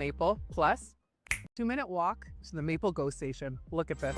Maple plus 2-minute walk to the Maple GO station. Look at this.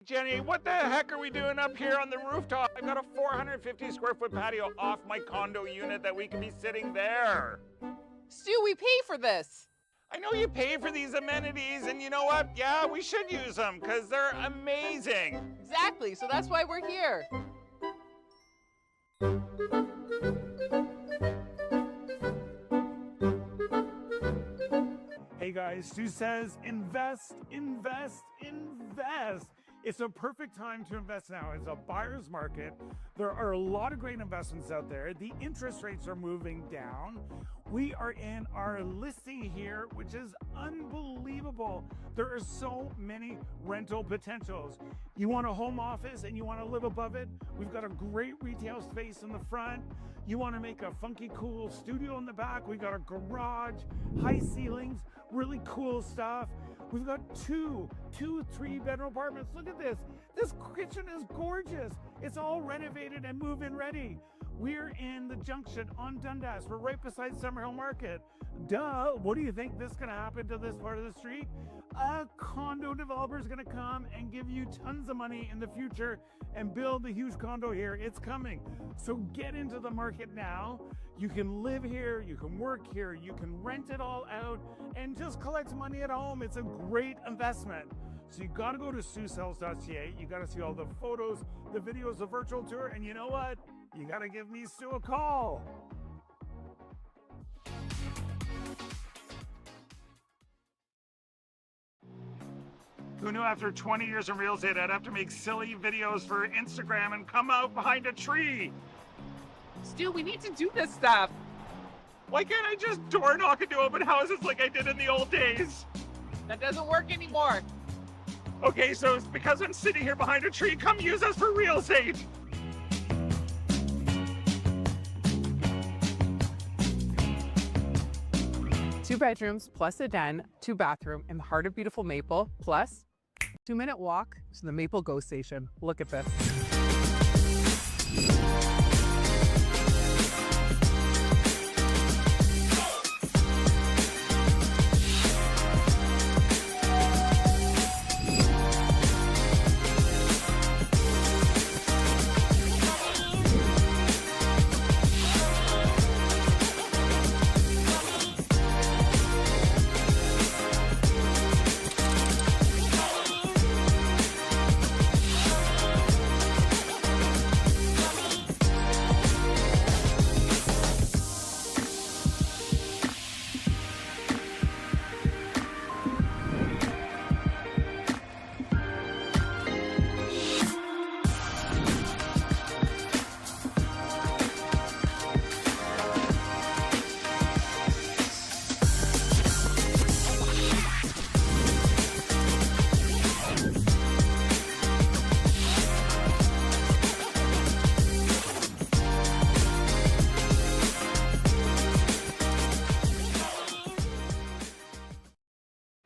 Jenny, what the heck are we doing up here on the rooftop? I've got a 450 square foot patio off my condo unit that we can be sitting there. Stu, we pay for this. I know you pay for these amenities, and you know what? Yeah, we should use them because they're amazing. Exactly, so that's why we're here. Hey guys, Stu says invest, invest, invest. It's a perfect time to invest now. It's a buyer's market. There are a lot of great investments out there. The interest rates are moving down. We are in our listing here, which is unbelievable. There are so many rental potentials. You want a home office and you want to live above it? We've got a great retail space in the front. You want to make a funky, cool studio in the back? We've got a garage, high ceilings, really cool stuff. We've got two 3-bedroom apartments. Look at this. This kitchen is gorgeous. It's all renovated and move-in ready. We're in the Junction on Dundas. We're right beside Summerhill Market. Duh, what do you think this is gonna happen to this part of the street? A condo developer is gonna come and give you tons of money in the future and build a huge condo here. It's coming. So get into the market now. You can live here, you can work here, you can rent it all out and just collect money at home. It's a great investment. So you gotta go to StuSells.ca. You gotta see all the photos, the videos, the virtual tour, and you know what? You gotta give me Stu a call. Who knew after 20 years in real estate I'd have to make silly videos for Instagram and come out behind a tree? Stu, we need to do this stuff. Why can't I just door knock into open houses like I did in the old days? That doesn't work anymore. Okay, so it's because I'm sitting here behind a tree. Come use us for real estate. Two bedrooms plus a den, 2-bathroom in the heart of beautiful Maple, plus 2-minute walk to the Maple GO station. Look at this.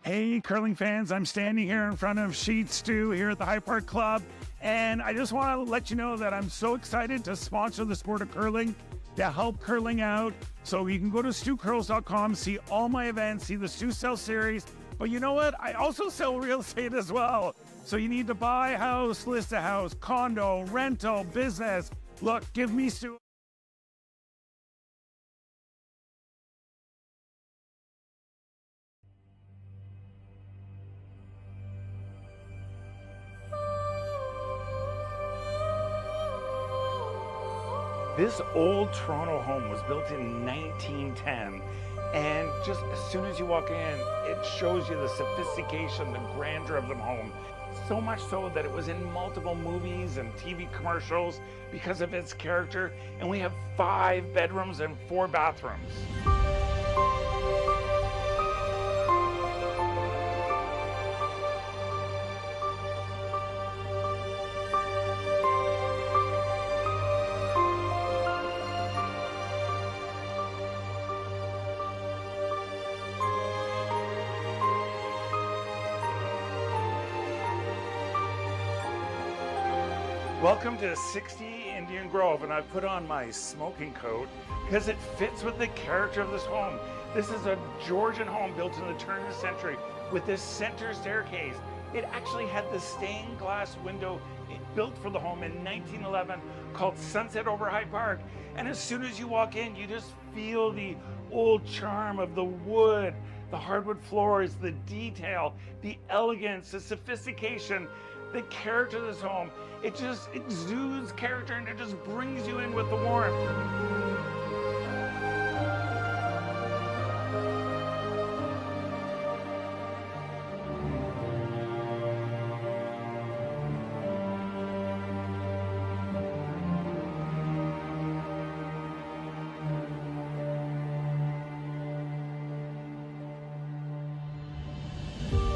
Hey, curling fans, I'm standing here in front of Sheet Stu here at the High Park Club, and I just want to let you know that I'm so excited to sponsor the sport of curling, to help curling out. So you can go to StuCurls.com, see all my events, see the Stu Sell series, but you know what? I also sell real estate as well. So you need to buy a house, list a house, condo, rental, business. Look, give me Sue. This old Toronto home was built in 1910, and just as soon as you walk in, it shows you the sophistication, the grandeur of the home. So much so that it was in multiple movies and TV commercials because of its character, and we have 5 bedrooms and 4 bathrooms. Welcome to 60 Indian Grove, and I put on my smoking coat because it fits with the character of this home. This is a Georgian home built in the turn of the century with this center staircase. It actually had the stained glass window built for the home in 1911 called Sunset over Hyde Park. And as soon as you walk in, you just feel the old charm of the wood, the hardwood floors, the detail, the elegance, the sophistication, the character of this home. It just exudes character, and it just brings you in with the warmth.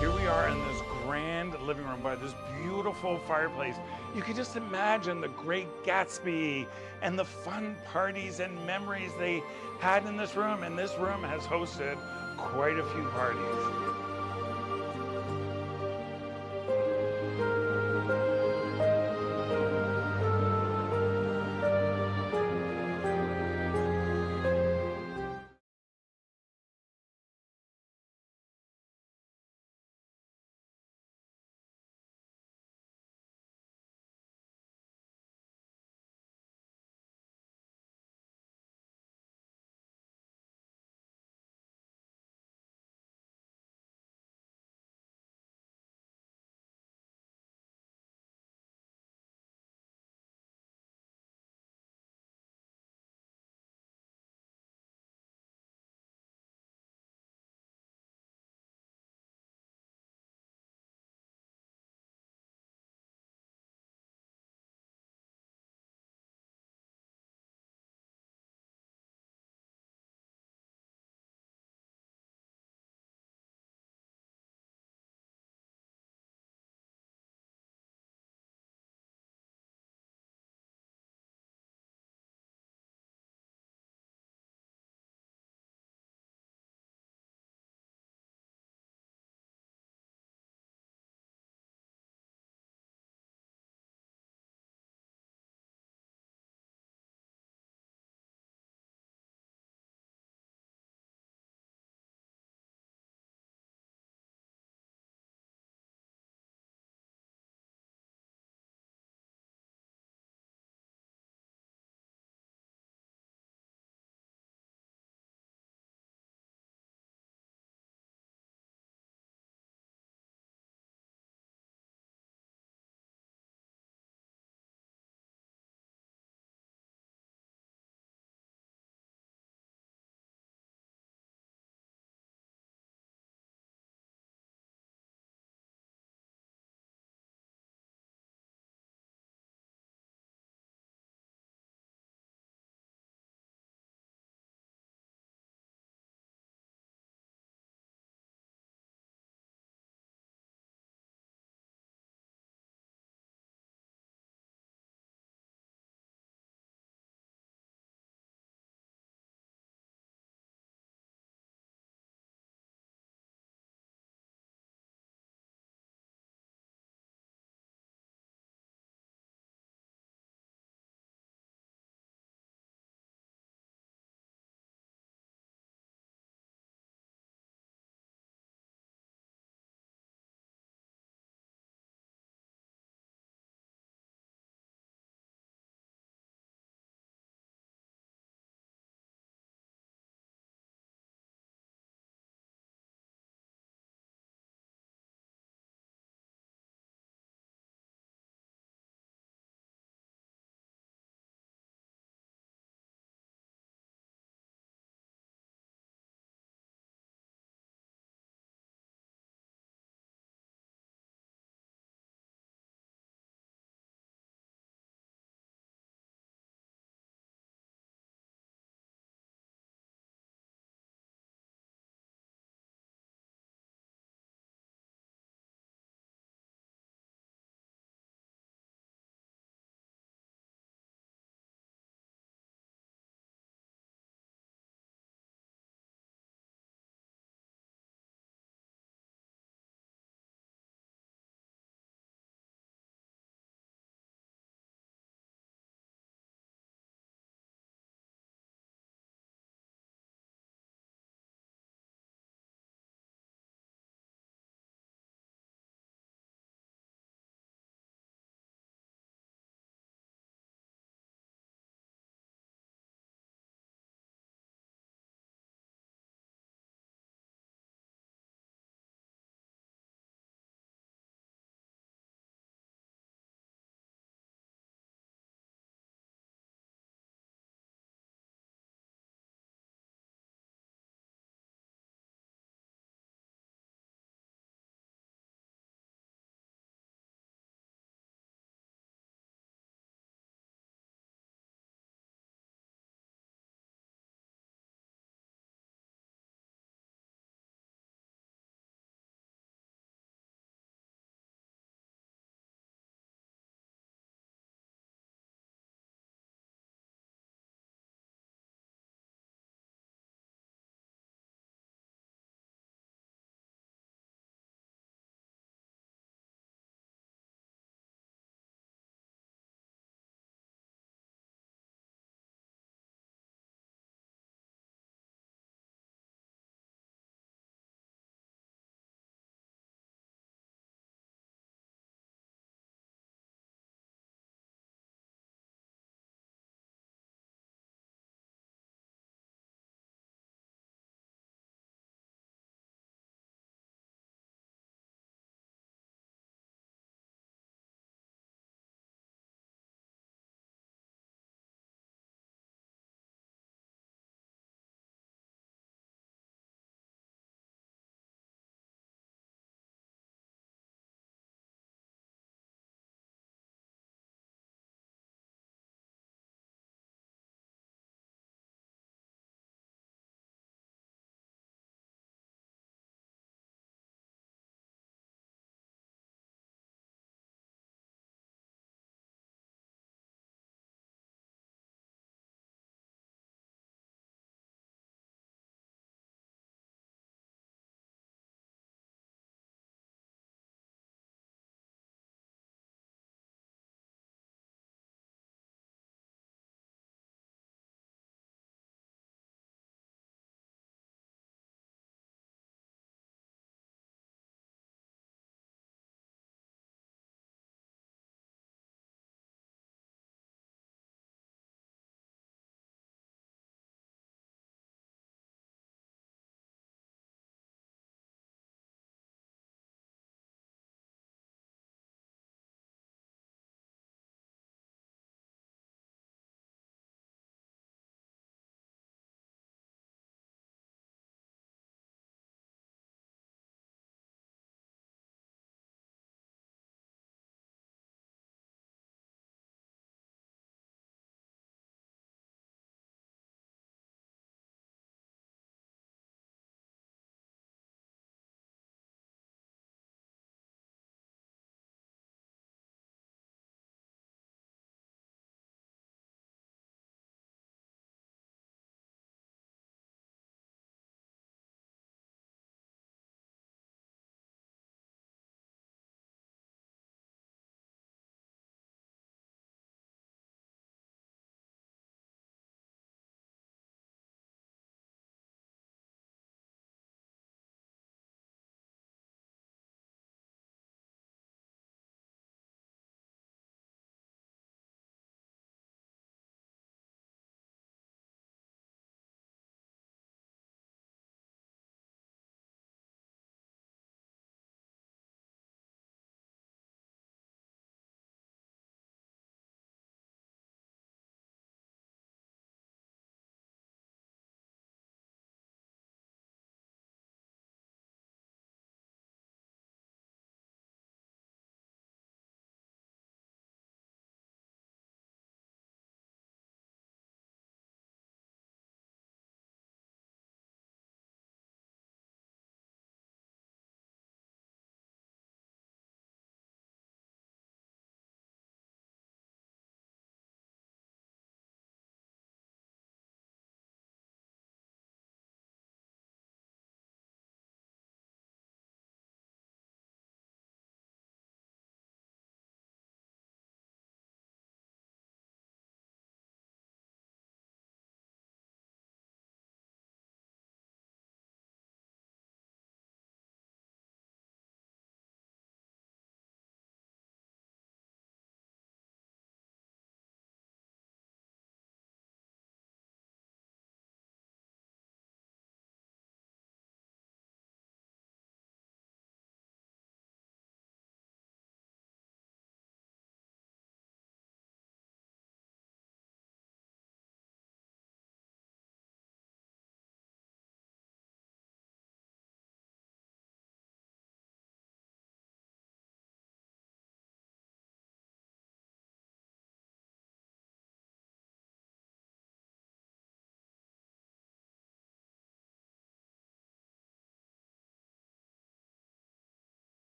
Here we are in this grand living room by this beautiful fireplace. You can just imagine the Great Gatsby and the fun parties and memories they had in this room, and this room has hosted quite a few parties.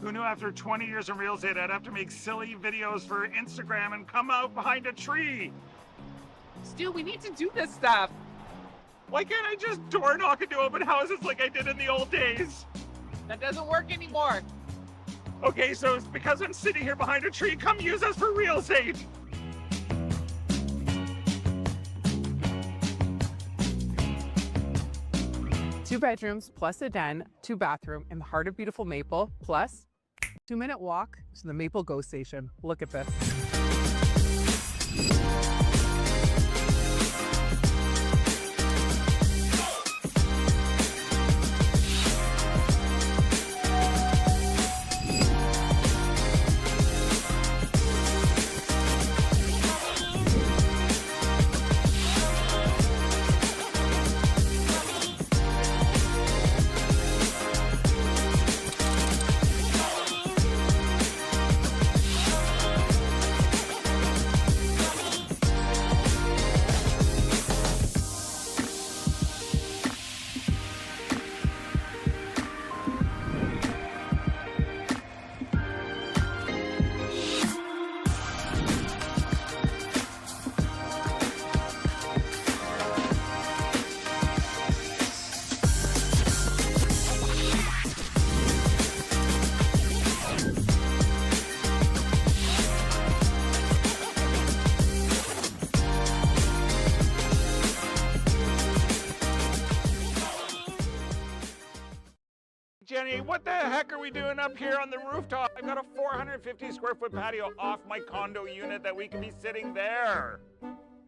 Who knew after 20 years in real estate I'd have to make silly videos for Instagram and come out behind a tree? Stu, we need to do this stuff. Why can't I just door knock into open houses like I did in the old days? That doesn't work anymore. Okay, so it's because I'm sitting here behind a tree. Come use us for real estate. Two bedrooms plus a den, two bathroom in the heart of beautiful Maple, plus 2-minute walk to the Maple GO station. Look at this. Jenny, what the heck are we doing up here on the rooftop? I've got a 450 square foot patio off my condo unit that we can be sitting there.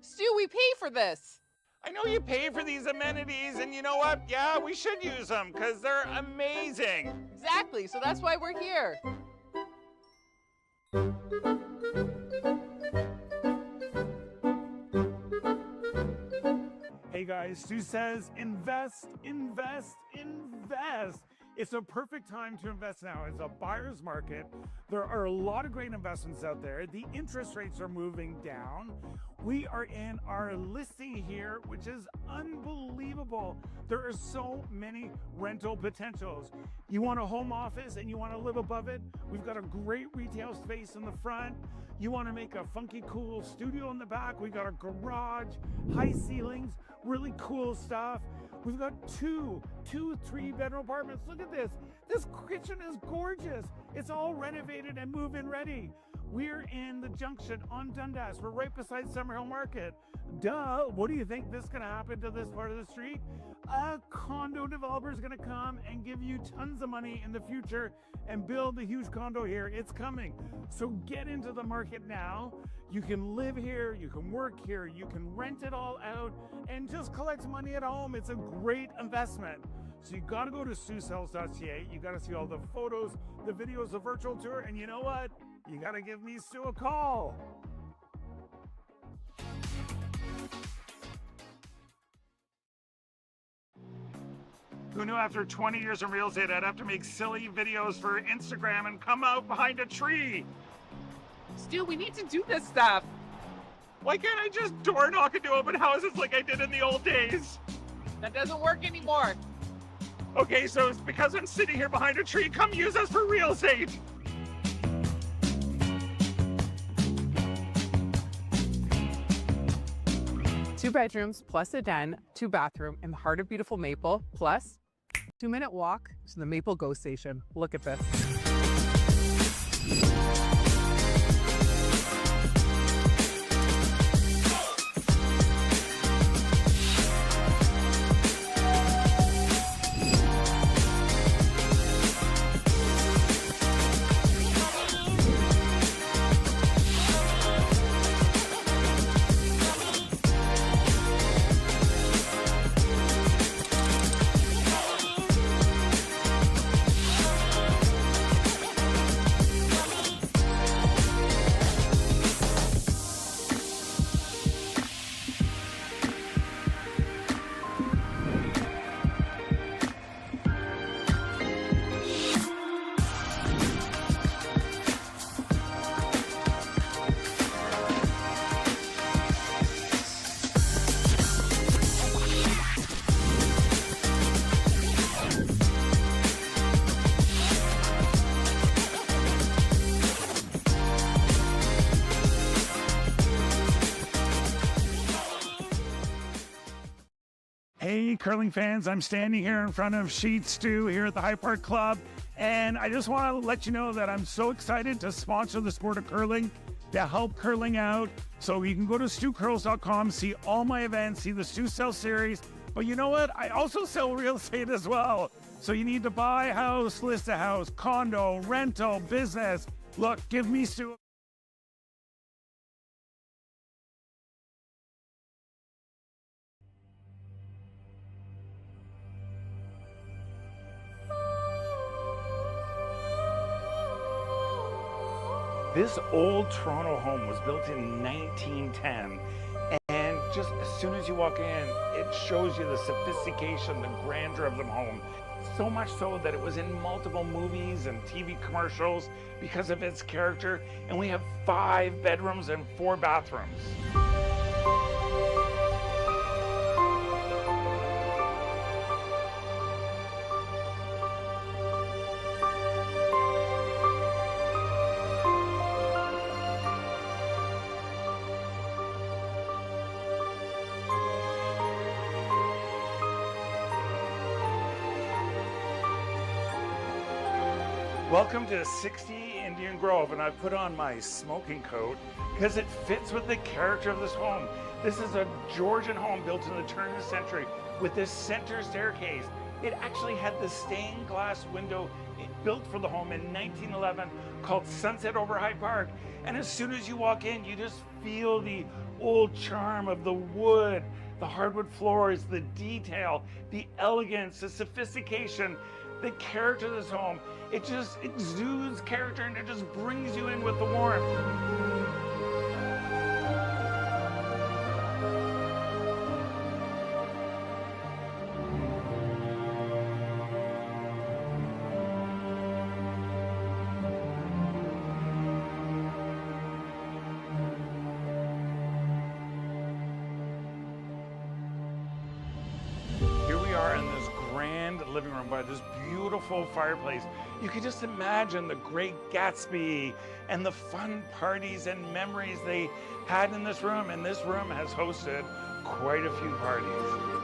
Stu, we pay for this. I know you pay for these amenities, and you know what? Yeah, we should use them because they're amazing. Exactly, so that's why we're here. Hey guys, Stu says invest, invest, invest. It's a perfect time to invest now. It's a buyer's market. There are a lot of great investments out there. The interest rates are moving down. We are in our listing here, which is unbelievable. There are so many rental potentials. You want a home office and you want to live above it? We've got a great retail space in the front. You want to make a funky, cool studio in the back? We've got a garage, high ceilings, really cool stuff. We've got two 3-bedroom apartments. Look at this. This kitchen is gorgeous. It's all renovated and move-in ready. We're in the Junction on Dundas. We're right beside Summerhill Market. Duh, what do you think this is gonna happen to this part of the street? A condo developer is gonna come and give you tons of money in the future and build a huge condo here. It's coming. So get into the market now. You can live here, you can work here, you can rent it all out and just collect money at home. It's a great investment. So you gotta go to StuSells.ca. You gotta see all the photos, the videos, the virtual tour, and you know what? You gotta give me Stu a call. Who knew after 20 years in real estate I'd have to make silly videos for Instagram and come out behind a tree? Stu, we need to do this stuff. Why can't I just door knock into open houses like I did in the old days? That doesn't work anymore. Okay, so it's because I'm sitting here behind a tree. Come use us for real estate. Two bedrooms plus a den, two bathroom in the heart of beautiful Maple, plus 2-minute walk to the Maple GO station. Look at this. curling fans. I'm standing here in front of Sheet Stew here at the High Park Club, and I just want to let you know that I'm so excited to sponsor the sport of curling, to help curling out. So you can go to stewcurls.com, see all my events, see the Stew Sell series. But you know what? I also sell real estate as well. So you need to buy a house, list a house, condo, rental, business. Look, give me Stew. This old Toronto home was built in 1910, and just as soon as you walk in, it shows you the sophistication, the grandeur of the home. So much so that it was in multiple movies and TV commercials because of its character, and we have 5 bedrooms and 4 bathrooms. Welcome to 60 Indian Grove, and I put on my smoking coat because it fits with the character of this home. This is a Georgian home built in the turn of the century with this center staircase. It actually had the stained glass window built for the home in 1911 called Sunset over Hyde Park. And as soon as you walk in, you just feel the old charm of the wood, the hardwood floors, the detail, the elegance, the sophistication, the character of this home. It just exudes character, and it just brings you in with the warmth. Here we are in this grand living room by this beautiful fireplace. You can just imagine the Great Gatsby and the fun parties and memories they had in this room, and this room has hosted quite a few parties.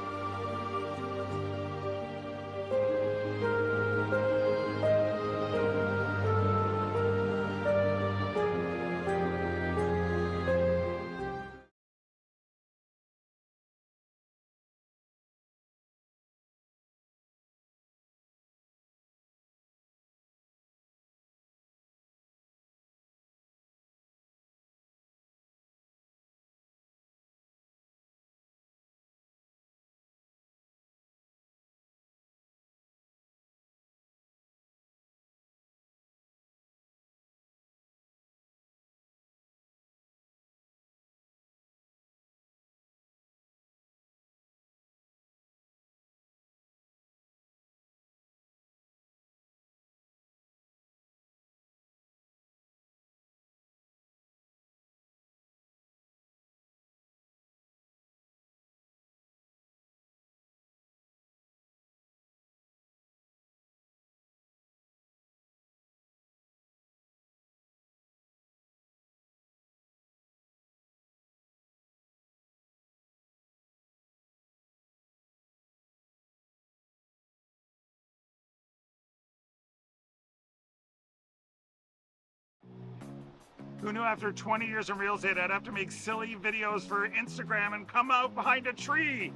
Who knew after 20 years in real estate I'd have to make silly videos for Instagram and come out behind a tree?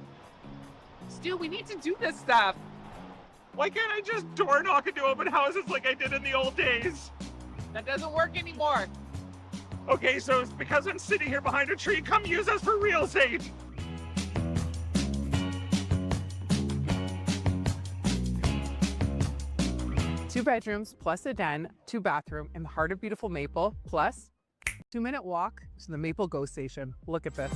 Stu, we need to do this stuff. Why can't I just door knock into open houses like I did in the old days? That doesn't work anymore. Okay, so it's because I'm sitting here behind a tree. Come use us for real estate. Two bedrooms plus a den, 2-bathroom in the heart of beautiful Maple, plus 2-minute walk to the Maple GO station. Look at this.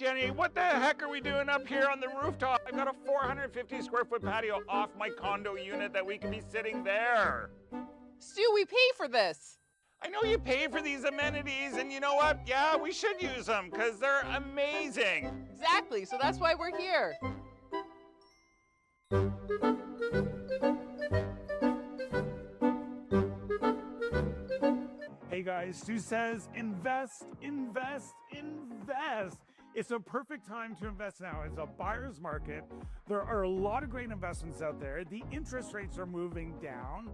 Jenny, what the heck are we doing up here on the rooftop? I've got a 450 square foot patio off my condo unit that we can be sitting there. Stu, we pay for this. I know you pay for these amenities, and you know what? Yeah, we should use them because they're amazing. Exactly, so that's why we're here. Hey guys, Stu says invest, invest, invest. It's a perfect time to invest now. It's a buyer's market. There are a lot of great investments out there. The interest rates are moving down.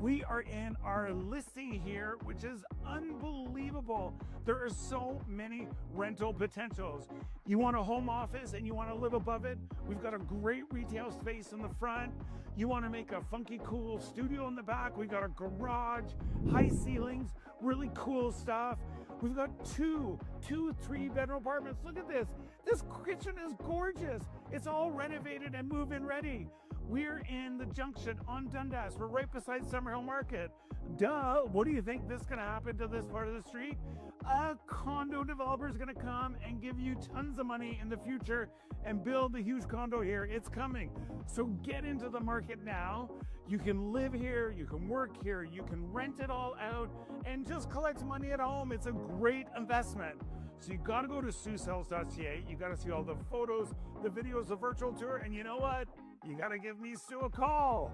We are in our listing here, which is unbelievable. There are so many rental potentials. You want a home office and you want to live above it? We've got a great retail space in the front. You want to make a funky, cool studio in the back? We've got a garage, high ceilings, really cool stuff. We've got two 3-bedroom apartments. Look at this. This kitchen is gorgeous. It's all renovated and move-in ready. We're in the Junction on Dundas. We're right beside Summerhill Market. Duh, what do you think this is gonna happen to this part of the street? A condo developer is gonna come and give you tons of money in the future and build a huge condo here. It's coming. So get into the market now. You can live here, you can work here, you can rent it all out and just collect money at home. It's a great investment. So you gotta go to StuSells.ca. You gotta see all the photos, the videos, the virtual tour, and you know what? You gotta give me Stu a call.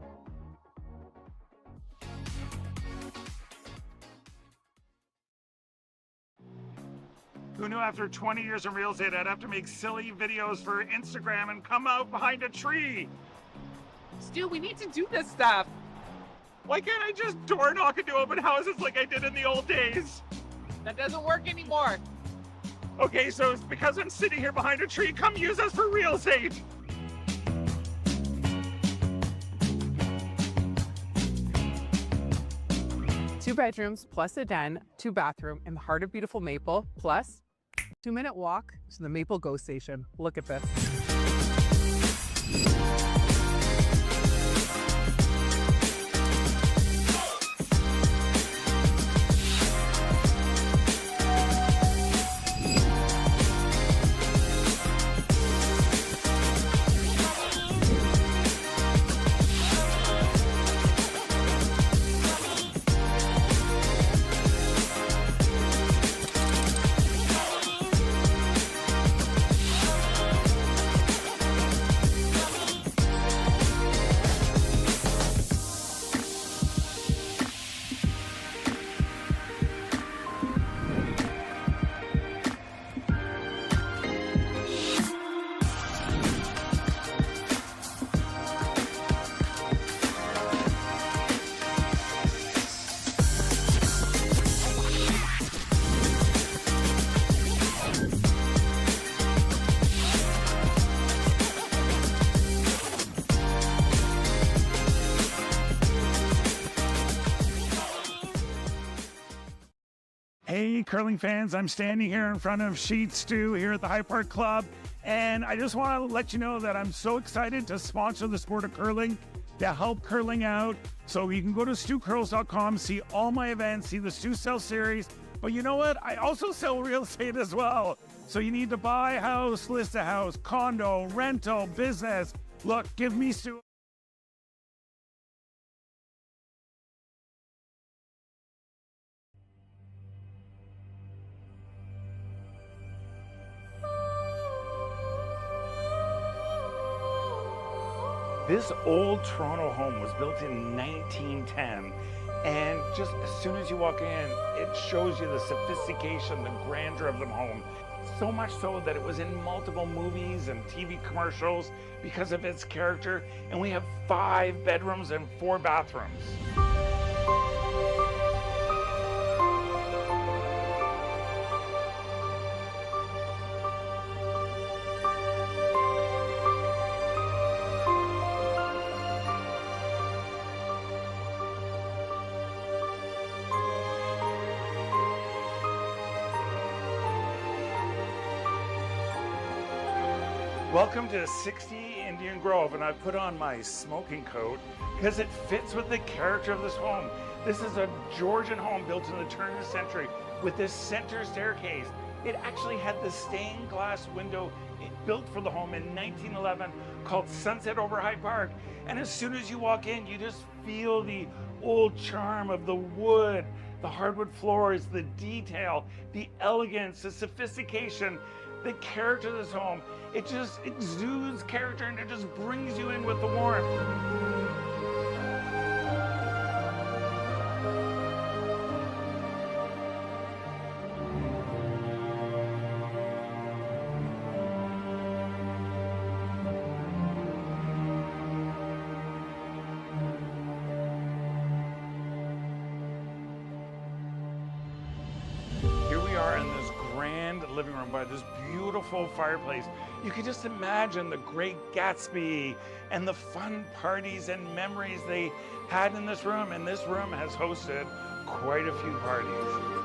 Who knew after 20 years in real estate I'd have to make silly videos for Instagram and come out behind a tree? Stu, we need to do this stuff. Why can't I just door knock into open houses like I did in the old days? That doesn't work anymore. Okay, so it's because I'm sitting here behind a tree. Come use us for real estate. Two bedrooms plus a den, 2-bathroom in the heart of beautiful Maple, plus 2-minute walk to the Maple GO station. Look at this. Hey, curling fans, I'm standing here in front of Sheet Stu here at the High Park Club, and I just want to let you know that I'm so excited to sponsor the sport of curling, to help curling out. So you can go to StuCurls.com, see all my events, see the Stu Sell series, but you know what? I also sell real estate as well. So you need to buy a house, list a house, condo, rental, business. Look, give me Stu. This old Toronto home was built in 1910, and just as soon as you walk in, it shows you the sophistication, the grandeur of the home. So much so that it was in multiple movies and TV commercials because of its character, and we have 5 bedrooms and 4 bathrooms. Welcome to 60 Indian Grove, and I put on my smoking coat because it fits with the character of this home. This is a Georgian home built in the turn of the century with this center staircase. It actually had the stained glass window built for the home in 1911 called Sunset over Hyde Park. And as soon as you walk in, you just feel the old charm of the wood, the hardwood floors, the detail, the elegance, the sophistication, the character of this home. It just exudes character and it just brings you in with the warmth. Here we are in this grand living room by this beautiful fireplace. You can just imagine the Great Gatsby and the fun parties and memories they had in this room. And this room has hosted quite a few parties.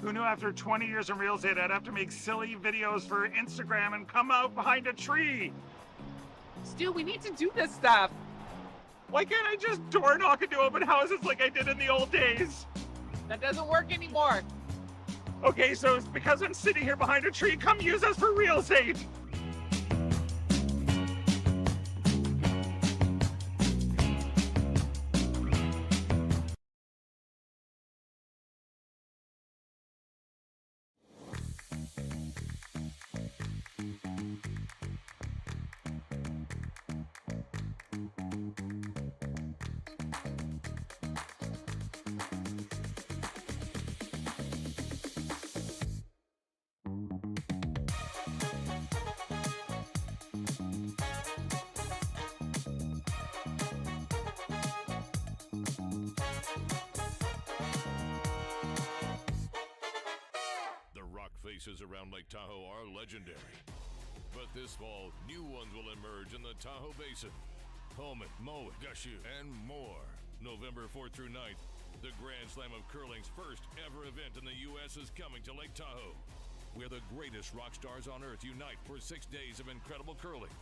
Who knew after 20 years in real estate, I'd have to make silly videos for Instagram and come out behind a tree? Stu, we need to do this stuff. Why can't I just door knock into open houses like I did in the old days? That doesn't work anymore. Okay, so it's because I'm sitting here behind a tree. Come use us for real estate. Faces around Lake Tahoe are legendary. But this fall, new ones will emerge in the Tahoe Basin. Pullman, Mowat, Gushu, and more. November 4th through 9th, the Grand Slam of Curling's first ever event in the U.S. is coming to Lake Tahoe, where the greatest rock stars on earth unite for 6 days of incredible curling,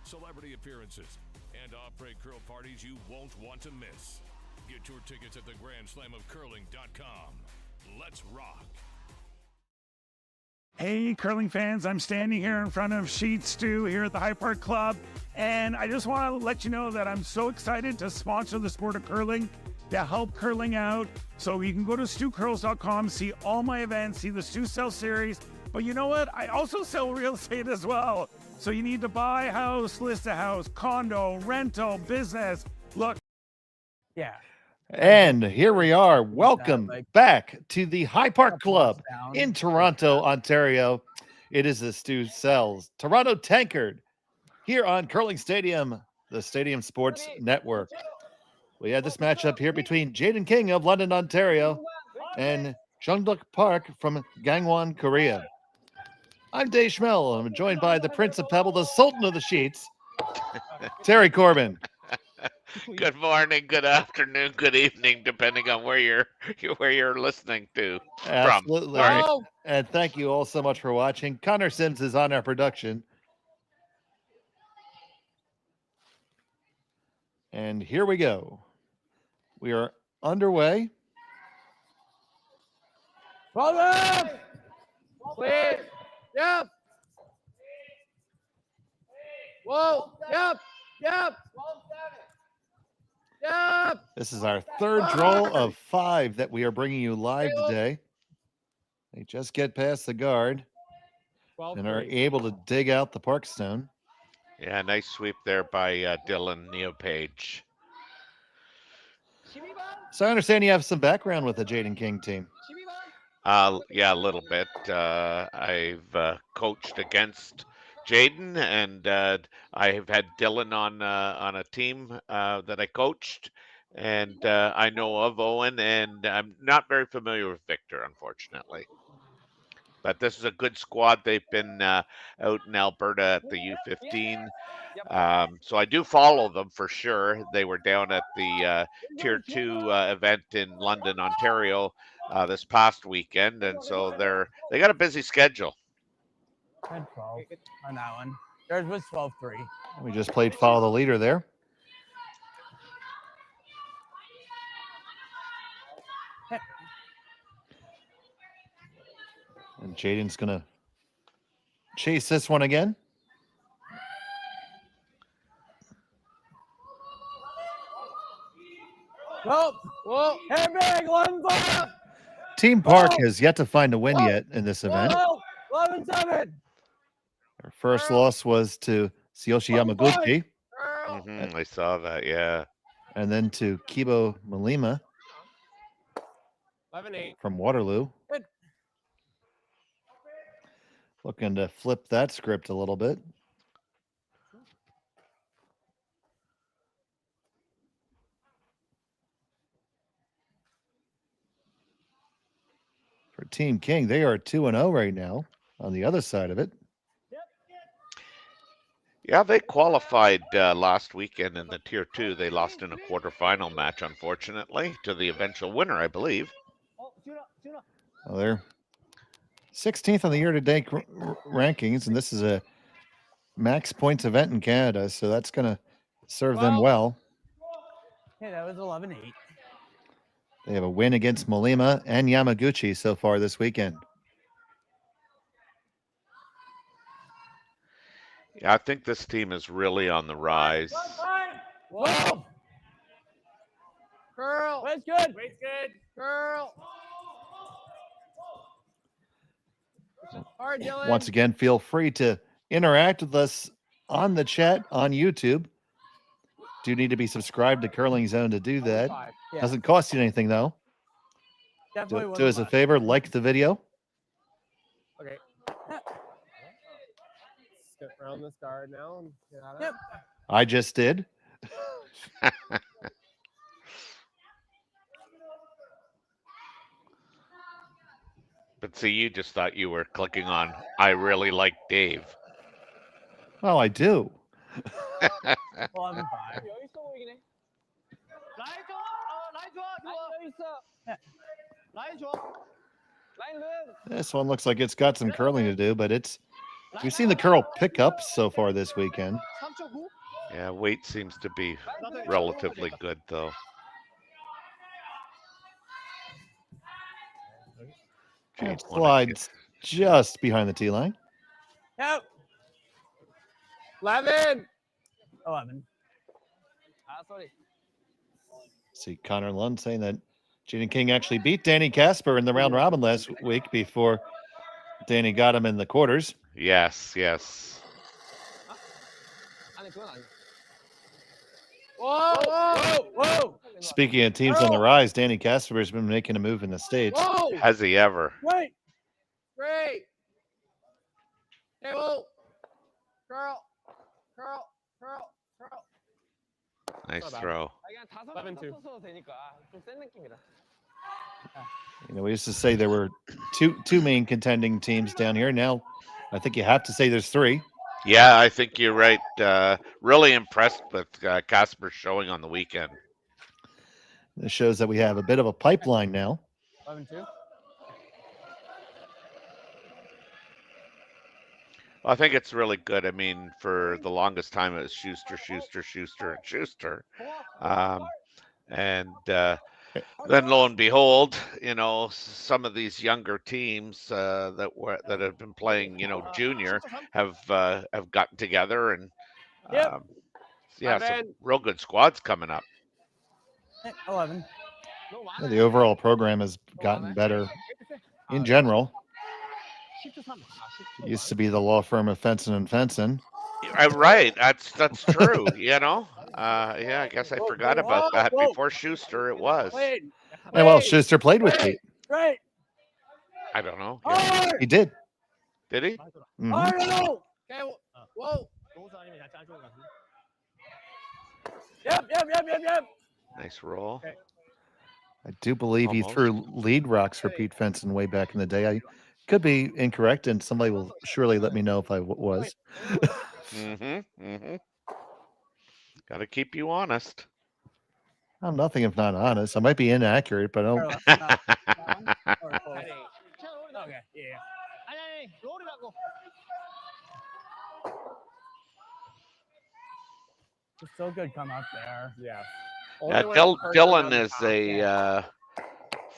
celebrity appearances, and après curl parties you won't want to miss. Get your tickets at thegrandslamofcurling.com. Let's rock. Hey, curling fans, I'm standing here in front of Sheet Stew here at the High Park Club, and I just want to let you know that I'm so excited to sponsor the sport of curling, to help curling out. So you can go to stewcurls.com, see all my events, see the Stew Sell series, but you know what? I also sell real estate as well. So you need to buy a house, list a house, condo, rental, business. Look. Yeah. And here we are. Welcome back to the High Park Club in Toronto, Ontario. It is the Stu Sells Toronto Tankard here on Curling Stadium, the Stadium Sports Network. We had this matchup here between Jayden King of London, Ontario, and Jongduk Park from Gangwon, Korea. I'm Dave Schmel. I'm joined by the Prince of Pebble, the Sultan of the Sheets, Terry Corbin. Good morning, good afternoon, good evening, depending on where you're listening to Absolutely. from. And thank you all so much for watching. Connor Sims is on our production. And here we go. We are underway. Hold up! Clear! Yep! Whoa! Yep! Yep! Yep! This is our third draw of 5 that we are bringing you live today. They just get past the guard and are able to dig out the park stone. Yeah, nice sweep there by Dylan Neopage. So I understand you have some background with the Jayden King team. Yeah, a little bit. I've coached against Jayden, and I've had Dylan on a team that I coached, and I know of Owen, and I'm not very familiar with Victor, unfortunately. But this is a good squad. They've been out in Alberta at the U15. So I do follow them for sure. They were down at the Tier 2 event in London, Ontario this past weekend, and so they got a busy schedule. 10-12 on that one. Theirs was 12-3. We just played follow the leader there. And Jayden's going to chase this one again. Whoa! Whoa! Hey, big! 11-5! Team Park has yet to find a win yet in this event. 11-7! Our first loss was to Tsuyoshi Yamaguchi. I saw that, yeah. And then to Kibo Malima 11-8. from Waterloo. Good. Looking to flip that script a little bit. For Team King, they are 2-0 right now on the other side of it. Yeah, they qualified last weekend in the Tier 2. They lost in a quarterfinal match, unfortunately, to the eventual winner, I believe. Well, they're 16th on the year-to-date rankings, and this is a max points event in Canada, so that's going to serve them well. Yeah, that was 11-8. They have a win against Molima and Yamaguchi so far this weekend. Yeah, I think this team is really on the rise. Whoa! Girl. Wait's good. Wait's good. Girl. Hard, Dylan. Once again, feel free to interact with us on the chat on YouTube. Do need to be subscribed to Curling Zone to do that. Yeah. Doesn't cost you anything, though. Definitely Do us a favor, like the video. Okay. Skip around this guard now. And get out of Yep. I just did. But see, you just thought you were clicking on I really like Dave. Well, I do. 11-5. This one looks like it's got some curling to do, but we've seen the curl pick up so far this weekend. Yeah, weight seems to be relatively good, though. It slides just behind the tee line. Yep. 11. 11. Sorry. See Connor Lund saying that Jayden King actually beat Danny Casper in the round robin last week before Danny got him in the quarters. Yes, yes. Whoa, whoa, whoa. Speaking of teams on the rise, Danny Casper has been making a move in the States. Whoa. Has he ever? Wait. Great. Hey, whoa. Girl. Girl. Girl. Girl. Nice throw. 11-2. You know, we used to say there were two main contending teams down here. Now, I think you have to say there's three. Yeah, I think you're right. Really impressed with Casper's showing on the weekend. This shows that we have a bit of a pipeline now. 11-2. I think it's really good. I mean, for the longest time, it was Schuster, Schuster, Schuster, and Schuster. And then lo and behold, you know, some of these younger teams that have been playing, you know, junior have gotten together and yeah, some real good squads coming up. 11. Yeah, the overall program has gotten better in general. It used to be the law firm of Fenson and Fenson. Right, that's true. You know, yeah, I guess I forgot about that. Before Schuster, it was. And well, Schuster played with Pete. Right. I don't know. He did. Did he? Mhm. Okay, whoa. Yep. Nice roll. I do believe he threw lead rocks for Pete Fenson way back in the day. I could be incorrect, and somebody will surely let me know if I was. Got to keep you honest. I'm nothing if not honest. I might be inaccurate, but I don't. Okay, yeah. It's so good come up there. Yeah. Dylan is a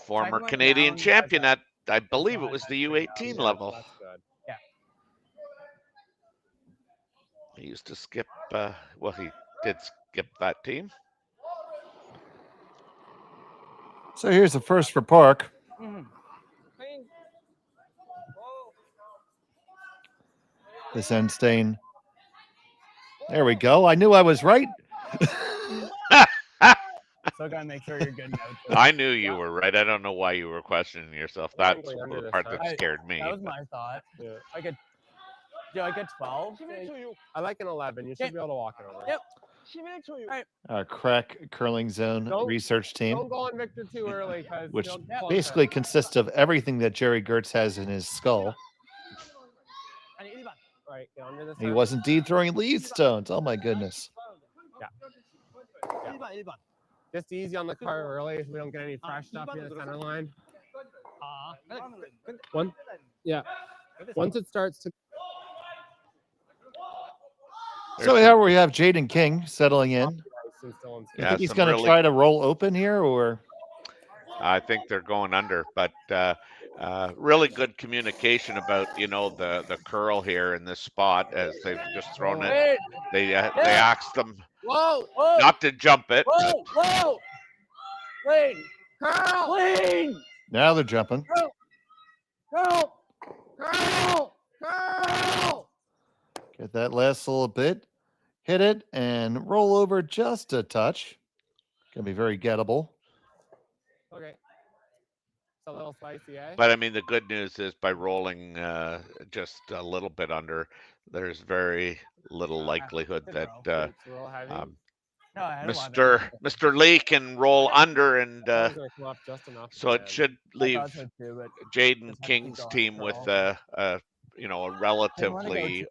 former Canadian champion at, I believe it was the U18 level. That's good. Yeah. He used to skip, well, he did skip that team. So here's the first for Park. This end stain. There we go. I knew I was right. So gotta make sure you're good now. I knew you were right. I don't know why you were questioning yourself. That's the part that scared me. That was my thought. Yeah. I get 12. I like an 11. You should be able to walk it over. Yep. Our crack curling zone research team, Don't go on Victor too early, which basically consists of everything that Jerry Gertz has in his skull. Right, get under this. He was indeed throwing lead stones. Oh my goodness. Just easy on the car early so we don't get any fresh stuff in the center line. One. Yeah. Once it starts to So here we have Jayden King settling in. and still on You Yeah, think he's some going to really- try to roll open here, or I think they're going under, but really good communication about the curl here in this spot as they've just thrown it. They asked them Whoa! not to jump it. Whoa! Clean! Curl! Clean! now they're jumping? Curl! Curl! Curl! Get that last little bit, hit it, and roll over just a touch. Gonna be very gettable. Okay. It's a little spicy, eh? But I mean, the good news is by rolling just a little bit under, there's very little likelihood good that It's a little heavy. No, I don't want Mr. Lee can roll under, and It's gonna come off just enough. so it should I leave thought so too, but Jayden just have to King's go on team with curl. a relatively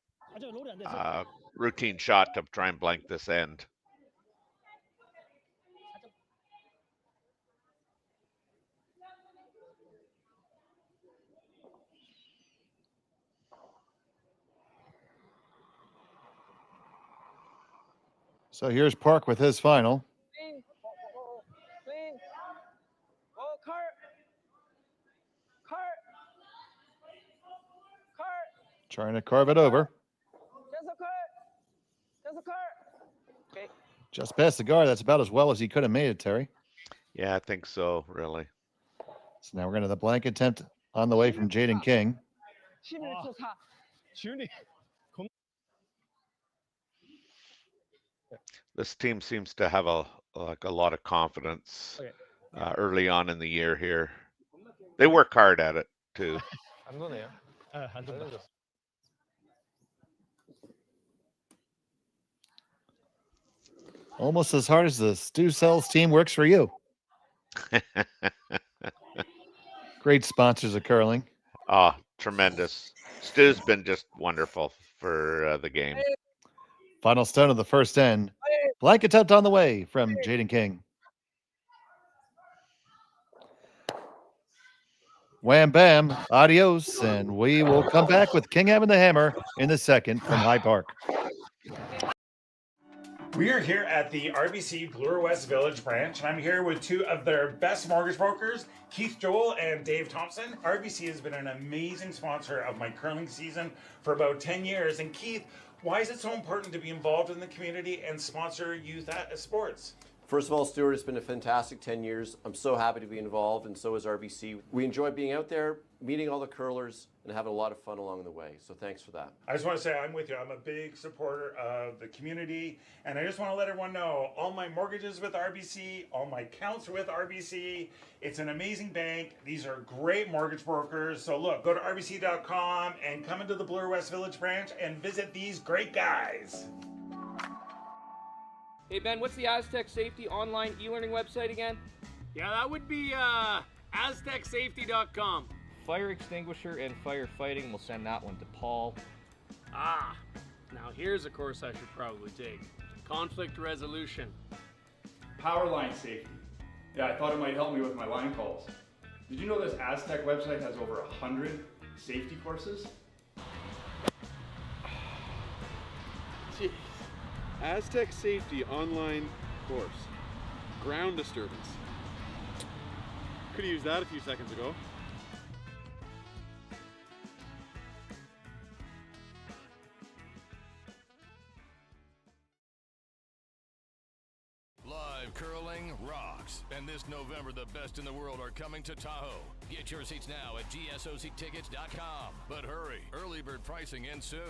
routine shot to try and blank this end. So here's Park with his final. Clean! Clean! Oh, cart! Cart! Cart! Trying to carve it over. Just a cart! Just a cart! Okay. Just past the guard. That's about as well as he could have made it, Terry. Yeah, I think so, really. So now we're going to the blank attempt on the way from Jayden King. This team seems to have a lot of confidence Okay. early on in the year here. They work hard at it too. Almost as hard as the Stu Cells team works for you. Great sponsors of curling. Oh, tremendous. Stu's been just wonderful for the game. Final stone of the first end. Blank attempt on the way from Jayden King. Wham bam, adios, and we will come back with King having the hammer in the second from High Park. We are here at the RBC Bloor West Village branch, and I'm here with two of their best mortgage brokers, Keith Joel and Dave Thompson. RBC has been an amazing sponsor of my curling season for about 10 years. And Keith, why is it so important to be involved in the community and sponsor youth sports? First of all, Stuart, it's been a fantastic 10 years. I'm so happy to be involved, and so is RBC. We enjoy being out there, meeting all the curlers, and having a lot of fun along the way. So thanks for that. I just want to say I'm with you. I'm a big supporter of the community, and I just want to let everyone know all my mortgages with RBC, all my accounts are with RBC. It's an amazing bank. These are great mortgage brokers. So look, go to rbc.com and come into the Bloor West Village branch and visit these great guys. Hey Ben, what's the Aztec Safety online e-learning website again? Yeah, that would be aztecsafety.com. Fire extinguisher and firefighting, we'll send that one to Paul. Ah, now here's a course I should probably take. Conflict resolution. Power line safety. Yeah, I thought it might help me with my line calls. Did you know this Aztec website has over 100 safety courses? Jeez. Aztec Safety online course. Ground disturbance. Could have used that a few seconds ago. Live curling rocks. And this November, the best in the world are coming to Tahoe. Get your seats now at gsoctickets.com. But hurry, early bird pricing ends soon.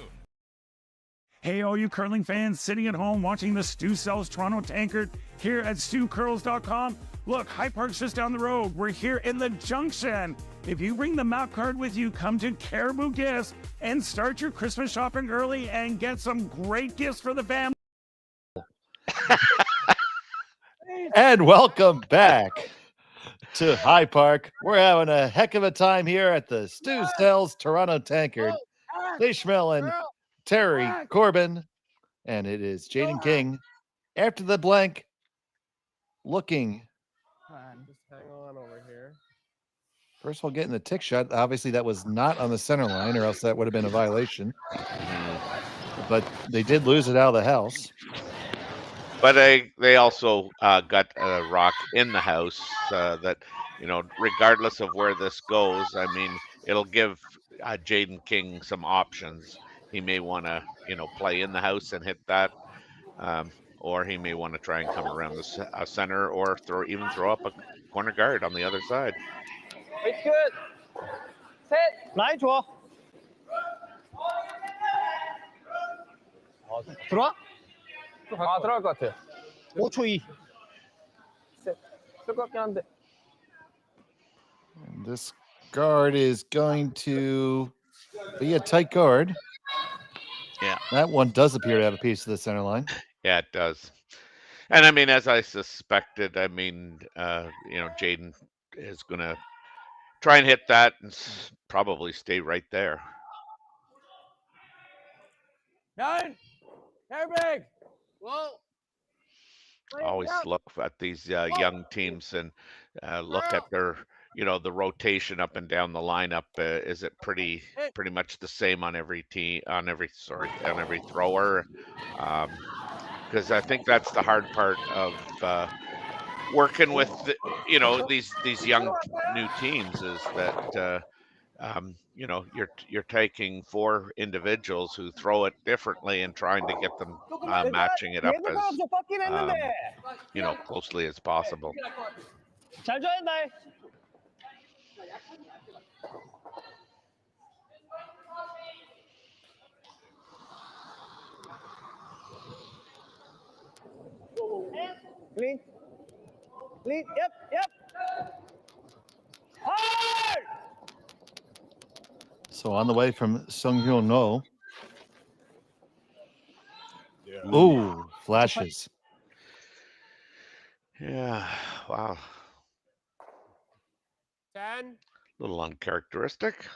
Hey, all you curling fans sitting at home watching the Stu Cells Toronto Tankard here at StuCurls.com. Look, High Park's just down the road. We're here in the Junction. If you bring the map card with you, come to Caribou Gifts and start your Christmas shopping early and get some great gifts for the family. And welcome back to High Park. We're having a heck of a time here at the Stu Cells Toronto Tankard. Ishmael and Terry Corbin, and it is Jayden King after the blank looking Just hang on over here. First of all, getting the tick shot. Obviously, that was not on the center line, or else that would have been a violation. But they did lose it out of the house. But they also got a rock in the house that, regardless of where this goes, I mean, it'll give Jayden King some options. He may want to, play in the house and hit that, or he may want to try and come around the center, or throw up a corner guard on the other side. It's good. 셋. 라인 좋아. 들어와? 들어갈 것 같아. 5초 2. 쓸것 같긴 한데. And this guard is going to be a tight guard. Yeah. That one does appear to have a piece of the center line. Yeah, it does. And I mean, as I suspected, I mean, Jayden is going to try and hit that and probably stay right there. 9. Airbag. Whoa. Always look at these young teams and look at their, the rotation up and down the lineup. Is it pretty much the same on every team, on every thrower? Because I think that's the hard part of working with these young new teams, is that you're taking 4 individuals who throw it differently and trying to get them matching it up as closely as possible. 잘 줘야 된다. Clean. Clean. Yep. Hard. So on the way from Sung Hyun No. Ooh, flashes. Yeah, wow. 10. A little uncharacteristic.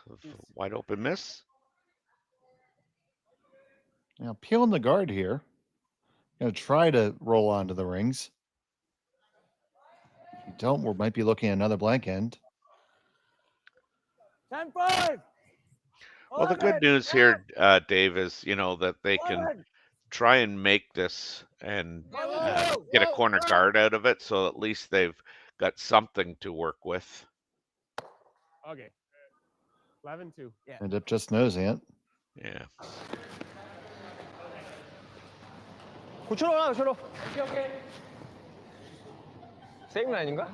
Wide open miss. Now peeling the guard here. Going to try to roll onto the rings. If you don't, we might be looking at another blank end. 10-5. Well, the good news here, Dave, is that they can try and make this and get a corner guard out of it, so at least they've got something to work with. Okay. 11-2. Yeah. End up just nosing it. Yeah. 고추로 올라, 고추로. 오케이. 세이브 라인인가?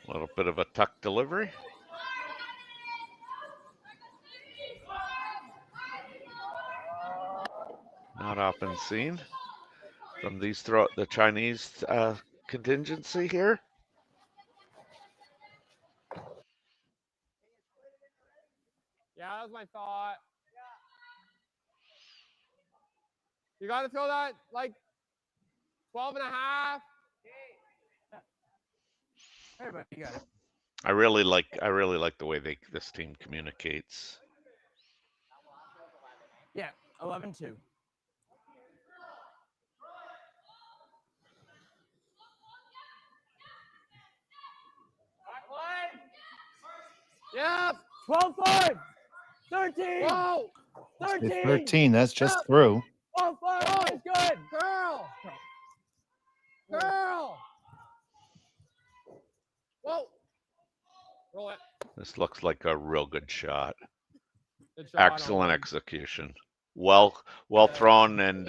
A little bit of a tuck delivery. Not often seen from the Chinese contingency here. Yeah, that was my thought. You got to throw that like 12 and a half. Hey, but you got it. I really like the way this team communicates. Yeah, 11-2. Yeah, 12-5. 13. Whoa. 13. 13, that's just through. 12-5 is good. Girl. Whoa. Roll it. This looks like a real good shot. Good shot. Excellent execution. Well thrown, and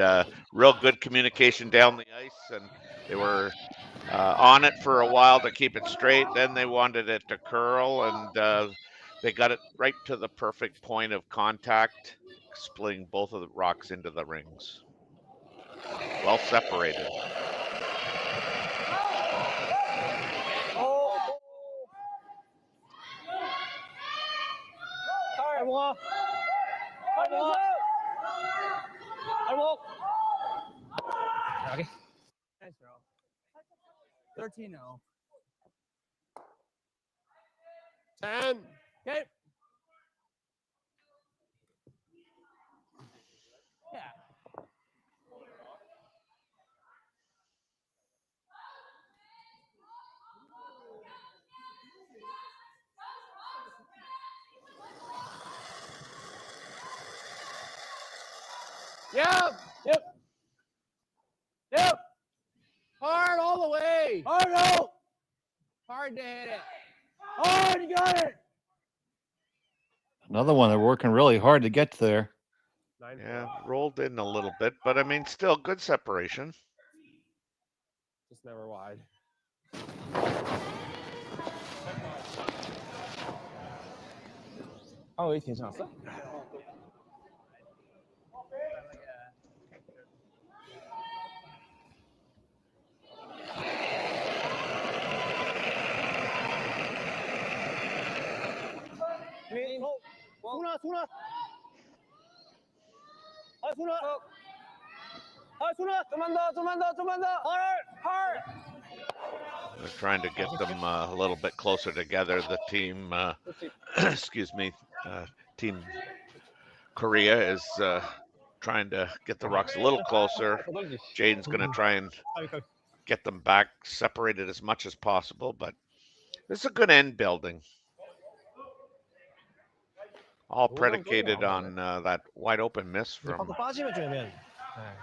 real good communication down the ice, and they were on it for a while to keep it straight. Then they wanted it to curl, and they got it right to the perfect point of contact, splitting both of the rocks into the rings. Well separated. Okay. Nice throw. 13-0. 10. Okay. Yep. Hard all the way. Hard out. Hard to hit it. Hard, you got it. Another one they're working really hard to get there. Yeah, rolled in a little bit, but I mean, still good separation. Just never wide. 왜 괜찮았어? 소나. 소나. 좀만 더. 헐. They're trying to get them a little bit closer together. The team, excuse me, Team Korea is trying to get the rocks a little closer. Jayden's going to try and get them back separated as much as possible, but this is a good end building. All predicated on that wide open miss from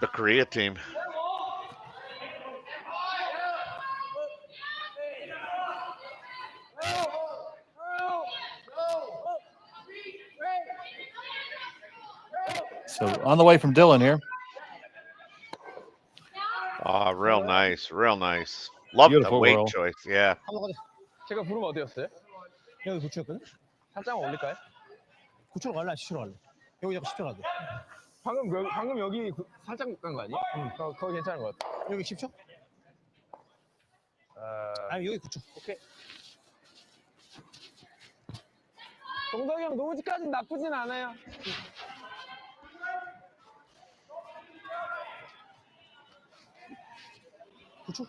the Korea team. So on the way from Dylan here. Oh, real nice. Love Beautiful the weight roll. choice. Yeah. 제가 부르면 어디였어요? 여기 9초였거든? 살짝만 올릴까요? 9초로 갈래? 10초로 갈래? 여기 자꾸 10초 가야 돼. 방금 여기 살짝 간 거 아니야? 응. 거기 괜찮은 거 같아. 여기 10초? 아니 여기 9초. 오케이. 동덕이 형 노즈까지는 나쁘진 않아요. 그쵸?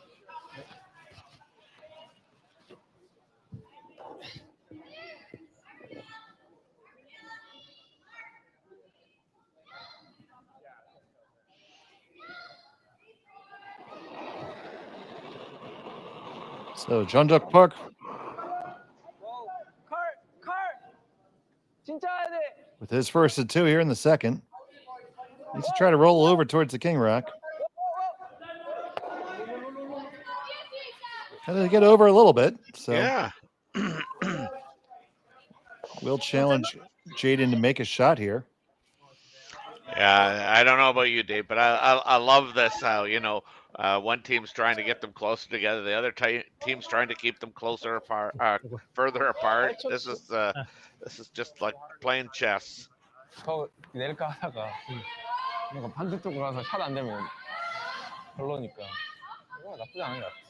So Jongduk Park. 칼! 진짜 해야 돼! With his first and 2 here in the second. Needs to try to roll over towards the King Rock. Had to get over a little bit. So Yeah. We'll challenge Jayden to make a shot here. Yeah, I don't know about you, Dave, but I love this. How one team's trying to get them closer together, the other team's trying to keep them closer apart, further apart. This is just like playing chess. 더 내릴까 하다가 뭔가 반대쪽으로 가서 샷 안 되면 별로니까 이거 나쁘지 않은 것 같아.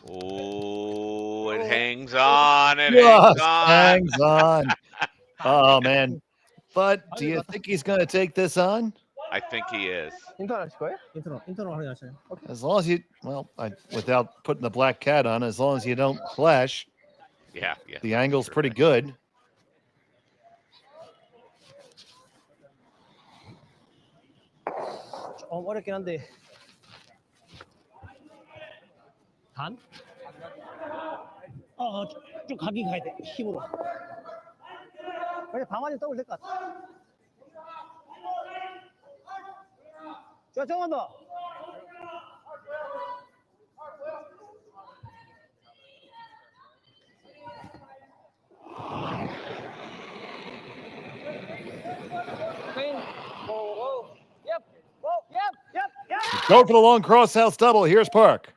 Oh, it hangs on. It Just hangs on. hangs on. Oh, man. But do you think he's going to take this on? I think he is. 인터넷 하실 거예요? 인터넷 확인하셔요. As long as you, without putting the black cat on, as long as you don't flash. Yeah. The angle's pretty good. 어렵긴 한데. 단? 좀 가긴 가야 돼. 힘으로. 그냥 방안이 더블 될 것 같아. 조금만 더. Go for the long cross house double. Here's Park.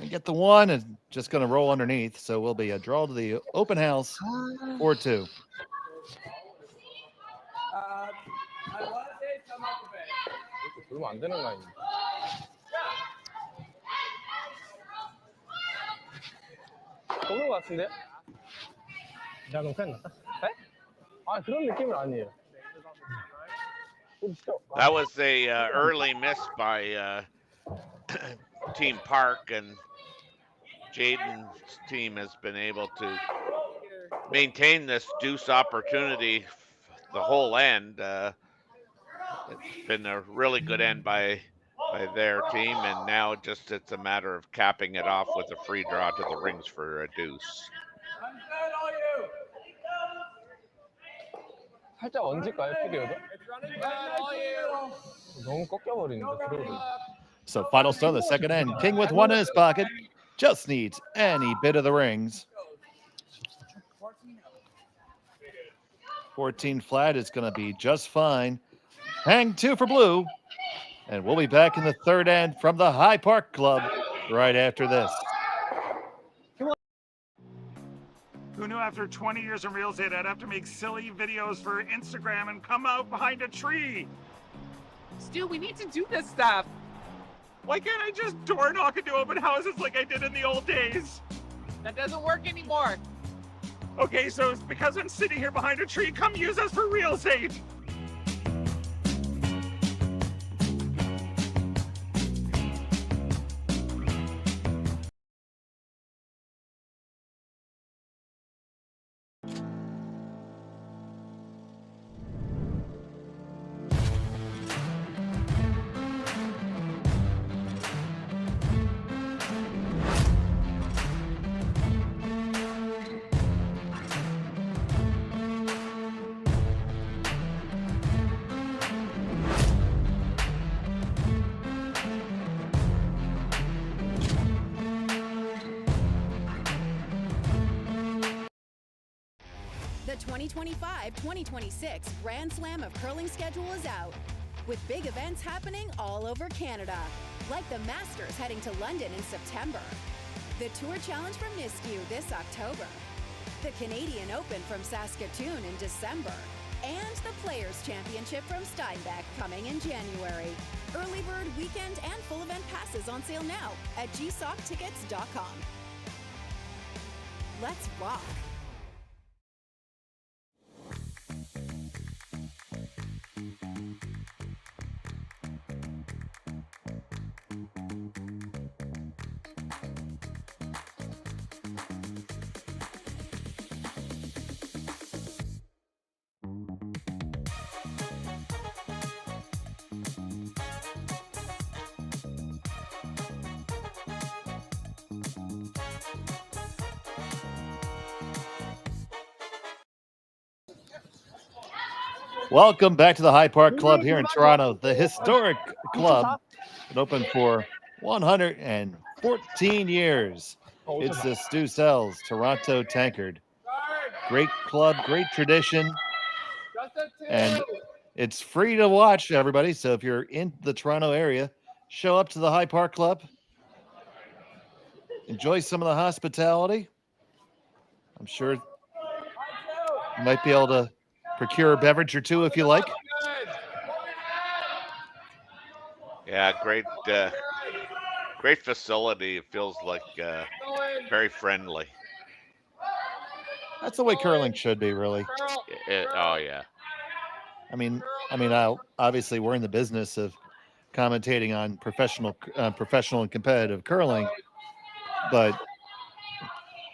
Get the one and just going to roll underneath. So we'll be a draw to the open house 4-2. 그러면 안 되는 거 아니야? 넘는 거 같은데? 내가 너무 큰일 났다. 네? 아 그런 느낌은 아니에요. That was a early miss by Team Park, and Jayden's team has been able to maintain this deuce opportunity the whole end. It's been a really good end by their team, and now it's a matter of capping it off with a free draw to the rings for a deuce. 살짝 얹을까요, 피디어도? 너무 꺾여버리는데 들어오고. So final stone, the second end. King with one in his pocket. Just needs any bit of the rings. 14 flat is going to be just fine. Hang 2 for blue. And we'll be back in the third end from the High Park Club right after this. Who knew after 20 years in real estate I'd have to make silly videos for Instagram and come out behind a tree? Stu, we need to do this stuff. Why can't I just door knock into open houses like I did in the old days? That doesn't work anymore. Okay, so it's because I'm sitting here behind a tree. Come use us for real estate. The 2025-2026 Grand Slam of Curling schedule is out, with big events happening all over Canada, like the Masters heading to London in September, the Tour Challenge from Nisku this October, the Canadian Open from Saskatoon in December, and the Players' Championship from Steinbeck coming in January. Early bird weekend and full event passes on sale now at gsocktickets.com. Let's rock! Welcome back to the High Park Club here in Toronto, the historic club. It opened for 114 years. It's the Stu Sells Toronto Tankard. Great club, great tradition, and it's free to watch, everybody. So if you're in the Toronto area, show up to the High Park Club. Enjoy some of the hospitality. I'm sure you might be able to procure a beverage or two if you like. Yeah, great facility. It feels like very friendly. That's the way curling should be, really. Oh yeah. I mean, obviously we're in the business of commentating on professional and competitive curling, but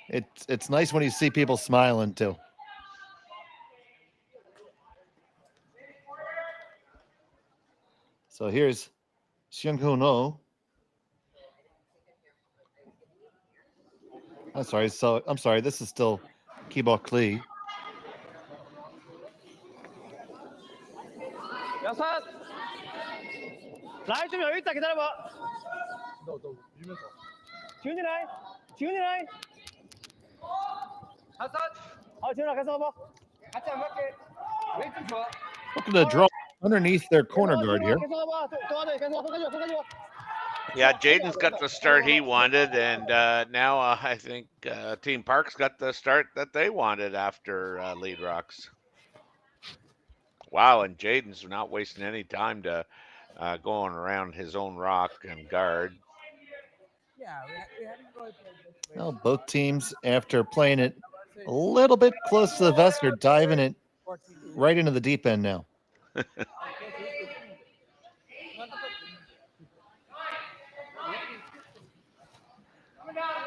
it's nice when you see people smiling too. So here's Xianghuno. I'm sorry. This is still Kibok Lee. 여섯. 라인 좀 여기 있다. 기다려봐. 너 밀면서. 지훈이 라인. 다섯. 지훈아 계속 와봐. 같이 안 갈게. 웨이트 좋아. Looking to draw underneath their corner guard here. Yeah, Jayden's got the start he wanted, and now I think Team Park's got the start that they wanted after lead rocks. Wow, and Jayden's not wasting any time to going around his own rock and guard. Yeah, we haven't really played this way. Well, both teams, after playing it a little bit close to the vest. They're diving it right into the deep end now.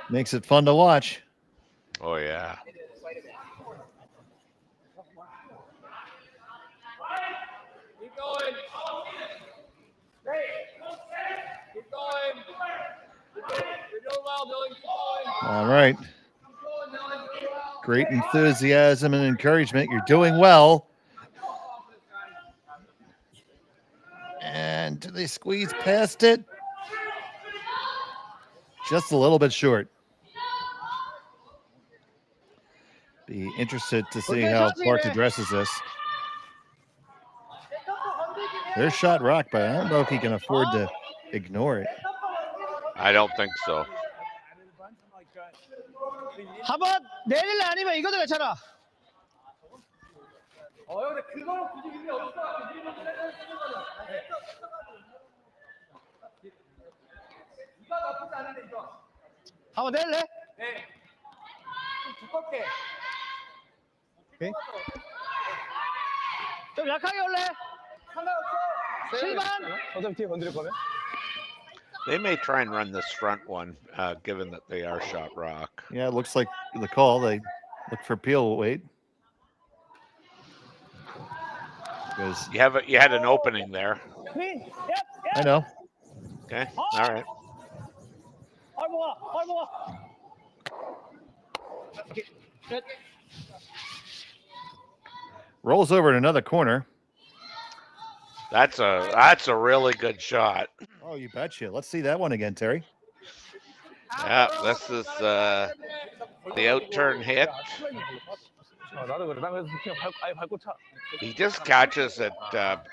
Makes it fun to watch. Oh, yeah. Keep going. Keep going. You're doing well, Billy. Keep going. All right. Great enthusiasm and encouragement. You're doing well. And do they squeeze past it? Just a little bit short. Be interested to see how Clark addresses this. There's shot rock, but I don't know if he can afford to ignore it. I don't think so. 한번 내릴래 아니면 이것도 괜찮아. 근데 그거는 굳이 의미 없을 것 같아. 이거 나쁘지 않은데 이거. 한번 내릴래? 네. 좀 두껍게. 오케이. 좀 약하게 올래? 상관없어. 7번. 어차피 뒤에 건드릴 거면. They may try and run this front one, given that they are shot rock. Yeah, it looks like the call. They look for peel weight. You had an opening there. I know. Okay. All right. Rolls over in another corner. That's a really good shot. Oh, you betcha. Let's see that one again, Terry. Yeah, this is the out-turn hit. He just catches it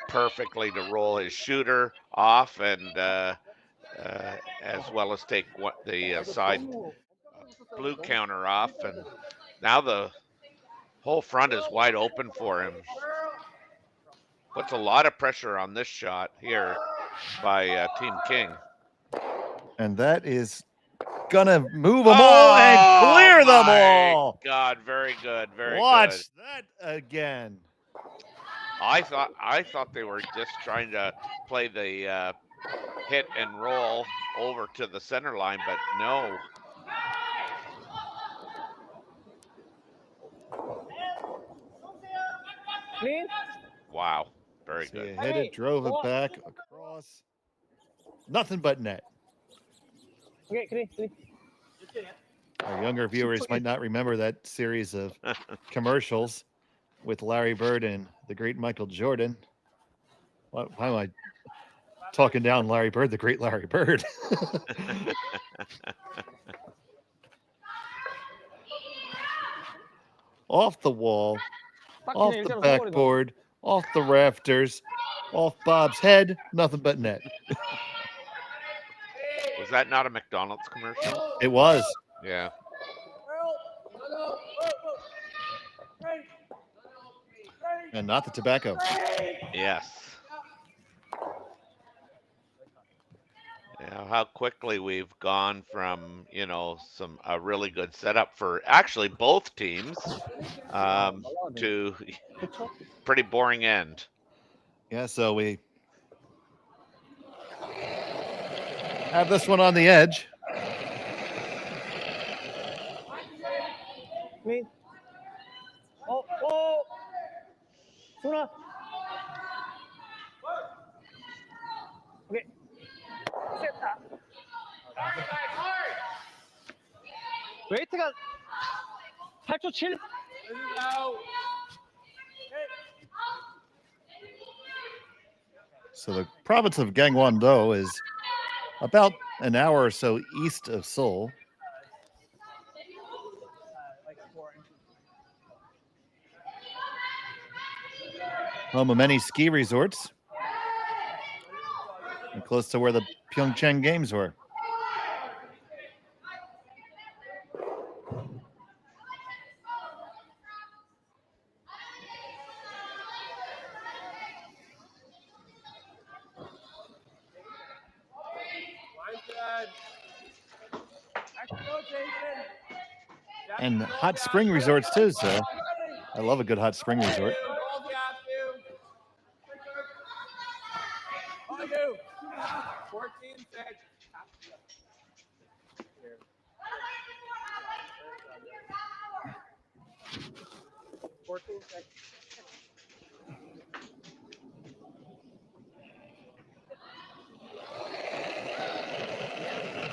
perfectly to roll his shooter off and as well as take the side blue counter off. And now the whole front is wide open for him. Puts a lot of pressure on this shot here by Team King. And that is gonna move them all and clear them all. God, very good, very Watch good. that again. I thought they were just trying to play the hit and roll over to the center line, but no. Wow, very So good. you hit it, drove it back across. Nothing but net. Our younger viewers might not remember that series of commercials with Larry Bird and the great Michael Jordan. Why am I talking down Larry Bird, the great Larry Bird? Off the wall, off the backboard, off the rafters, off Bob's head, nothing but net. Was that not a McDonald's commercial? It was. Yeah. And not the tobacco. Yes. Yeah, how quickly we've gone from, a really good setup for actually both teams to pretty boring end. Yeah, so we have this one on the edge. 소나. 오케이. 셌다. 웨이트가 8초 7. So the province of Gangwon-do is about an hour or so east of Seoul. Home of many ski resorts and close to where the Pyeongchang Games were. and hot spring resorts too. So I love a good hot spring resort.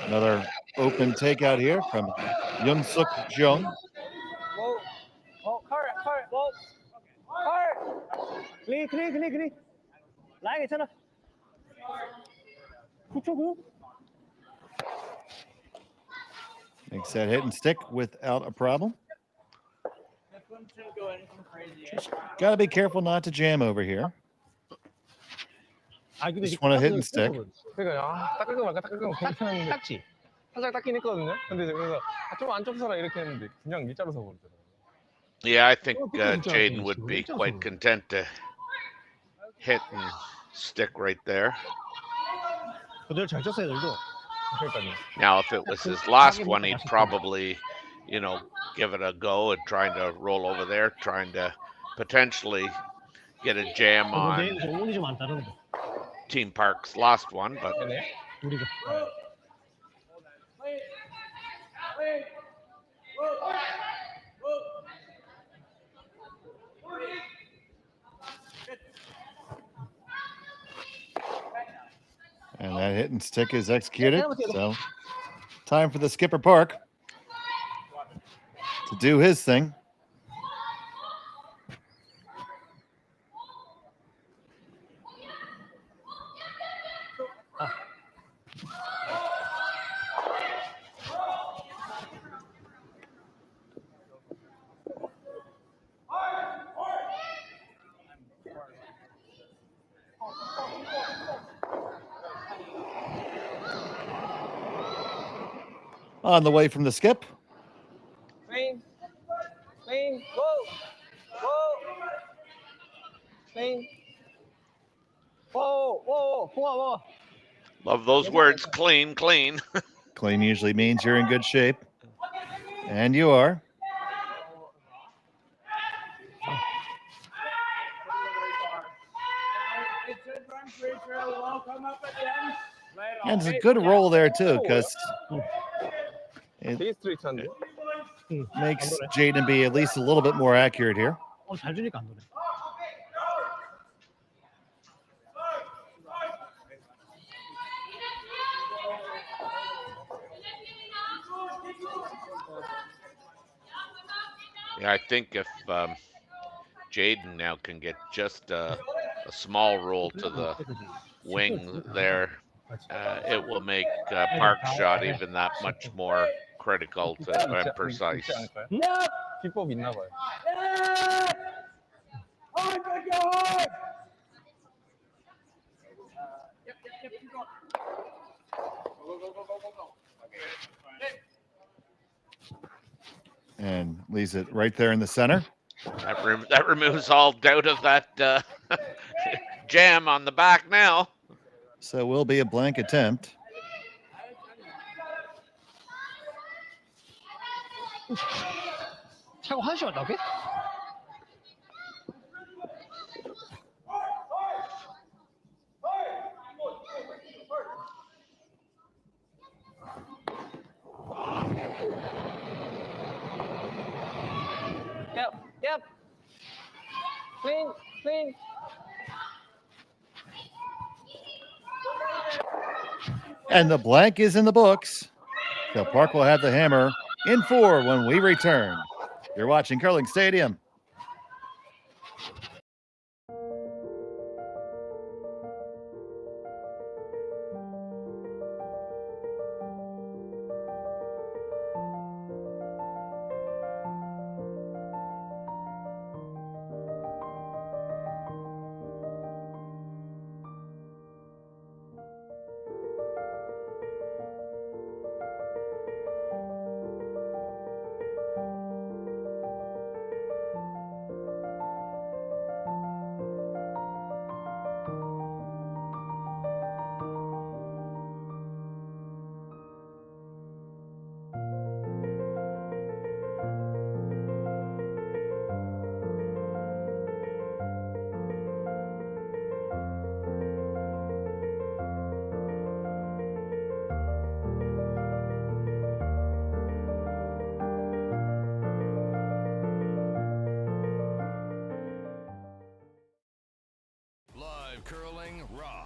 Another open takeout here from Youngsuk Jung. 클린. 라인 괜찮아. 9초 9. Makes that hit and stick without a problem. Just got to be careful not to jam over here. Just want to hit and stick. 그러니까 닦은 거 말까 닦은 거 괜찮은데 닦지. 살짝 닦긴 했거든요. 근데 그래서 좀 안쪽 서라 이렇게 했는데 그냥 일자로 서 버리더라고요. Yeah, I think Jayden would be quite content to hit and stick right there. 그대로 잘 쳤어요, 들도. Now, if it was his last one, he'd probably, give it a go and trying to roll over there, trying to potentially get a jam on Team Park's last one, but and that hit and stick is executed. So time for the Skipper Park to do his thing. On the way from the skip. Spain, go. Spain. Whoa. love those words, clean. Clean usually means you're in good shape. And you are. And it's a good roll there too, because it makes Jayden be at least a little bit more accurate here. Yeah, I think if Jayden now can get just a small roll to the wing there, it will make Park's shot even that much more critical and precise. 비법 있나 봐요. And leaves it right there in the center. That removes all doubt of that jam on the back now. So it will be a blank attempt. 차고 한 시간 나게? Yep. Clean. And the blank is in the books. So Park will have the hammer in 4 when we return. You're watching Curling Stadium.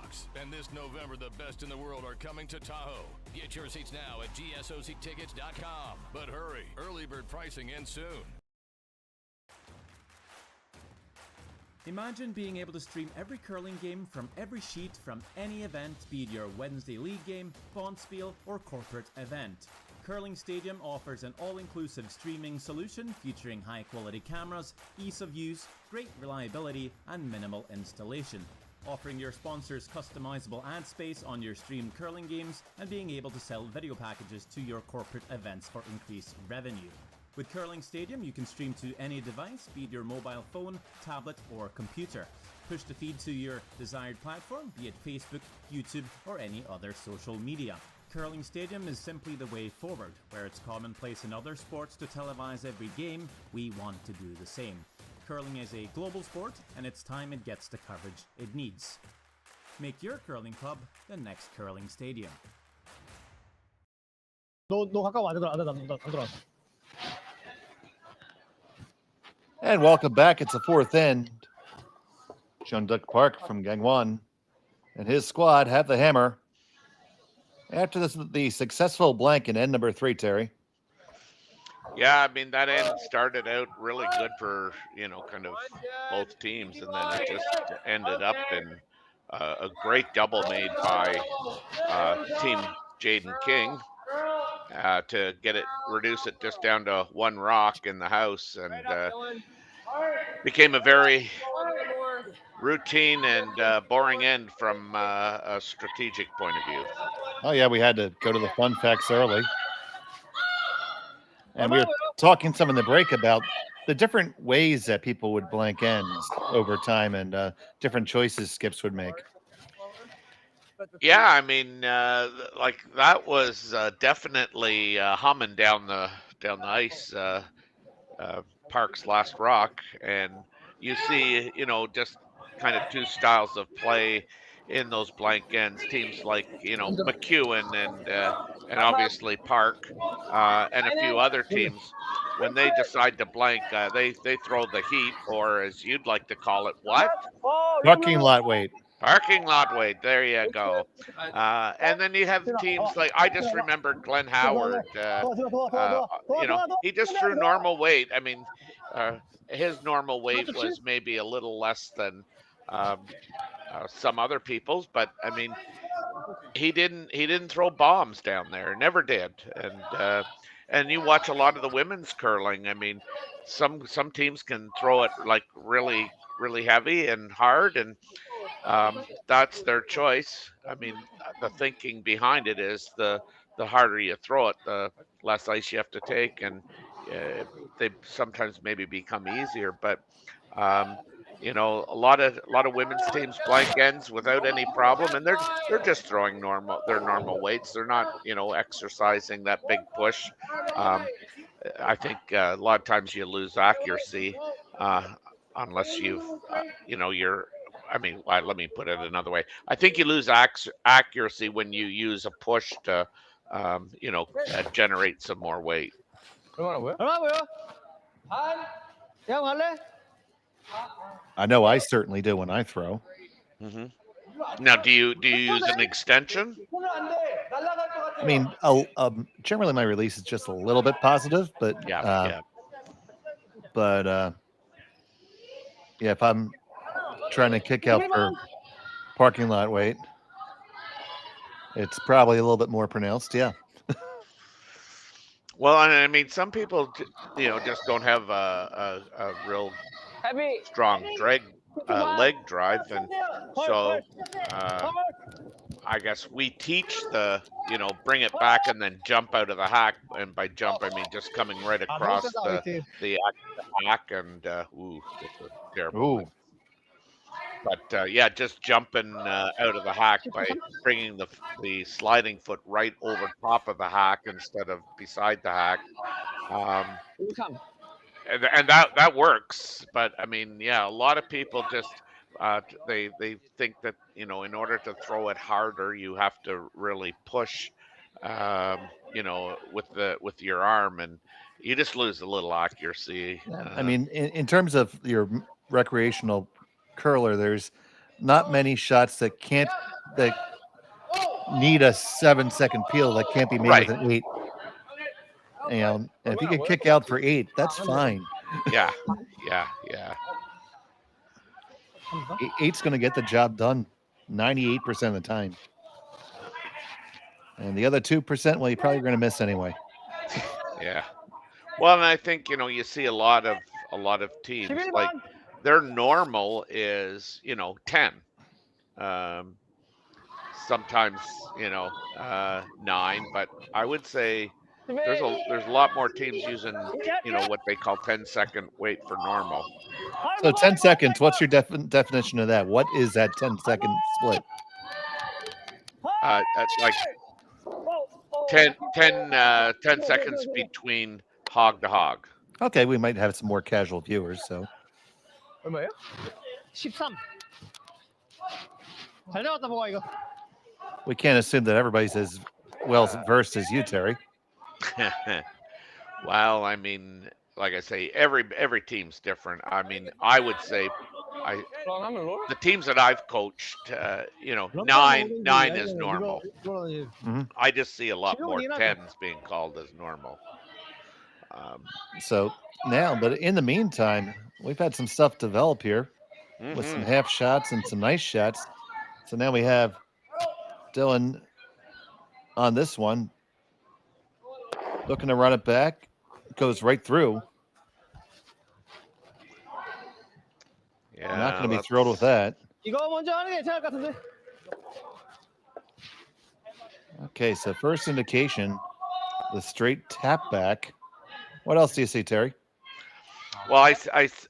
Fireworks. And this November, the best in the world are coming to Tahoe. Get your seats now at gsoctickets.com. But hurry, early bird pricing ends soon. Imagine being able to stream every curling game from every sheet from any event, be it your Wednesday league game, Bonspiel, or corporate event. Curling Stadium offers an all-inclusive streaming solution featuring high-quality cameras, ease of use, great reliability, and minimal installation. Offering your sponsors customizable ad space on your streamed curling games and being able to sell video packages to your corporate events for increased revenue. With Curling Stadium, you can stream to any device, be it your mobile phone, tablet, or computer. Push the feed to your desired platform, be it Facebook, YouTube, or any other social media. Curling Stadium is simply the way forward. Where it's commonplace in other sports to televise every game, we want to do the same. Curling is a global sport, and it's time it gets the coverage it needs. Make your curling club the next Curling Stadium. 너 가까워 안 들어. And welcome back. It's the fourth end. Jongduk Park from Gangwon and his squad have the hammer. After this, the successful blank in end number 3, Terry. Yeah, I mean, that end started out really good for, kind of both teams, and then it just ended up in a great double made by Team Jayden King to reduce it just down to one rock in the house, and became a very routine and boring end from a strategic point of view. Oh, yeah, we had to go to the fun facts early. And we were talking some in the break about the different ways that people would blank ends over time and different choices skips would make. Yeah, I mean, like that was definitely humming down the ice, Park's last rock, and you see, just kind of two styles of play in those blank ends. Teams like McEwen and obviously Park and a few other teams, when they decide to blank, they throw the heat, or as you'd like to call it, what? Parking lot weight. Parking lot weight. There you go. And then you have teams like, I just remember Glenn Howard. He just threw normal weight. I mean, his normal weight was maybe a little less than some other people's, but I mean, he didn't throw bombs down there. Never did. And you watch a lot of the women's curling. I mean, some teams can throw it like really, really heavy and hard, and that's their choice. I mean, the thinking behind it is the harder you throw it, the less ice you have to take, and they sometimes maybe become easier. But a lot of women's teams blank ends without any problem, and they're just throwing their normal weights. They're not exercising that big push. I think a lot of times you lose accuracy unless you're. I mean, let me put it another way. I think you lose accuracy when you use a push to, generate some more weight. I know I certainly do when I throw. Mm-hmm. Now, do you use an extension? I mean, generally my release is just a little bit positive, but if I'm trying to kick out for parking lot weight, it's probably a little bit more pronounced. Yeah. Well, I mean, some people, just don't have a real strong leg drive, and so I guess we teach bring it back and then jump out of the hack, and by jump I mean just coming right across the hack, and it's a terrible. Ooh. But just jumping out of the hack by bringing the sliding foot right over top of the hack instead of beside the hack, and that works. But I mean, a lot of people just they think that in order to throw it harder, you have to really push, with your arm, and you just lose a little accuracy. I mean, in terms of your recreational curler, there's not many shots that need a 7-second peel that can't be made Right. with an 8. And if you could kick out for 8, that's fine. Yeah. 8's going to get the job done 98% of the time. And the other 2%, well, you're probably going to miss anyway. Yeah. Well, and I think, you see a lot of teams, like their normal is, 10. Sometimes, 9, but I would say there's a lot more teams using, what they call 10-second wait for normal. So 10 seconds, what's your definition of that? What is that 10-second split? Like 10 seconds between hog to hog. Okay, we might have some more casual viewers, so. 얼마예요? 13. 잘 잡았다 보아 이거. We can't assume that everybody's as well versed as you, Terry. Well, I mean, like I say, every team's different. I mean, I would say the teams that I've coached, 9 is normal. I just see a lot more 10s being called as normal. So now, but in the meantime, we've had some stuff develop here with some half shots and some nice shots. So now we have Dylan on this one, looking to run it back, goes right through. Yeah, I'm not going to be thrilled with that. 이거 먼저 하는 게 괜찮을 것 같은데. Okay, so first indication, the straight tap back. What else do you see, Terry? Well,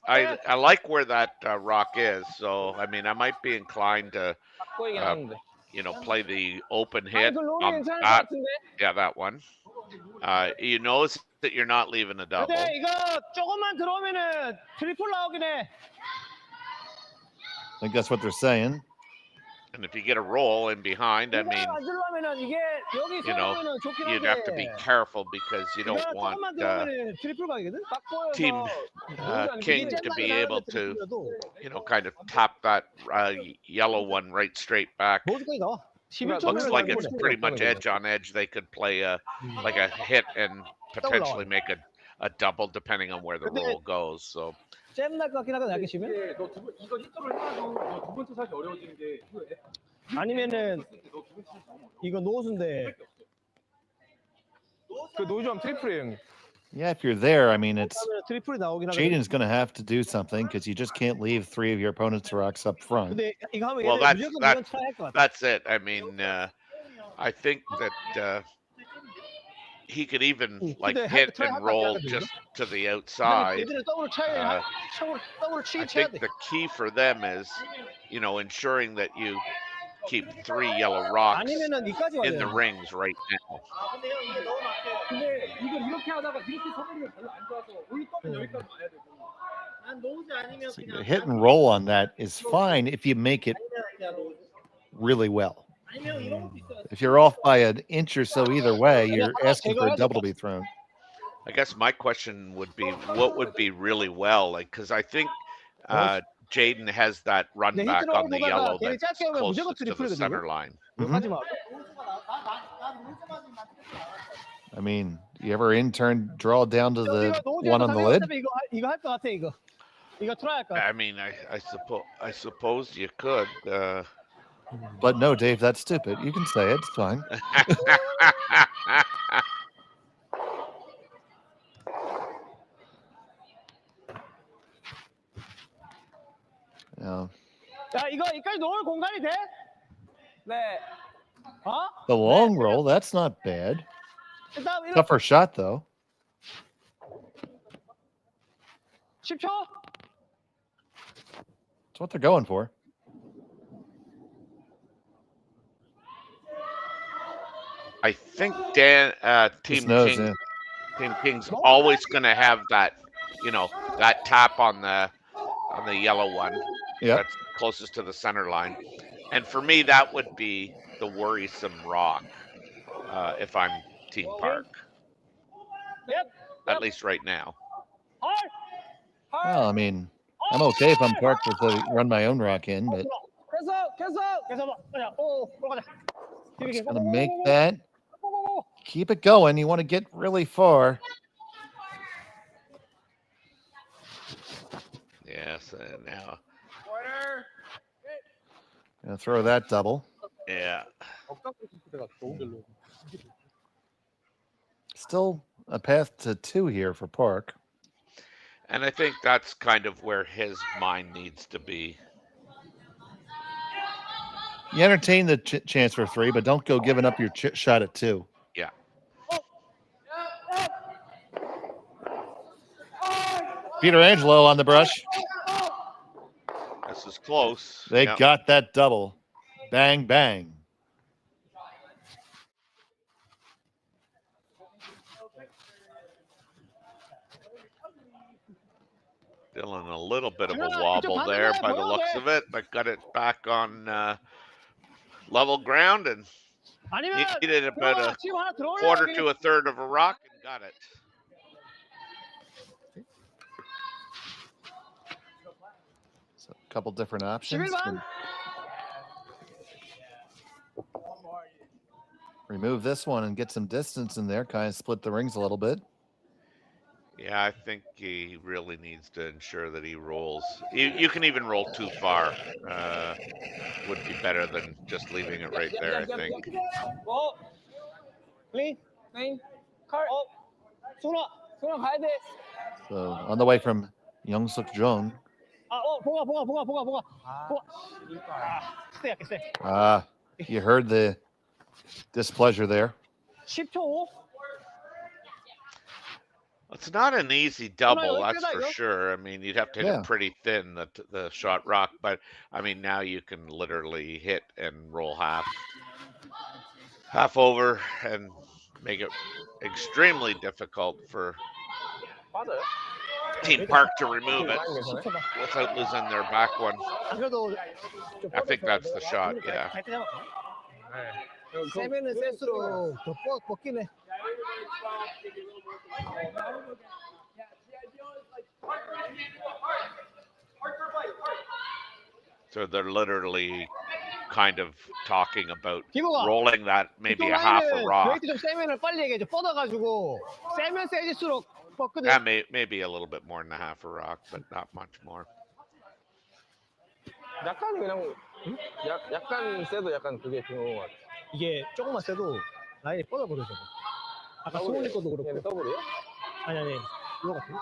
I like where that rock is, so I mean, I might be inclined to, play the open hit on that. Yeah, that one. You notice that you're not leaving a double. 근데 이거 조금만 들어오면은 트리플 나오긴 해. I think that's what they're saying. And if you get a roll in behind, I mean, you'd have to be careful because you don't want Team King to be able to, kind of tap that yellow one right straight back. Looks like it's pretty much edge on edge. They could play like a hit and potentially make a double depending on where the roll goes. So. 잼 날 것 같긴 하거든, 이렇게 치면. 이거 히터를 해놔도 두 번째 사기 어려워지는 게 아니면은 이거 노수인데. 그 노수하면 트리플이에요, 형님. Yeah, if you're there, I mean, it's Jayden's going to have to do something because you just can't leave 3 of your opponent's rocks up front. Well, that's it. I mean, I think that he could even like hit and roll just to the outside. I think the key for them is, ensuring that you keep 3 yellow rocks in the rings right now. So the hit and roll on that is fine if you make it really well. If you're off by an inch or so either way, you're asking for a double to be thrown. I guess my question would be, what would be really well? Like, because I think Jayden has that run back on the yellow that's closest to the center line. I mean, you ever draw down to the one on the lid? I mean, I suppose you could. But no, Dave, that's stupid. You can say it. It's fine. 야, 이거 여기까지 놓을 공간이 돼? 네. The long roll, that's not bad. Tougher shot, though. 10초? That's what they're going for. I think Team King's always going to have that, that tap on the yellow one. Yep. That's closest to the center line. And for me, that would be the worrisome rock if I'm Team Park. Yep. At least right now. Well, I mean, I'm okay if I'm parked with the run my own rock in, but Just gonna make that. Keep it going. You want to get really far. Yes, and now. Gonna throw that double. Yeah. Still a path to 2 here for Park. And I think that's kind of where his mind needs to be. You entertain the chance for 3, but don't go giving up your shot at 2. Yeah. Peter Angelo on the brush. This is close. They got that double. Bang, bang. Dylan, a little bit of a wobble there by the looks of it, but got it back on level ground and needed about a quarter to a third of a rock and got it. So a couple different options. Remove this one and get some distance in there, kind of split the rings a little bit. Yeah, I think he really needs to ensure that he rolls. You can even roll too far. Would be better than just leaving it right there, I think. So on the way from Yongsuk Jong. You heard the displeasure there. It's not an easy double, that's for sure. I mean, you'd have to hit it pretty thin, the shot rock, but I mean, now you can literally hit and roll half over and make it extremely difficult for Team Park to remove it without losing their back one. I think that's the shot, yeah. So they're literally kind of talking about rolling that maybe a half a rock. Yeah, maybe a little bit more than a half a rock, but not much more. 약간 세도 약간 그게 중요한 것 같아. 이게 조금만 세도 라인이 뻗어버려서. 아까 소울리 것도 그렇고. 더블이요? 아니 이거 같은.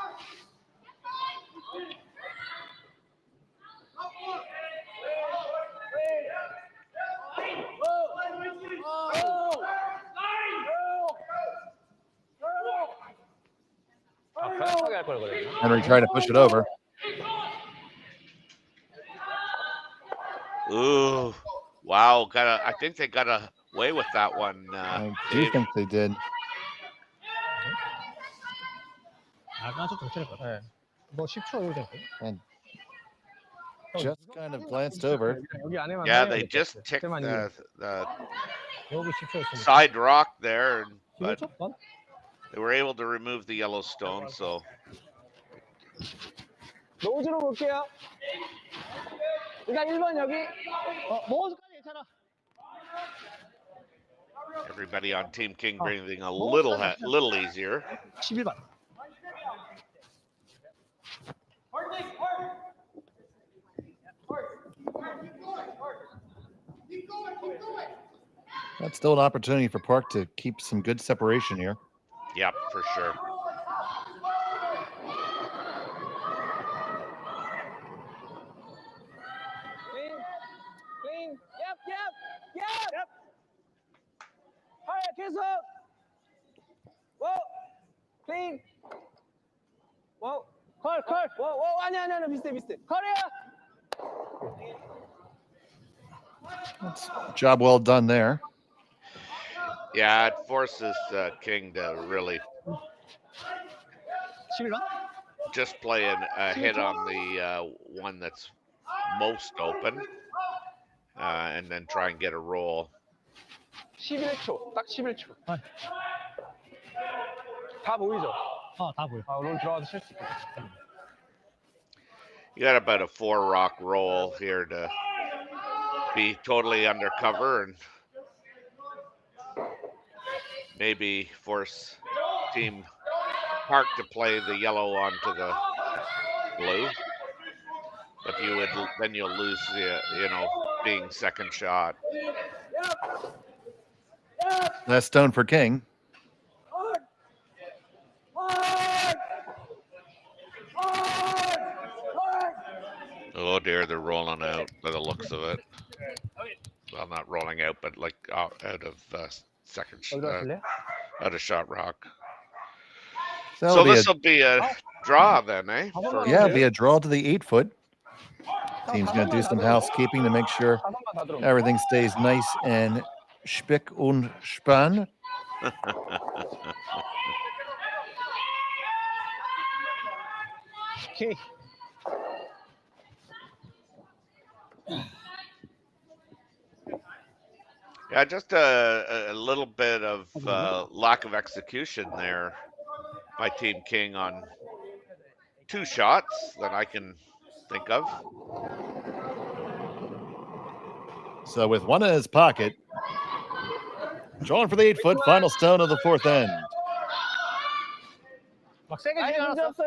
Henry tried to push it over. Ooh, wow! I think they got away with that one. I do think they did. And just kind of glanced over. Yeah, they just ticked the side rock there, but they were able to remove the yellow stone. So. Everybody on Team King breathing a little easier. 11번. That's still an opportunity for Park to keep some good separation here. Yep, for sure. 계속. 클린. 컬. 아니야, 비슷해. 컬이야. Job well done there. Yeah, it forces King to really just play a hit on the one that's most open, and then try and get a roll. 11초, 딱 11초. 다 보이죠? 다 보여. 롤 들어가도 칠 수 있고. You got about a 4 rock roll here to be totally undercover and maybe force Team Park to play the yellow onto the blue. But then you'll lose the being second shot. Last stone for King. Oh dear, they're rolling out by the looks of it. Well, not rolling out, but like out of out of shot rock. So this will be a draw then, eh? Yeah, it'll be a draw to the 8-foot. Team's going to do some housekeeping to make sure everything stays nice and spick und span. Okay. Yeah, just a little bit of lack of execution there by Team King on 2 shots that I can think of. So with one in his pocket, drawing for the 8-foot, final stone of the 4th end. 막 세게 주지 않았어.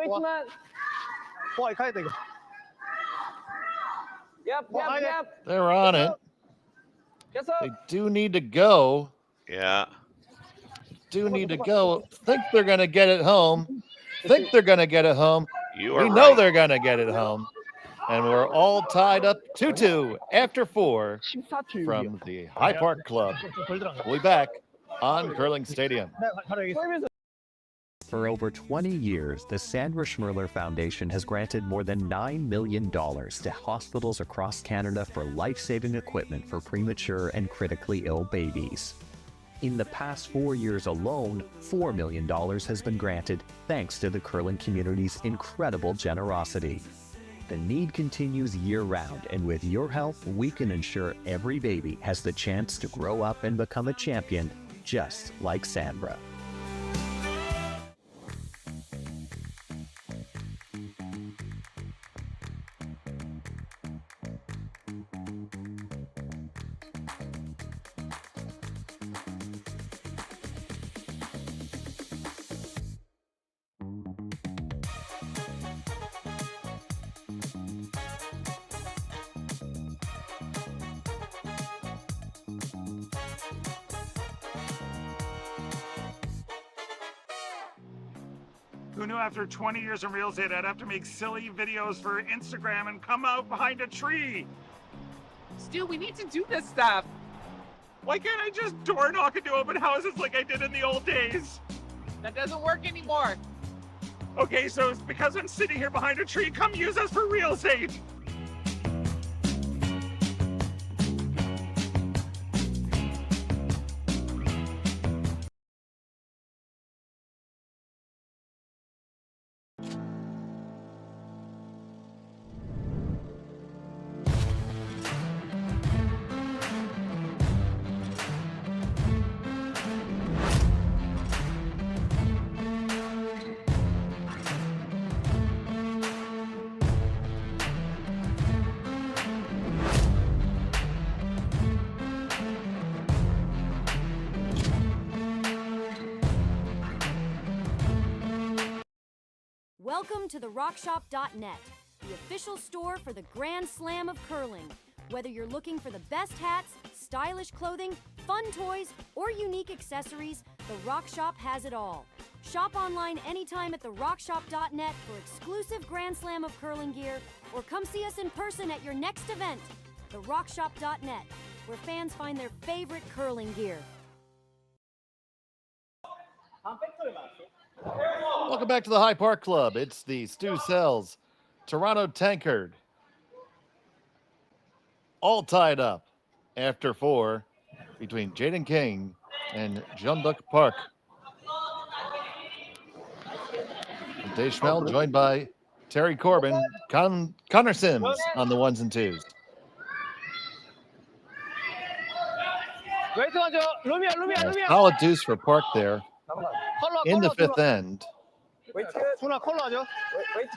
와, 가야 돼 이거. They're on it. They do need to go. Yeah. Do need to go. Think they're going to get it home. Think they're going to get it home. We know they're going to get it home. And we're all tied up 2-2 after 4 from the High Park Club. We'll be back on Curling Stadium. For over 20 years, the Sandra Schmirler Foundation has granted more than $9 million to hospitals across Canada for life-saving equipment for premature and critically ill babies. In the past 4 years alone, $4 million has been granted thanks to the curling community's incredible generosity. The need continues year-round, and with your help, we can ensure every baby has the chance to grow up and become a champion, just like Sandra. Who knew after 20 years in real estate I'd have to make silly videos for Instagram and come out behind a tree? Stu, we need to do this stuff. Why can't I just door knock into open houses like I did in the old days? That doesn't work anymore. Okay, so it's because I'm sitting here behind a tree, come use us for real estate. Welcome to therockshop.net, the official store for the Grand Slam of curling. Whether you're looking for the best hats, stylish clothing, fun toys, or unique accessories, the Rock Shop has it all. Shop online anytime at therockshop.net for exclusive Grand Slam of curling gear, or come see us in person at your next event. Therockshop.net, where fans find their favorite curling gear. Welcome back to the High Park Club. It's the Stu Sells Toronto Tankard. All tied up after 4 between Jayden King and Jongduk Park. Dave Schmel joined by Terry Corbin, Connor Sims on the 1s and 2s. Solid deuce for Park there in the 5th end.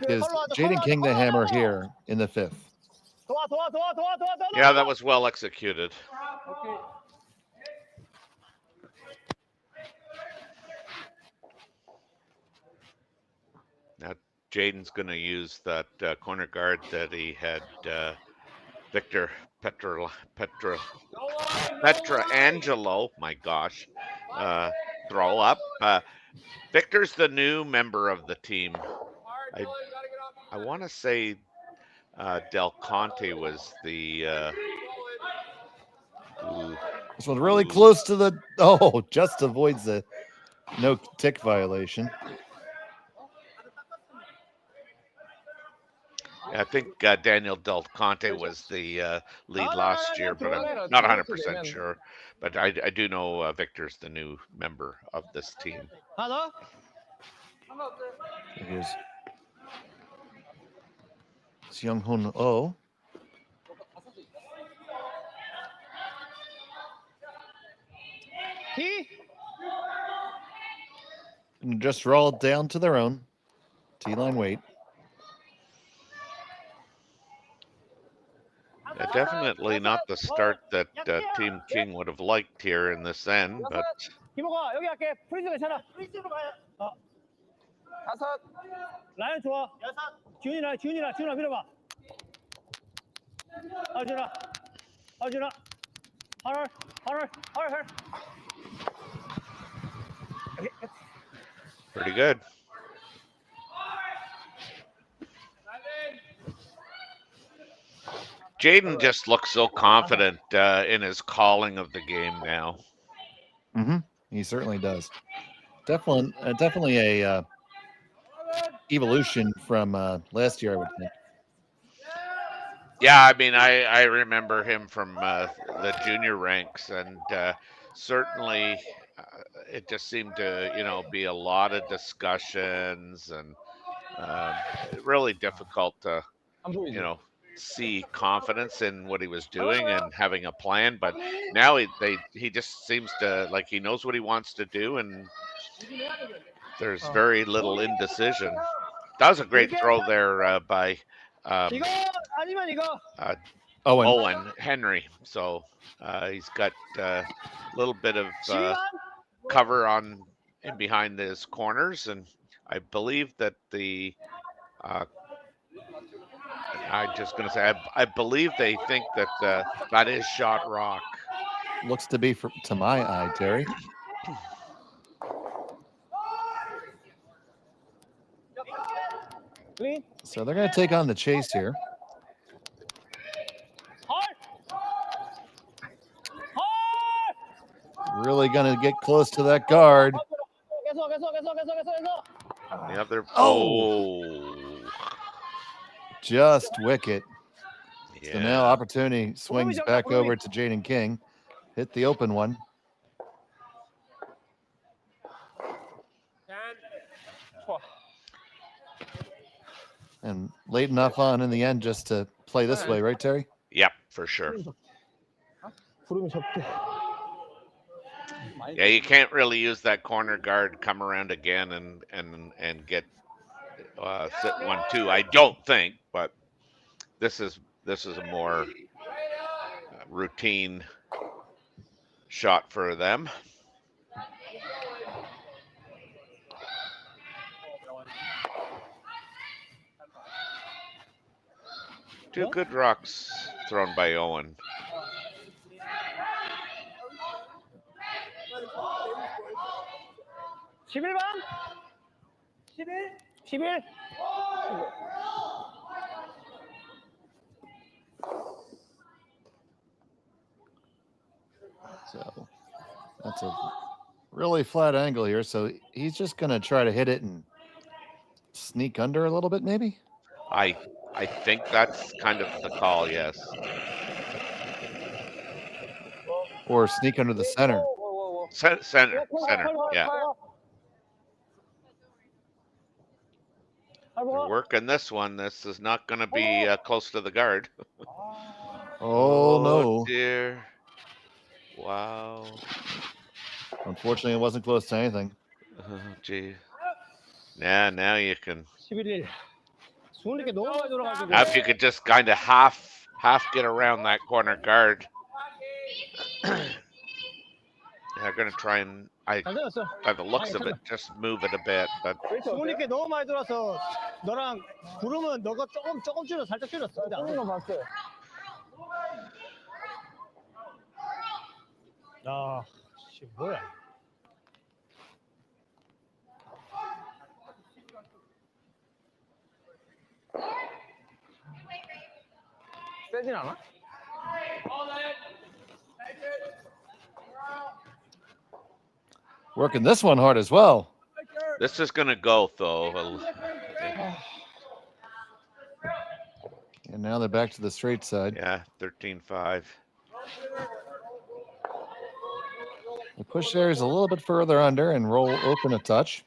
Is Jayden King the hammer here in the 5th? Yeah, that was well executed. Okay. Now, Jayden's going to use that corner guard that he had Victor Petrangelo, my gosh, throw up. Victor's the new member of the team. I want to say Del Conte was the. This one's really close to the. Oh, just avoids the no tick violation. I think Daniel Del Conte was the lead last year, but I'm not 100% sure. But I do know Victor's the new member of this team. Here's Young Hoon Oh. And just roll it down to their own T-line weight. Definitely not the start that Team King would have liked here in this end, but 김호가 여기 할게. 프리즈 괜찮아. 프리즈로 가요. 다섯. 라인 좋아. 여섯. 지훈이나 밀어봐. 아준아. 하얼. pretty good. Jayden just looks so confident in his calling of the game now. Mm-hmm. He certainly does. Definitely a evolution from last year, I would think. Yeah, I mean, I remember him from the junior ranks, and certainly it just seemed to, be a lot of discussions and really difficult to, see confidence in what he was doing and having a plan. But now he just seems to, like, he knows what he wants to do, and there's very little indecision. That was a great throw there by Owen Henry. So he's got a little bit of cover on in behind his corners, and I believe that I'm just going to say, I believe they think that that is shot rock. Looks to be to my eye, Terry. So they're going to take on the chase here. Really going to get close to that guard. Yeah, they're just wicket. Yeah. So now opportunity swings back over to Jayden King. Hit the open one. And late enough on in the end just to play this way, right, Terry? Yep, for sure. Yeah, you can't really use that corner guard, come around again and get sit 1-2. I don't think, but this is a more routine shot for them. Two good rocks thrown by Owen. So that's a really flat angle here. So he's just going to try to hit it and sneak under a little bit, maybe? I think that's kind of the call, yes. Or sneak under the center. Center, yeah. They're working this one. This is not going to be close to the guard. Oh, no. Dear. Wow. Unfortunately, it wasn't close to anything. Oh, gee. Now you can. Now if you could just kind of half half get around that corner guard. They're going to try and, by the looks of it, just move it a bit. But 수훈이께 너무 많이 들어서 너랑 구름은 너가 조금 줄여 살짝 줄였어. 그지? 거 봤어요. 야, 씨 뭐야? 세진 않아? Working this one hard as well. this is going to go, though. And now they're back to the straight side. Yeah, 13-5. The push there is a little bit further under and roll open a touch.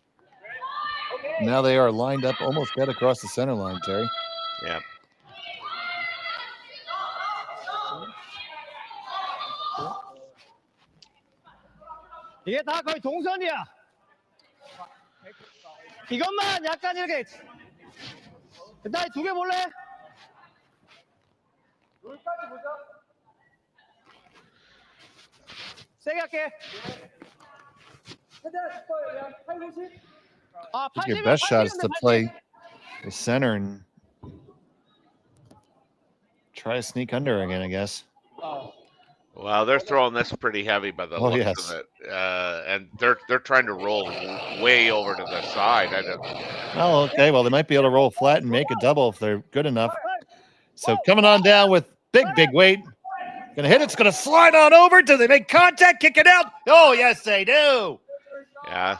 Now they are lined up almost dead across the center line, Terry. Yeah. 이게 다 거의 동선이야. 이것만 약간 이렇게. 나 두 개 볼래? 세게 할게. I think your best shot is to play the center and try to sneak under again, I guess. Well, they're throwing this pretty heavy by the looks of it, and they're trying to roll way over to the side. Oh, okay. Well, they might be able to roll flat and make a double if they're good enough. So coming on down with big weight. Gonna hit it. It's gonna slide on over. Do they make contact? Kick it out. Oh, yes, they do. Yeah.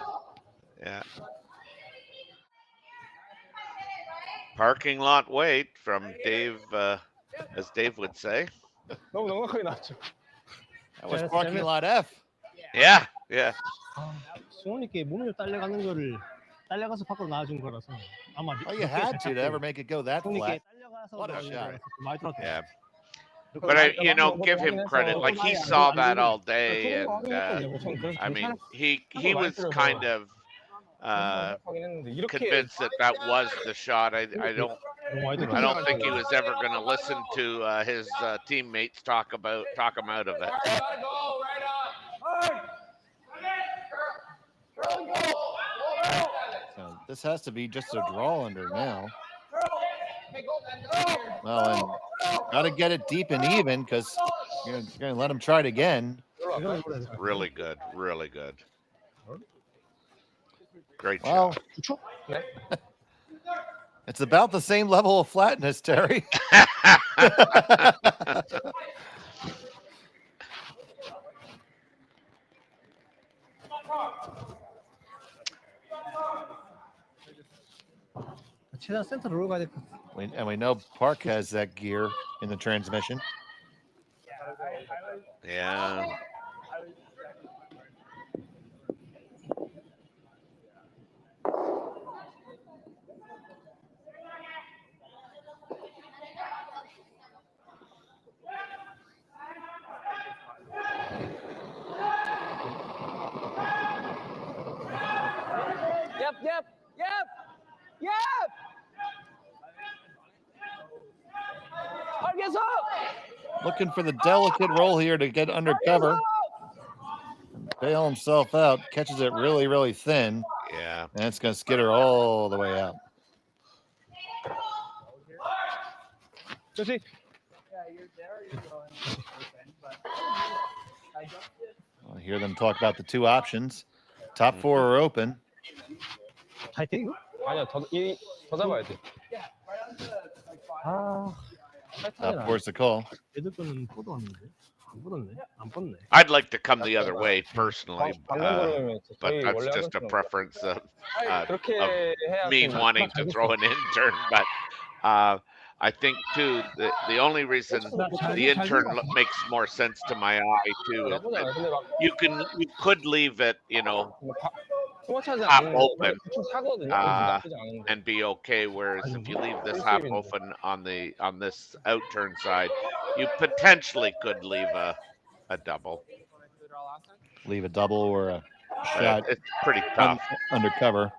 Parking lot weight from Dave, as Dave would say. 너무 넉넉하게 나왔죠. That was parking lot F. Yeah. 수원이께 몸을 딸려가는 거를 딸려가서 밖으로 나와준 거라서 아마. Oh, you had to ever make it go that flat. What a shot. Yeah. But give him credit. Like, he saw that all day, and I mean, he was kind of convinced that was the shot. I don't think he was ever going to listen to his teammates talk him out of it. So this has to be just a draw under now. Well, and got to get it deep and even because you're going to let him try it again. Really good. Great well, shot. It's about the same level of flatness, Terry. And we know Park has that gear in the transmission. Yeah. Yep. Looking for the delicate roll here to get under cover. Bail himself out, catches it really, really thin. Yeah. And it's going to skitter all the way out. Josie. I hear them talk about the two options. Top four are open. 파이팅? 아니야, 더 잡아야 돼. Top four's the call. I'd like to come the other way personally, but that's just a preference of me wanting to throw an intern. But I think too the only reason the intern makes more sense to my eye too is that you could leave it, half open and be okay. Whereas if you leave this half open on this out turn side, you potentially could leave a double. Leave a double or a shot. It's pretty tough. Under cover.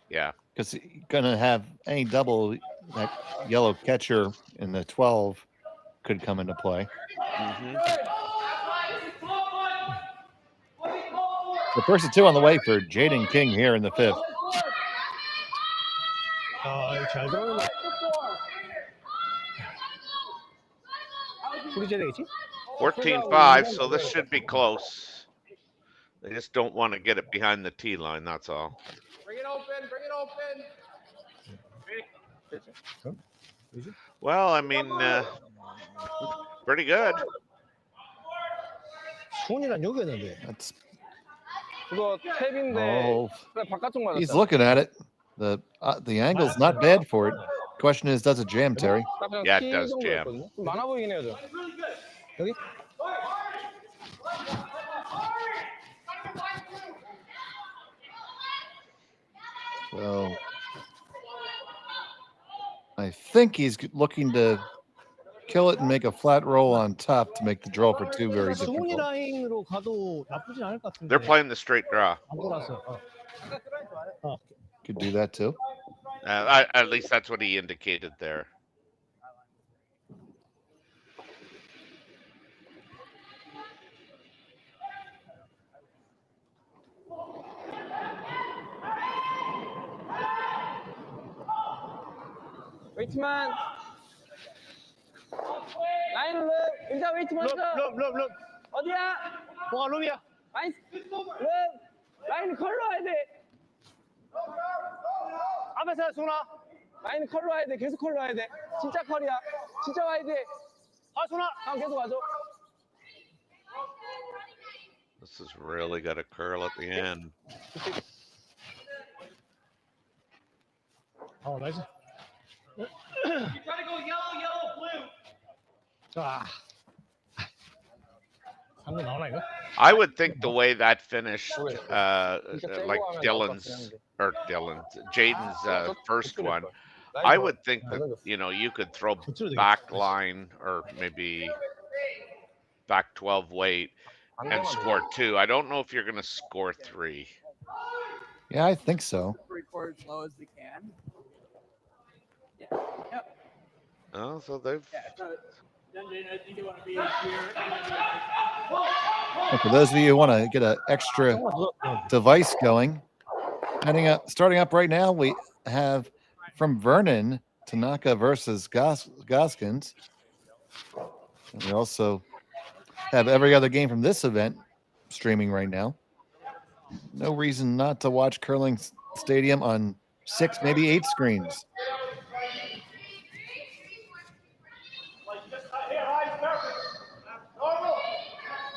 Yeah. Because you're going to have any double, that yellow catcher in the 12 could come into play. The first and 2 on the way for Jayden King here in the 5th. 잘 들어오는 14-5, so this should be close. They just don't want to get it behind the tee line, that's all. Bring it open, bring it open. Well, I mean, pretty good. 수훈이랑 여기였는데. That's 그거 탭인데 oh, 그냥 바깥쪽 맞았어. he's looking at it. The angle's not bad for it. Question is, does it jam, Terry? Yeah, it does jam. 좀 많아 보이긴 해요, 저. 여기? So I think he's looking to kill it and make a flat roll on top to make the draw for 2 very 수훈이 difficult. 라인으로 가도 나쁘진 않을 것 같은데. They're playing the straight draw. 안 돌았어. Could do that too. At least that's what he indicated there. 웨이트만. 라인 룸. 일단 웨이트 먼저. 룸. 어디야? 뭐가 룸이야? 라인 룸. 라인 컬러 와야 돼. 앞에서 수나. 라인 컬러 와야 돼. 계속 컬러 와야 돼. 진짜 컬이야. 진짜 와야 돼. 수나. 형 계속 와줘. This has really got a curl at the end. 나이스. You try to go yellow, yellow, blue. 자. 한번 나오나 이거? I would think the way that finished, like Jayden's first one, I would think that, you know, you could throw back line or maybe back 12 weight and score 2. I don't know if you're going to score 3. Yeah, I think so. Record as low as we can. Yeah. Yep. Oh, so they've. Yeah, so I think you want to be here. And for those of you who want to get an extra device going, starting up right now, we have from Vernon, Tanaka versus Goskins. And we also have every other game from this event streaming right now. No reason not to watch Curling Stadium on 6, maybe 8 screens.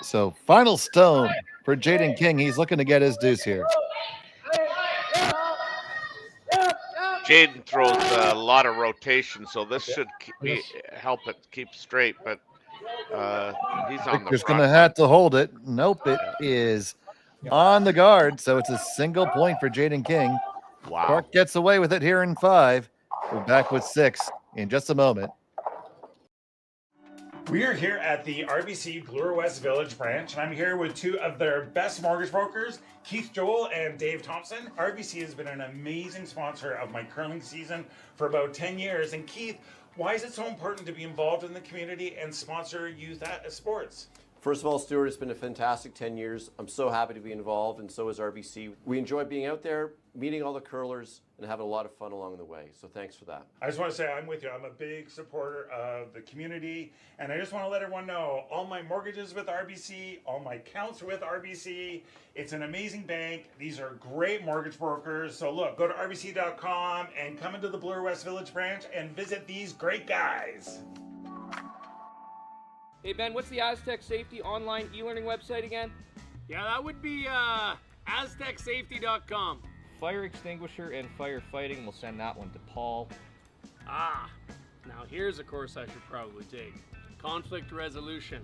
So final stone for Jayden King. He's looking to get his deuce here. Jayden throws a lot of rotation, so this should help it keep straight, but he's on the Victor's going to have to hold it. Nope, it is on the guard, so it's a single point for Jayden King. Wow. Clark gets away with it here in 5. We're back with 6 in just a moment. We are here at the RBC Bloor West Village branch, and I'm here with 2 of their best mortgage brokers, Keith Joel and Dave Thompson. RBC has been an amazing sponsor of my curling season for about 10 years. And Keith, why is it so important to be involved in the community and sponsor youth sports? First of all, Stuart, it's been a fantastic 10 years. I'm so happy to be involved, and so is RBC. We enjoy being out there, meeting all the curlers, and having a lot of fun along the way. So thanks for that. I just want to say I'm with you. I'm a big supporter of the community, and I just want to let everyone know all my mortgages with RBC, all my accounts with RBC. It's an amazing bank. These are great mortgage brokers. So look, go to rbc.com and come into the Bloor West Village branch and visit these great guys. Hey Ben, what's the Aztec Safety online e-learning website again? Yeah, that would be aztecsafety.com. Fire extinguisher and firefighting, we'll send that one to Paul. Now here's a course I should probably take. Conflict resolution.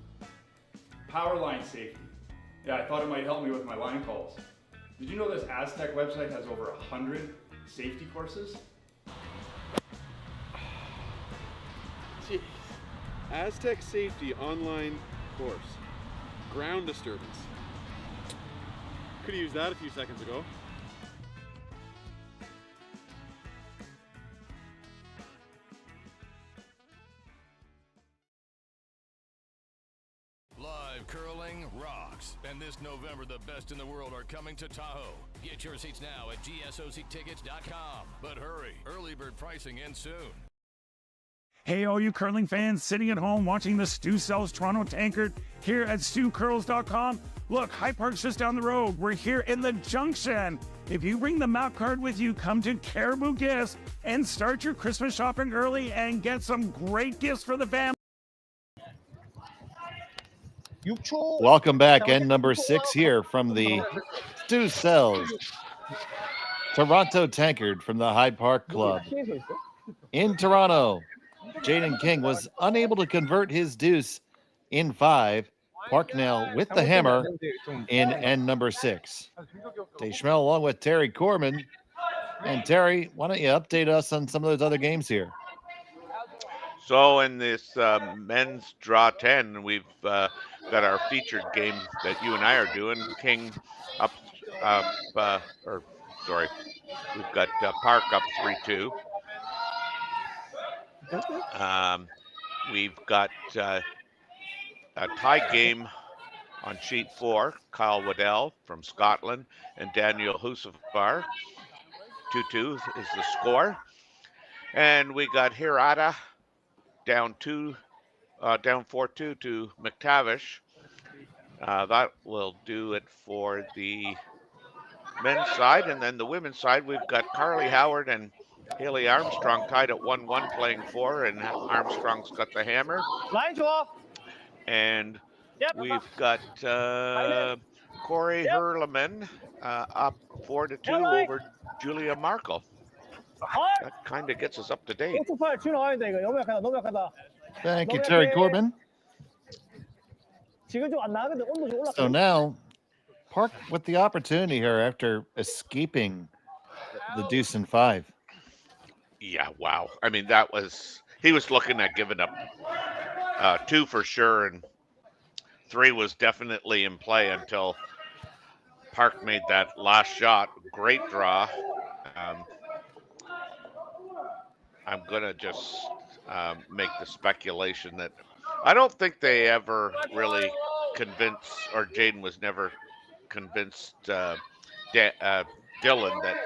Power line safety. Yeah, I thought it might help me with my line calls. Did you know this Aztec website has over 100 safety courses? Jeez. Aztec Safety online course. Ground disturbance. Could have used that a few seconds ago. Curling rocks. And this November, the best in the world are coming to Tahoe. Get your seats now at gsoctickets.com. But hurry, early bird pricing ends soon. Hey, all you curling fans sitting at home watching the Stu Sells Toronto Tankard here at StuCurls.com. Look, High Park's just down the road. We're here in the Junction. If you bring the map card with you, come to Caribou Gifts and start your Christmas shopping early and get some great gifts for the family. Welcome back. End number 6 here from the Stu Sells Toronto Tankard from the Hyde Park Club in Toronto. Jayden King was unable to convert his deuce in 5. Parknell with the hammer in end number 6. Dave Schmel along with Terry Corman. And Terry, why don't you update us on some of those other games here? So in this men's draw 10, we've got our featured game that you and I are doing. King up, we've got Park up 3-2. We've got a tie game on sheet 4. Kyle Waddell from Scotland and Daniel Husafar. 2-2 is the score. And we got Hirata down 4-2 to McTavish. That will do it for the men's side. And then the women's side, we've got Carly Howard and Haley Armstrong tied at 1-1 playing 4, and Armstrong's got the hammer. And we've got Corey Hurleman up 4-2 over Julia Markle. That kind of gets us up to date. Thank you, Terry Corbin. So now, Park with the opportunity here after escaping the deuce in 5. Yeah, wow. I mean, he was looking at giving up 2 for sure, and 3 was definitely in play until Park made that last shot. Great draw. I'm going to just make the speculation that I don't think they ever really convinced, or Jayden was never convinced Dylan that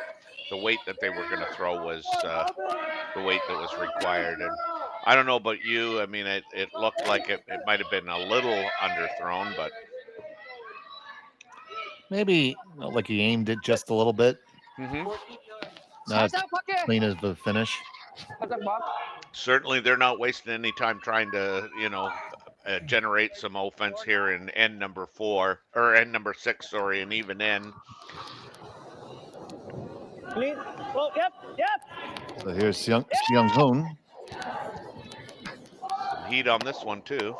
the weight that they were going to throw was the weight that was required. And I don't know about you. I mean, it looked like it might have been a little underthrown, but maybe like he aimed it just a little bit. Not as clean as the finish. Certainly they're not wasting any time trying to, generate some offense here in end number 4 or end number 6, sorry, and even end. So here's Seung Hoon. Heat on this one too.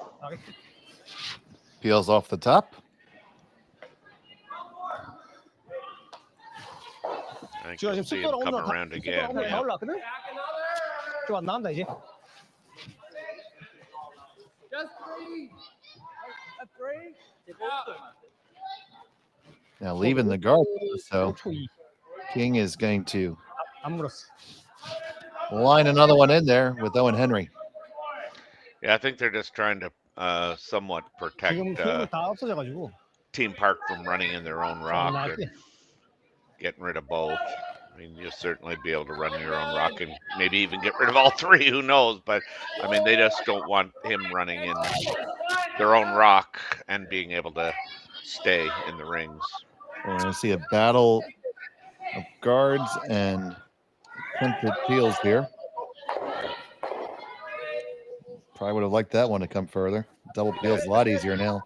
Peels off the top. I think you'll see him come around again. Yeah. Now leaving the guard, so King is going to line another one in there with Owen Henry. Yeah, I think they're just trying to somewhat protect Team Park from running in their own rock and getting rid of both. I mean, you'll certainly be able to run your own rock and maybe even get rid of all 3, who knows? But, I mean, they just don't want him running in their own rock and being able to stay in the rings. We're going to see a battle of guards and Quintet Peels here. Probably would have liked that one to come further. Double Peels a lot easier now.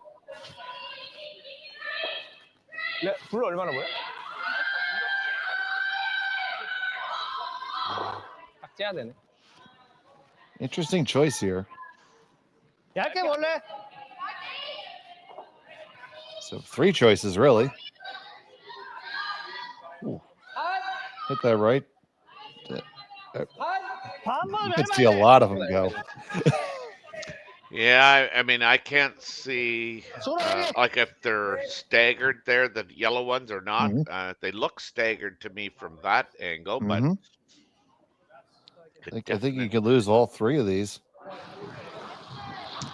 Interesting choice here. So 3 choices, really. Ooh. Hit that right. You could see a lot of them go. Yeah, I mean, I can't see, like if they're staggered there, the yellow ones or not. They look staggered to me from that angle, but I think you could lose all 3 of these.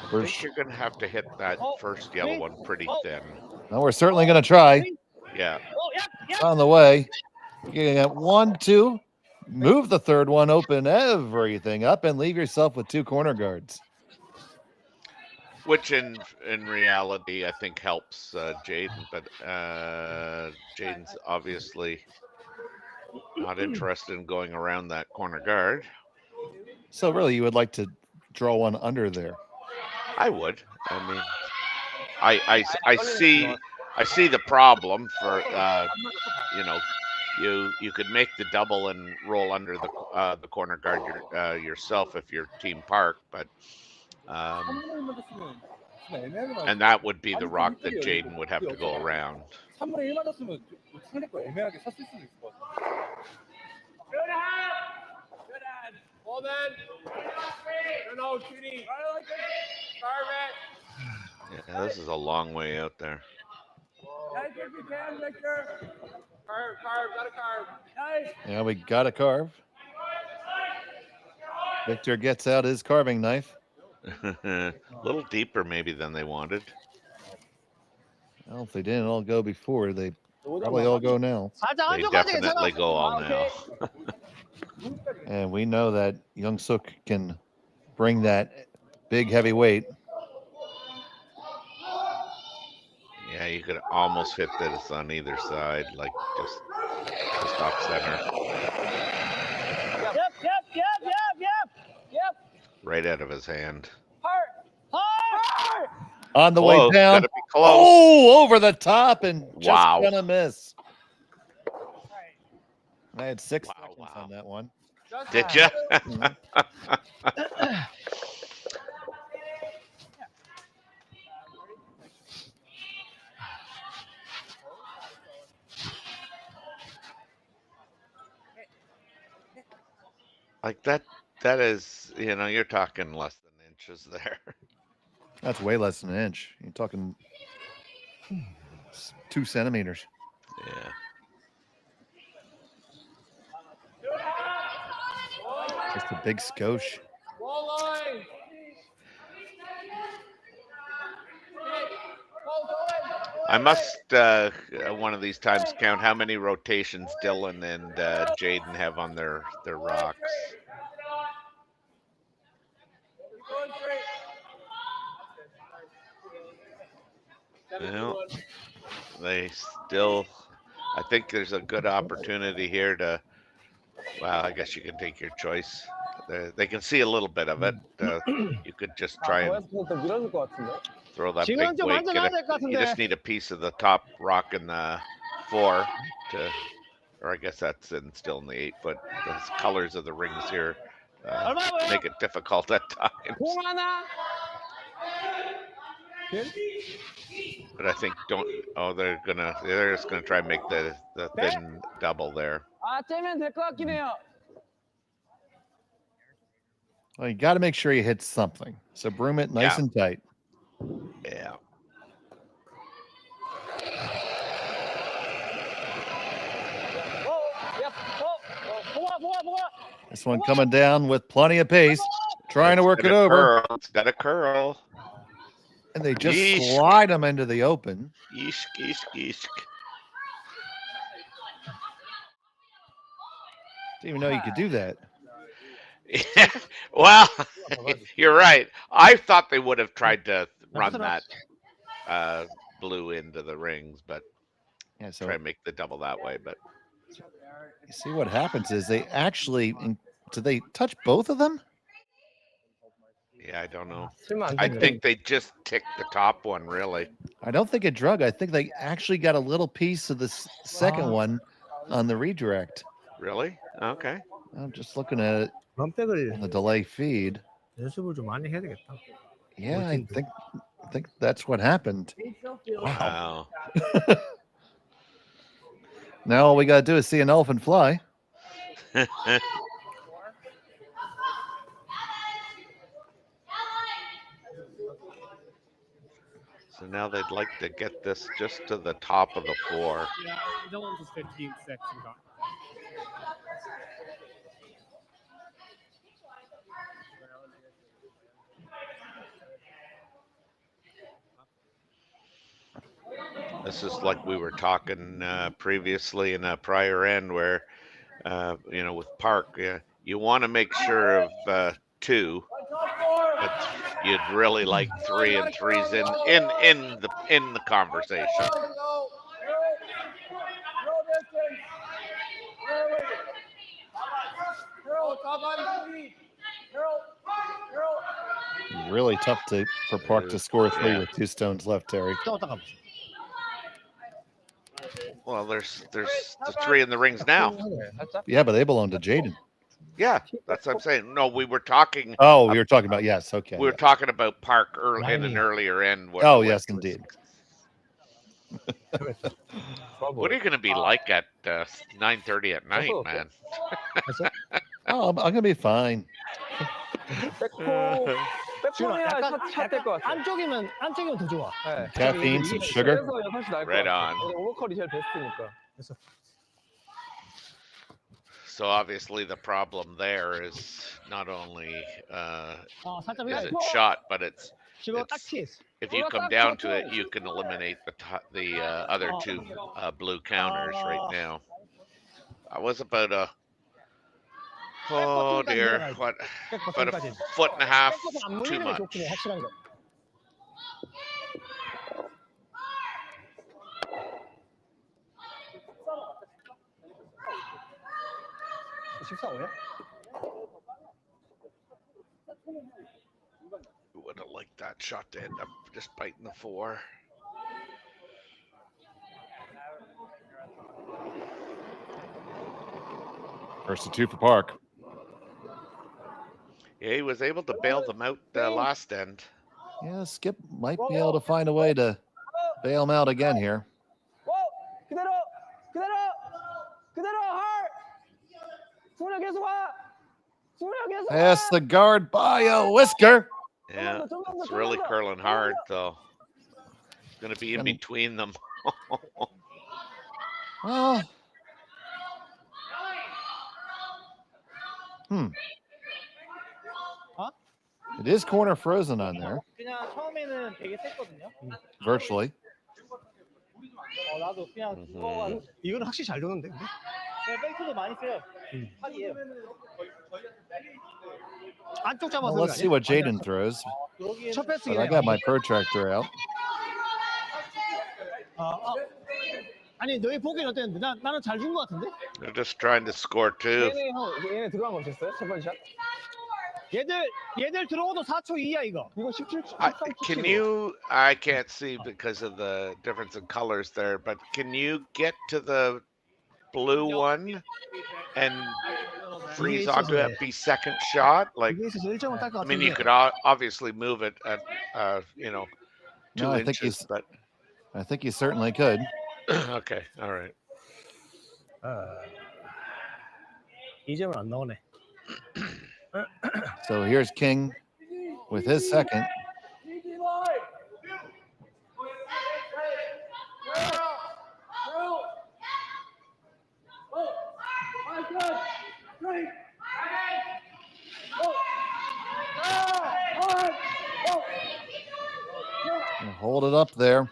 I think you're going to have to hit that first yellow one pretty thin. Well, we're certainly going to try. Yeah. It's on the way. You got 1, 2. Move the third one, open everything up, and leave yourself with 2 corner guards. Which in reality, I think helps Jayden, but Jayden's obviously not interested in going around that corner guard. So really, you would like to draw one under there? I would. I mean, I see the problem for you could make the double and roll under the corner guard yourself if your team park, but and that would be the rock that Jayden would have to go around. Yeah, this is a long way out there. Yeah, we got a carve. Victor gets out his carving knife. A little deeper maybe than they wanted. Well, if they didn't all go before, they probably all go now. They definitely go all now. And we know that Young Suk can bring that big heavy weight. Yeah, you could almost hit this on either side, like just off center. Yep. Right out of his hand. On the Close, way down. gotta be close. Oh, over the top and just Wow. gonna miss. I had 6 seconds on that one. Did you? Like that is, you're talking less than inches there. That's way less than an inch. You're talking 2 centimeters. Yeah. Just a big skosh. I must one of these times count how many rotations Dylan and Jayden have on their rocks. Well, they still, I think there's a good opportunity here to, well, I guess you can take your choice. They can see a little bit of it. You could just try and throw that big weight. You just need a piece of the top rock in the 4 to, or I guess that's still in the 8, but the colors of the rings here make it difficult at times. But I think they're just gonna try and make the thin double there. Well, you got to make sure you hit something. So broom it nice and tight. Yeah. This one coming down with plenty of pace, trying to work it over. It's got a curl. And they just Yeesh. slide them into the open. Yeesh, yeesh, yeesh. Didn't even know you could do that. Well, you're right. I thought they would have tried to run that blue into the rings, but try and make the double that way. But you see what happens is they actually, do they touch both of them? yeah, I don't know. I think they just ticked the top one, really. I don't think it drug. I think they actually got a little piece of the second one on the redirect. Really? Okay. I'm just looking at it on the delay feed. 연습을 좀 많이 해야 되겠다. Yeah, I think that's what happened. Wow. Now all we got to do is see an elephant fly. So now they'd like to get this just to the top of the 4. Yeah, Dylan's is 15-6 and got. This is like we were talking previously in a prior end where, with Park, you want to make sure of 2, but you'd really like 3, and 3's in the conversation. Really tough for Park to score 3 with 2 stones left, Terry. Well, there's the 3 in the rings now. Yeah, but they belong to Jayden. Yeah, that's what I'm saying. No, we were talking. Oh, we were talking about, yes, okay. We were talking about Park in an earlier end. Oh, yes, indeed. What are you going to be like at 9:30 at night, man? Oh, I'm going to be fine. 안쪽이면 더 좋아. Caffeine, some sugar. Right on. 오버컬이 제일 베스트니까. So obviously the problem there is not only is it shot, but it's if you come down to it, you can eliminate the other 2 blue counters right now. I was about a about a foot and a half too much. Would have liked that shot to end up just biting the 4. First and 2 for Park. Yeah, he was able to bail them out last end. Yeah, Skip might be able to find a way to bail him out again here. Pass the guard by a whisker. Yeah, it's really curling hard, though. It's going to be in between them. Well, it is corner frozen on there. 그냥 처음에는 되게 셌거든요. Virtually. 나도 그냥 이건 확실히 잘 도는데. 그냥 백트도 많이 써요. 팔이에요. 안쪽 Well, 잡아서. let's see what Jayden throws. But I got my protractor out. 아니 너희 보기는 어땠는데? 나는 잘 준 것 같은데? They're just trying to score 2. 얘네 들어간 거 없었어요? 첫 번째 샷? 얘들 들어오도 4초 이야 이거. 이거 17. I can't see because of the difference in colors there, but can you get to the blue one and freeze onto it, be second shot? Like, I mean, you could obviously move it at 2 inches, but I think you certainly could. Okay, all right. 2점은 안 나오네. So here's King with his second. Hold it up there.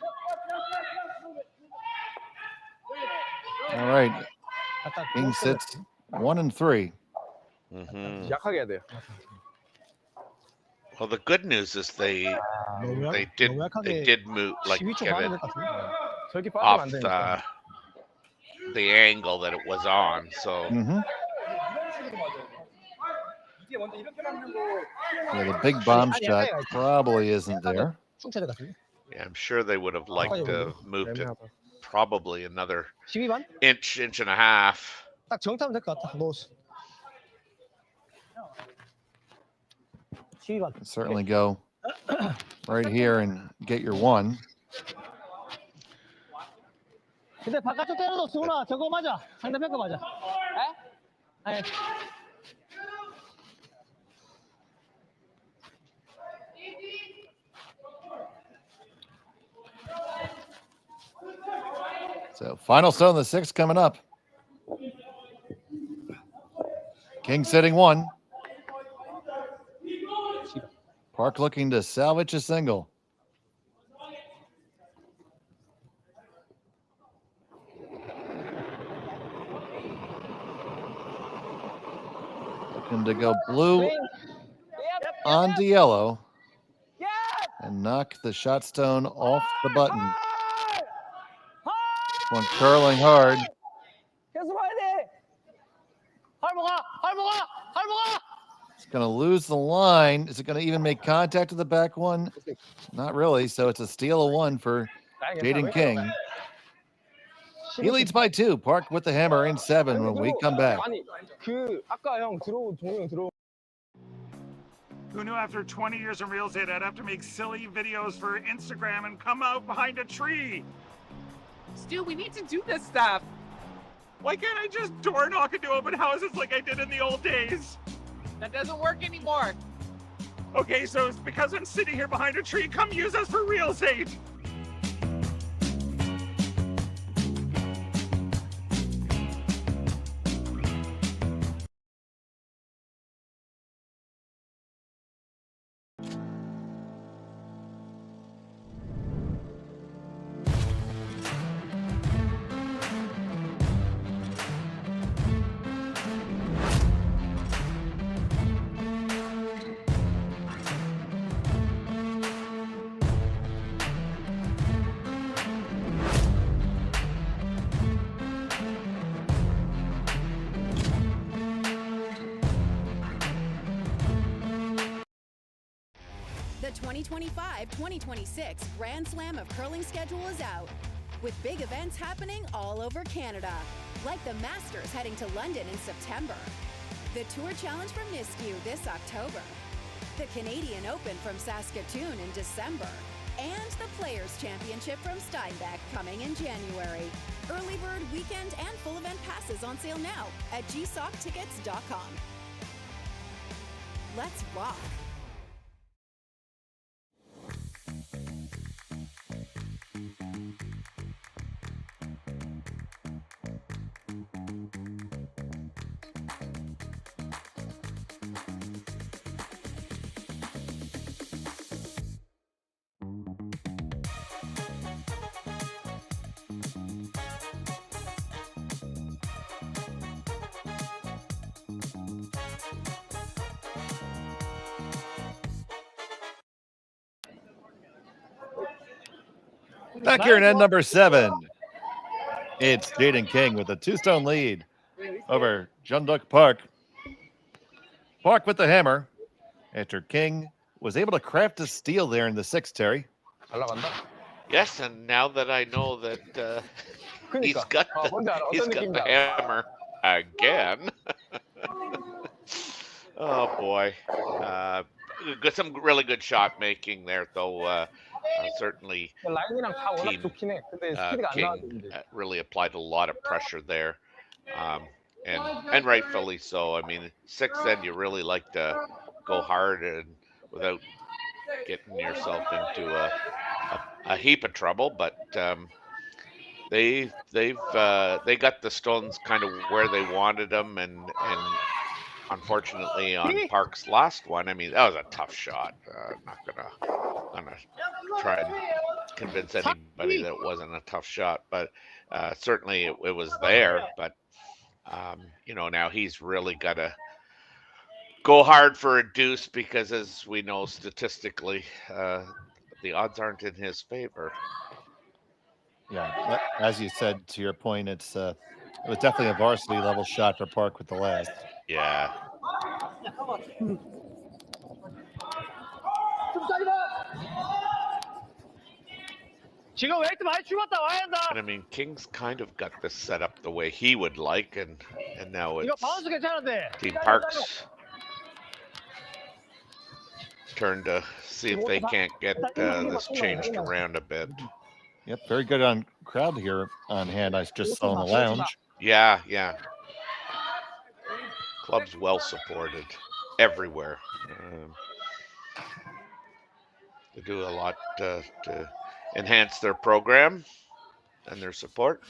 All right. King sits 1 and 3. 약하게 해야 돼요. Well, the good news is they did move, like, get it off the angle that it was on. So yeah, the big bomb shot probably isn't there. Yeah, I'm sure they would have liked to move it probably another inch and a half. 딱 정타면 될 것 같다. Certainly go right here and get your 1. 근데 바깥쪽 때려도 수훈아 저거 맞아. 상대편 거 맞아. 에? So final stone of the 6 coming up. King sitting 1. Park looking to salvage a single. Looking to go blue onto yellow and knock the shot stone off the button. One curling hard. It's going to lose the line. Is it going to even make contact with the back one? Not really. So it's a steal of one for Jayden King. He leads by 2. Park with the hammer in 7 when we come back. Who knew after 20 years in real estate, I'd have to make silly videos for Instagram and come out behind a tree? Stu, we need to do this stuff. Why can't I just door knock into open houses like I did in the old days? That doesn't work anymore. Okay, so it's because I'm sitting here behind a tree. Come use us for real estate. The 2025-2026 Grand Slam of Curling schedule is out, with big events happening all over Canada, like the Masters heading to London in September, the Tour Challenge from Nisku this October, the Canadian Open from Saskatoon in December, and the Players' Championship from Steinbeck coming in January. Early bird weekend and full event passes on sale now at gsoctickets.com. Let's rock! Back here in end number 7, it's Jayden King with a 2-stone lead over Jongduk Park. Park with the hammer after King was able to craft a steal there in the 6th, Terry. Yes, and now that I know that he's got the hammer again. Oh boy, got some really good shot making there, though. Certainly, King really applied a lot of pressure there, and rightfully so. I mean, 6th end, you really like to go hard and without getting yourself into a heap of trouble. But they got the stones kind of where they wanted them, and unfortunately on Park's last one, I mean, that was a tough shot. Not gonna try and convince anybody that it wasn't a tough shot, but certainly it was there. But you know, now he's really got to go hard for a deuce, because as we know statistically, the odds aren't in his favor. Yeah, as you said, to your point, it was definitely a varsity level shot for Park with the last. Yeah. And I mean, King's kind of got this set up the way he would like, and now it's Team Park's turn to see if they can't get this changed around a bit. Yep, very good on crowd here on hand. I just saw in the lounge. Yeah, yeah. Club's well supported everywhere. They do a lot to enhance their program and their support.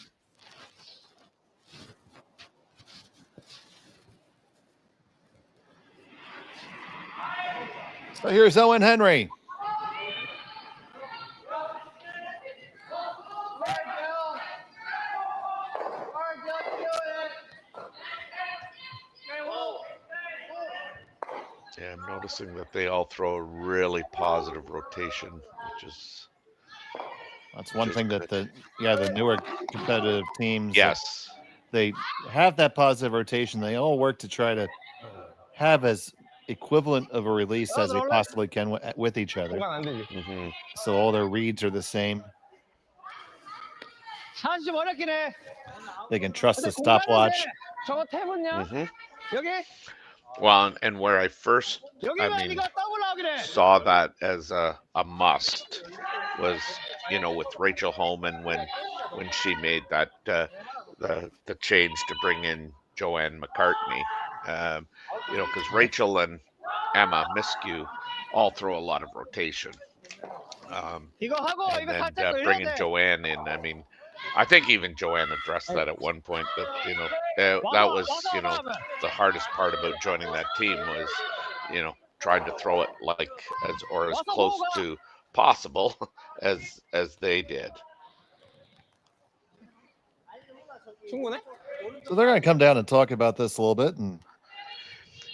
So here's Owen Henry. Yeah, I'm noticing that they all throw a really positive rotation, which is That's one thing that the newer competitive teams, yes, they have that positive rotation. They all work to try to have as equivalent of a release as they possibly can with each other. Mm-hmm. So all their reads are the same. They can trust the stopwatch. Mm-hmm. Well, and where I first, saw that as a must was, with Rachel Holman when she made that the change to bring in Joanne McCartney, because Rachel and Emma Miskew all throw a lot of rotation. And then bringing Joanne in, I think even Joanne addressed that at one point, that that was the hardest part about joining that team was trying to throw it like as close to possible as they did. So they're going to come down and talk about this a little bit. And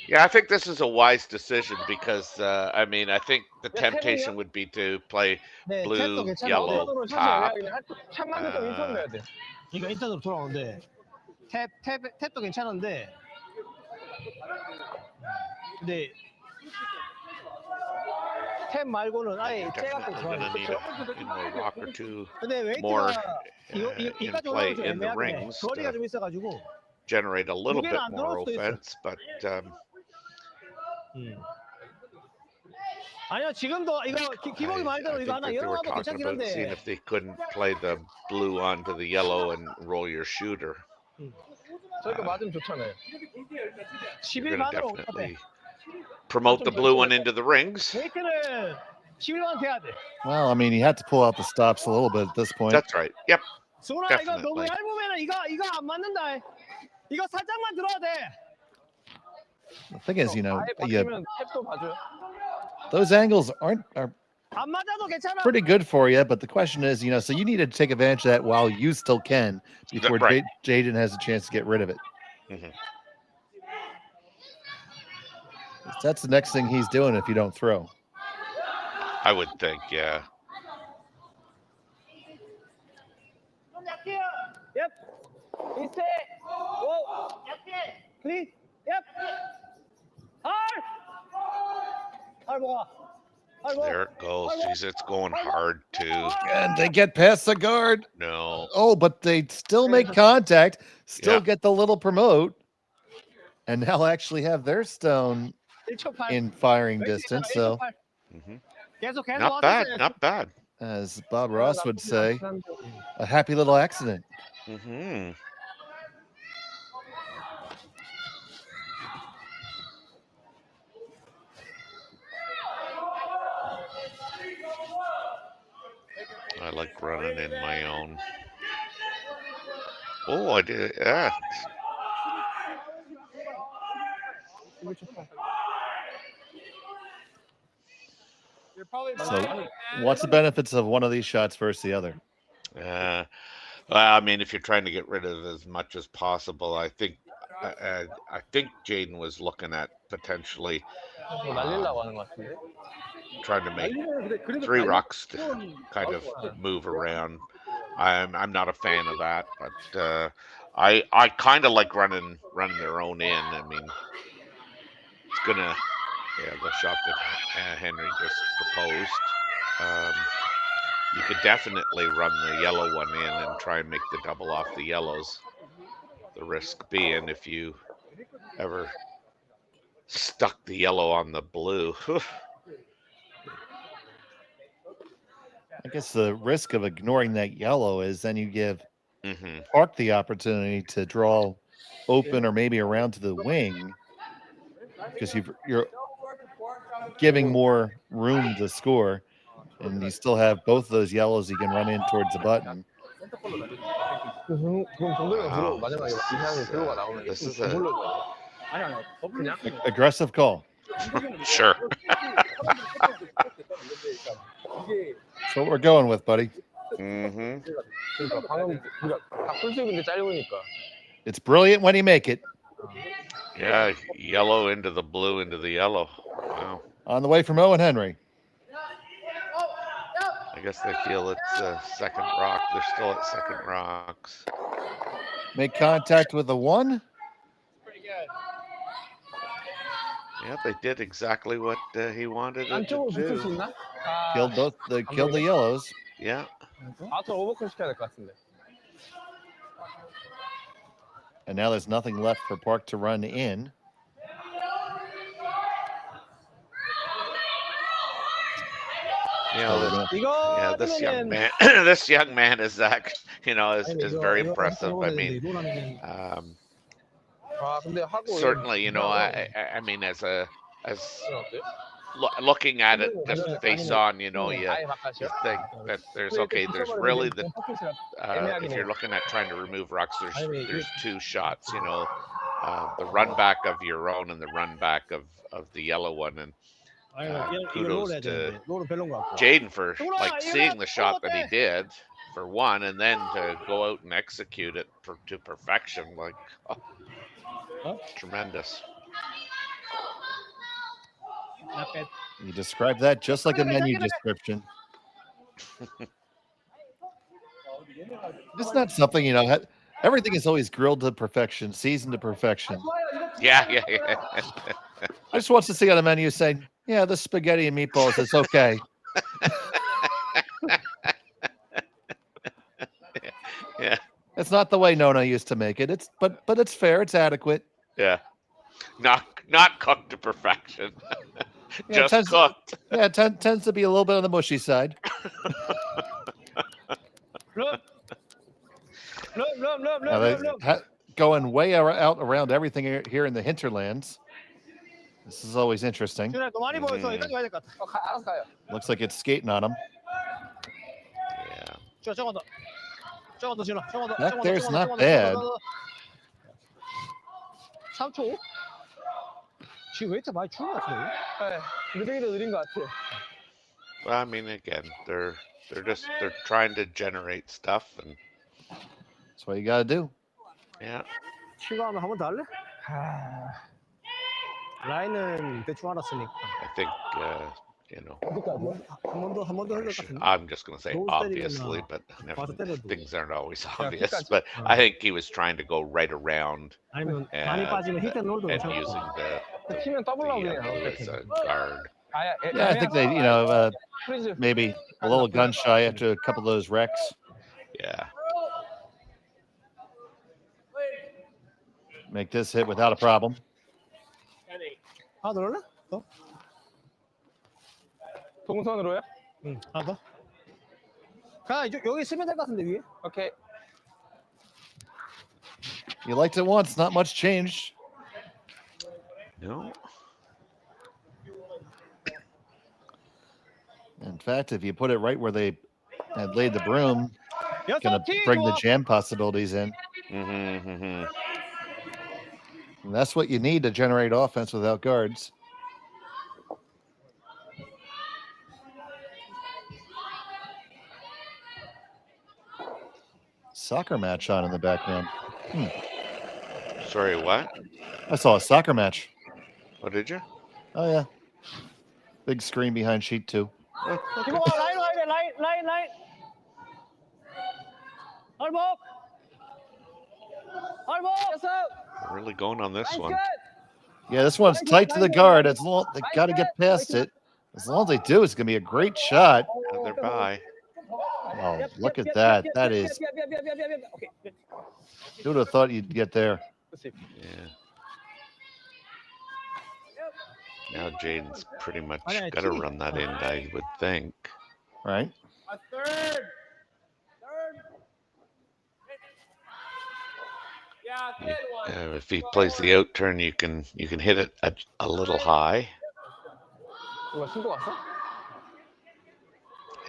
yeah, I think this is a wise decision because I think the temptation would be to play blue, yellow top. 이거 인터넷으로 돌아오는데 탭도 괜찮은데 근데 탭 말고는 아예 째갖고 Definitely need a rock or two 근데 more 웨이트가 in play in the rings 거리가 좀 to 있어가지고 generate a little bit more offense, but 아니요 지금도 이거 기복이 말대로 이거 I 하나 think that they were 열어놔도 talking 괜찮긴 about seeing 한데 if they couldn't play the blue onto the yellow and roll your shooter. 저희가 맞으면 좋잖아요. You're going to definitely promote the blue one into the rings. 웨이트는 11만 돼야 돼. well, you have to pull out the stops a little bit at this point. That's right. Yep. 수훈아 이거 너무 얇으면 이거 안 맞는다. 이거 살짝만 들어야 돼. The thing is, 탭도 봐줘요. those angles are 안 맞아도 괜찮아. pretty good for you, but the question is, so you need to take advantage of that while you still can before Right. Jayden has a chance to get rid of it. Mm-hmm. That's the next thing he's doing if you don't throw. I would think, yeah. Yep. Reset. Whoa. Clean. Yep. Hard. Hard ball. There it goes. Jeez, it's going hard too. And they get past the guard. No. Oh, but they still make contact, still Yeah. get the little promote, and now actually have their stone in firing distance. So, Not bad. Not bad. as Bob Ross would say, a happy little accident. Mm-hmm. I like running in my own. Oh, I did. Yeah. So, what's the benefits of one of these shots versus the other? Well, if you're trying to get rid of as much as possible, I think Jayden was looking at potentially trying to make 3 rocks to kind of move around. I'm not a fan of that, but I kind of like running their own in. It's gonna, the shot that Henry just proposed. You could definitely run the yellow one in and try and make the double off the yellows. The risk being if you ever stuck the yellow on the blue. I guess the risk of ignoring that yellow is then you give Mm-hmm. Park the opportunity to draw open or maybe around to the wing because you're giving more room to score, and you still have both of those yellows you can run in towards the button. This is Aggressive call. Sure. That's what we're going with, buddy. Mm-hmm. It's brilliant when you make it. Yeah, yellow into the blue into the yellow. On the way from Owen Henry. I guess they feel it's second rock. They're still at second rocks. Make contact with the 1. Yeah, they did exactly what he wanted it to 안쪽으로 붙을 수 do. 있나? Killed the yellows. Yeah. 앞으로 오버클 시켜야 될 것 같은데. And now there's nothing left for Park to run in. Yeah, this young man, this young man is is very impressive. I mean, certainly, I mean, as looking at it just face on, you think that there's really if you're looking at trying to remove rocks, there's 2 shots, the run back of your own and the run back of the yellow one. And kudos to Jayden for seeing the shot that he did for 1, and then to go out and execute it to perfection, tremendous. You described that just like a menu description. It's not something, everything is always grilled to perfection, seasoned to perfection. Yeah. I just want to see on a menu saying, yeah, the spaghetti and meatballs, it's okay. Yeah. It's not the way Nona used to make it. But it's fair, it's adequate. Yeah. Not cooked to perfection. Just cooked. Yeah, it tends to be a little bit on the mushy side. Going way out around everything here in the hinterlands. This is always interesting. Looks like it's skating on him. Yeah. Back there's not bad. 3초? 지금 웨이트 많이 줄은 것 같아요. 네, 느리기도 느린 것 같아요. Well, I mean, again, they're trying to generate stuff, and that's what you got to do. Yeah. 추가하면 한 번 더 할래? 라인은 대충 알았으니까. I think I'm just going to say obviously, but things aren't always obvious. But I think he was trying to go right around and using the as a guard. Yeah, I think they, maybe a little gun shy after a couple of those wrecks. Yeah. Make this hit without a problem. 동선으로요? 응. 하나 더. 여기 쓰면 될 것 같은데 위에. 오케이. You liked it once, not much changed. No. In fact, if you put it right where they had laid the broom, it's going to bring the jam possibilities in. And that's what you need to generate offense without guards. Soccer match on in the background. Sorry, what? I saw a soccer match. Oh, did you? Oh, yeah. Big screen behind sheet 2. 라인. We're really going on this one. Yeah, this one's tight to the guard. They got to get past it. As long as they do, it's going to be a great shot. Yeah, they're by. Oh, look at that. That is. Who would have thought you'd get there? Yeah. Now Jayden's pretty much got to run that in, I would think. Right. A third. Yeah, If he plays the out turn, you can hit it a little high. I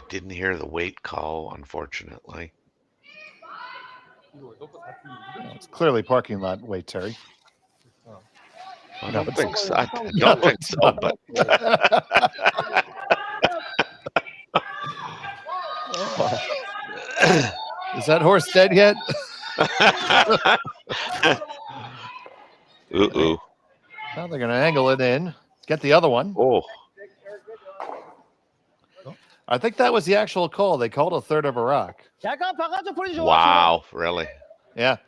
didn't hear the weight call, unfortunately. It's clearly parking lot weight, Terry. I don't think so. I don't think so, but is that horse dead yet? Ooh. Well, they're going to angle it in. Get the other one. Oh. I think that was the actual call. They called a third of a rock. 약간 바깥쪽 프리즈 좋아. Wow, really? Yeah.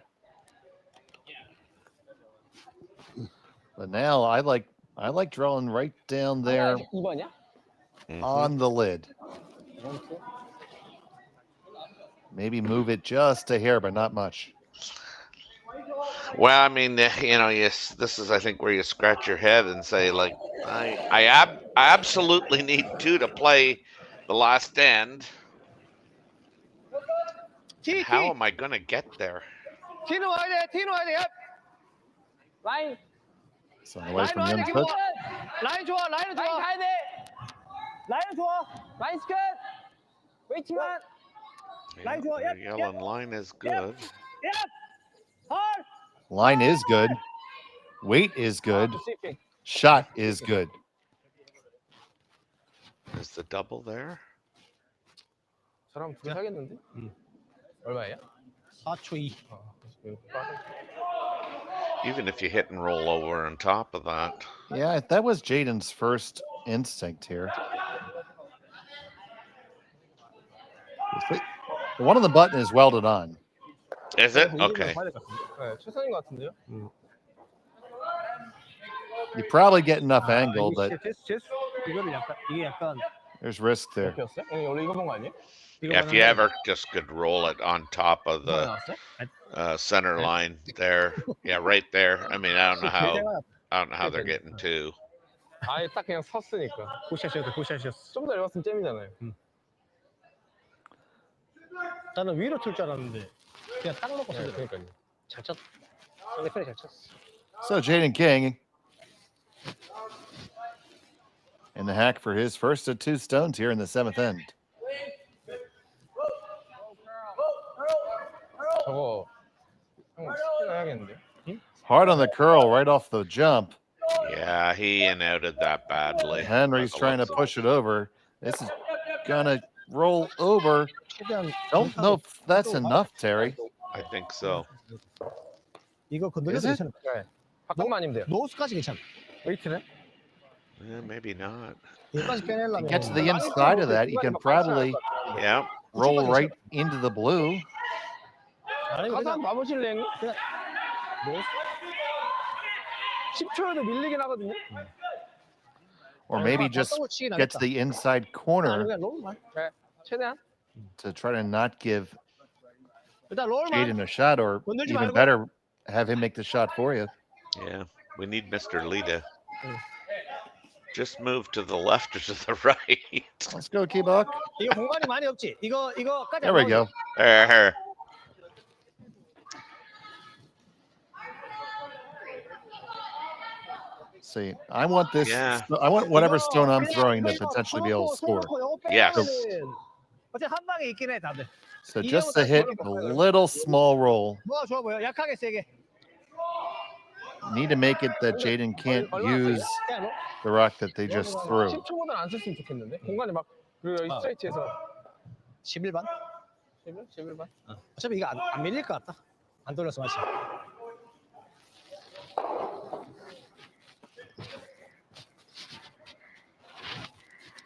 But now I like drawing right down there 2번이야? on the lid. Maybe move it just a hair, but not much. Well, I mean, yes, this is, I think, where you scratch your head and say, like, I absolutely need 2 to play the last end. How am I gonna get there? 티는 와야 돼. 티는 와야 돼. 라인. So away from the 라인 input. 라인 좋아. 라인은 좋아. 라인 가야 돼. 라인은 좋아. 라인 스컷. 웨이트만. 라인 좋아. The yellow line is good. Line is good. Weight is good. Shot is good. Is the double there? 사람 두개 사겠는데? 얼마야? 4초 2. Even if you hit and roll over on top of that. Yeah, that was Jayden's first instinct here. One of the button is welded on. Is it? Okay. 네, 최선인 것 같은데요? You probably get enough angle, but 이거를 약간 이게 약간 there's risk there. 원래 이거 본 거 아니에요? Yeah, if you ever just could roll it on top of the center line there. Yeah, right there. I mean, I don't know how they're getting 2. 아예 딱 그냥 섰으니까. 굿샷이었다. 굿샷이었어. 좀 더 내려갔으면 잼이잖아요. 나는 위로 칠 줄 알았는데 그냥 딱 놓고 쳤어. 그러니까요. 잘 쳤. 상대편이 잘 쳤어. So Jayden King in the hack for his first of 2 stones here in the 7th end. 저거 형 스킨 해야겠는데? Hard on the curl right off the jump. Yeah, he in-outed that badly. Henry's trying to push it over. This is gonna roll over. Don't know if that's enough, Terry. I think so. 이거 건드려도 Is it? 괜찮아. 바깥만 아니면 돼요. 노스까지 괜찮아. 웨이트네? Maybe not. 여기까지 빼내려면 Get to the inside of that, you can probably roll right into the blue. 가서 한번 봐보실래 형님? 그냥 노스 10초에도 밀리긴 하거든요. Or maybe just get to the inside corner 네, 최대한. to try to not give 일단 롤만. Jayden a shot, or even better, have him make the shot for you. Yeah, we need Mr. Lee to just move to the left or to the right. Let's go, Keybuck. 이거 공간이 많이 없지. 이거까지. There we go. There. See, I want this. Yeah. I want whatever stone I'm throwing to potentially be able to score. Yes. 어차피 한 방에 있긴 해 다들. So just to hit a little small roll. 뭐가 좋아 보여? 약하게 세게. Need to make it that Jayden can't use the rock that they just threw. 10초보다는 안 썼으면 좋겠는데. 공간이 막 그 스트레이트에서 11반? 11반? 어차피 이거 안 밀릴 것 같다. 안 돌려서 마시.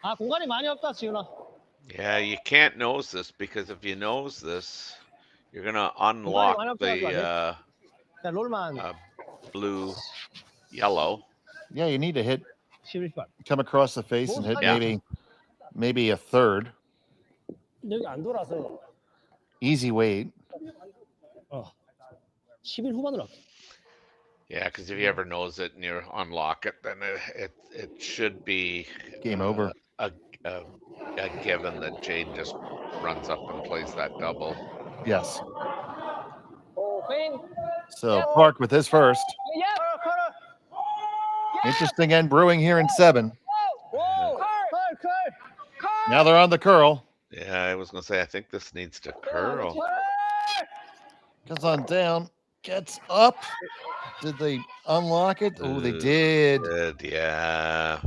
아 공간이 많이 없다 지훈아. Yeah, you can't nose this, because if you nose this, you're gonna unlock the blue, yellow. Yeah, you need to hit, 11반. come across the face and hit maybe a third. 여기 안 돌아서. Easy weight. 11 후반으로 할게. Yeah, because if you ever nose it and you unlock it, then it should be Game over. A given that Jayden just runs up and plays that double. Yes. So Park with his first. Interesting end brewing here in 7. Now they're on the curl. Yeah, I was gonna say, I think this needs to curl. Goes on down, gets up. Did they unlock it? Oh, they did. Yeah.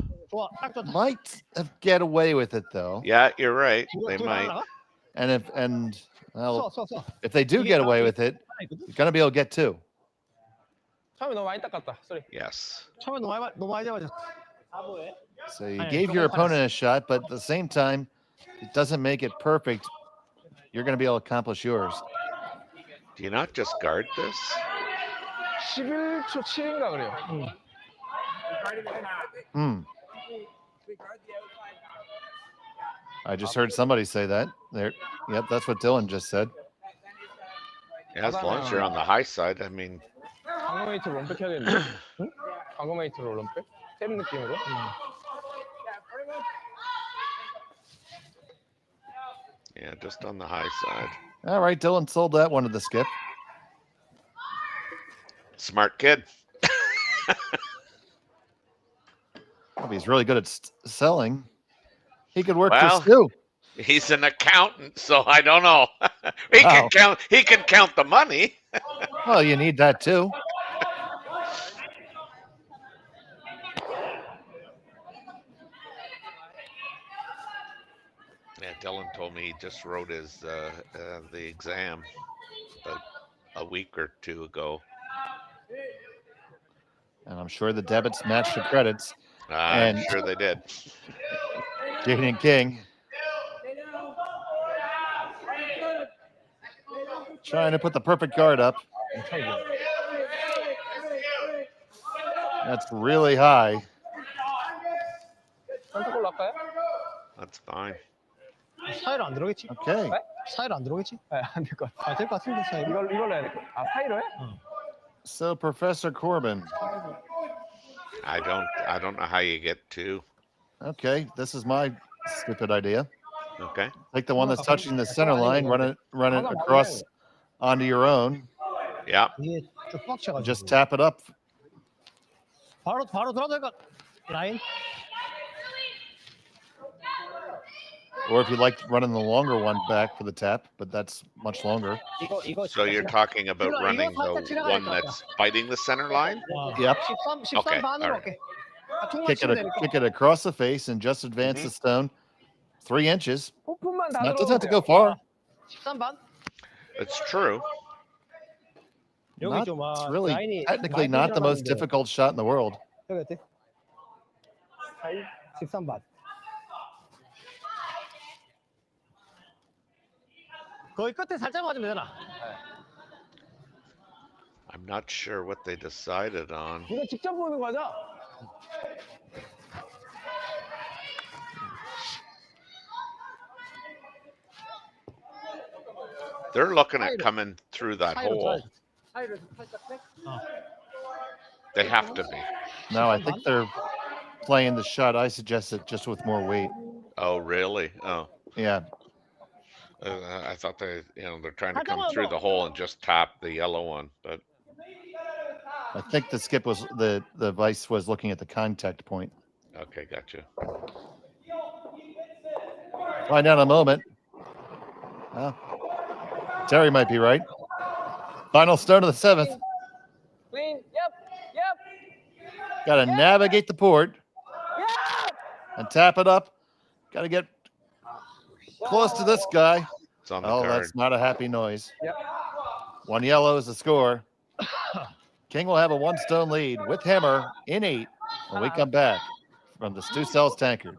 Might have get away with it though. Yeah, you're right. They might. And if they do get away with it, you're gonna be able to get 2. 처음에 너무 많이 닦았다. Sorry. Yes. 처음에 너무 많이 잡아줘. So you gave your opponent a shot, but at the same time, it doesn't make it perfect, you're going to be able to accomplish yours. Do you not just guard this? 11초 7인가 그래요. I just heard somebody say that. There. Yep, that's what Dylan just said. Yeah, as long as you're on the high side, I mean. 방어메이트로 럼백 해야겠는데? 응? 방어메이트로 럼백? 때린 느낌으로? Yeah, just on the high side. All right, Dylan sold that one to the skip. Smart kid. Well, he's really good at selling. He could work Well, for Stu. He's an accountant, so I don't know. He can count. He can count the money. Well, you need that too. Yeah, Dylan told me he just wrote his the exam a week or two ago. And I'm sure the debits matched the credits. I'm sure they did. Jayden King trying to put the perfect guard up. That's really high. That's fine. 사이로 안 들어오겠지? Okay. 사이로 안 들어오겠지? 안 될 것 같아. 될 것 같은데 사이로. 이걸로 해야 돼. 아, 사이로 해? So Professor Corbin. I don't know how you get to. Okay, this is my stupid idea. Okay. Take the one that's touching the center line, run it across onto your own. Yeah. 이게 좀 빡쳐가지고. Just tap it up. 바로 들어도 될까? 라인. Or if you like running the longer one back for the tap, but that's much longer. So you're talking about running the one that's fighting the center line? Yep. 13 Okay, 반으로 all 할게. Kick it across the face and just advance the stone 3 inches. 오픈만 다 That doesn't have to go 들어오세요. far. 13반. It's true. Not, it's really technically not the most difficult shot in the world. 여기 어때? 13반. 거의 끝에 살짝 맞으면 되나? I'm not sure what they decided on. 이거 직접 보는 거죠? They're looking at coming through that hole. They have to be. No, I think they're playing the shot. I suggested just with more weight. Oh, really? Oh. Yeah. I thought they're trying to come through the hole and just tap the yellow one, but I think the skip was the vice was looking at the contact point. okay, gotcha. Find out in a moment. Terry might be right. Final stone of the 7th. Clean. Yep. Got to navigate the port and tap it up. Got to get close to this guy. It's on the Oh, card. that's not a happy noise. Yep. 1 yellow is the score. King will have a 1 stone lead with hammer in 8 when we come back from the Stu Sells Tankard.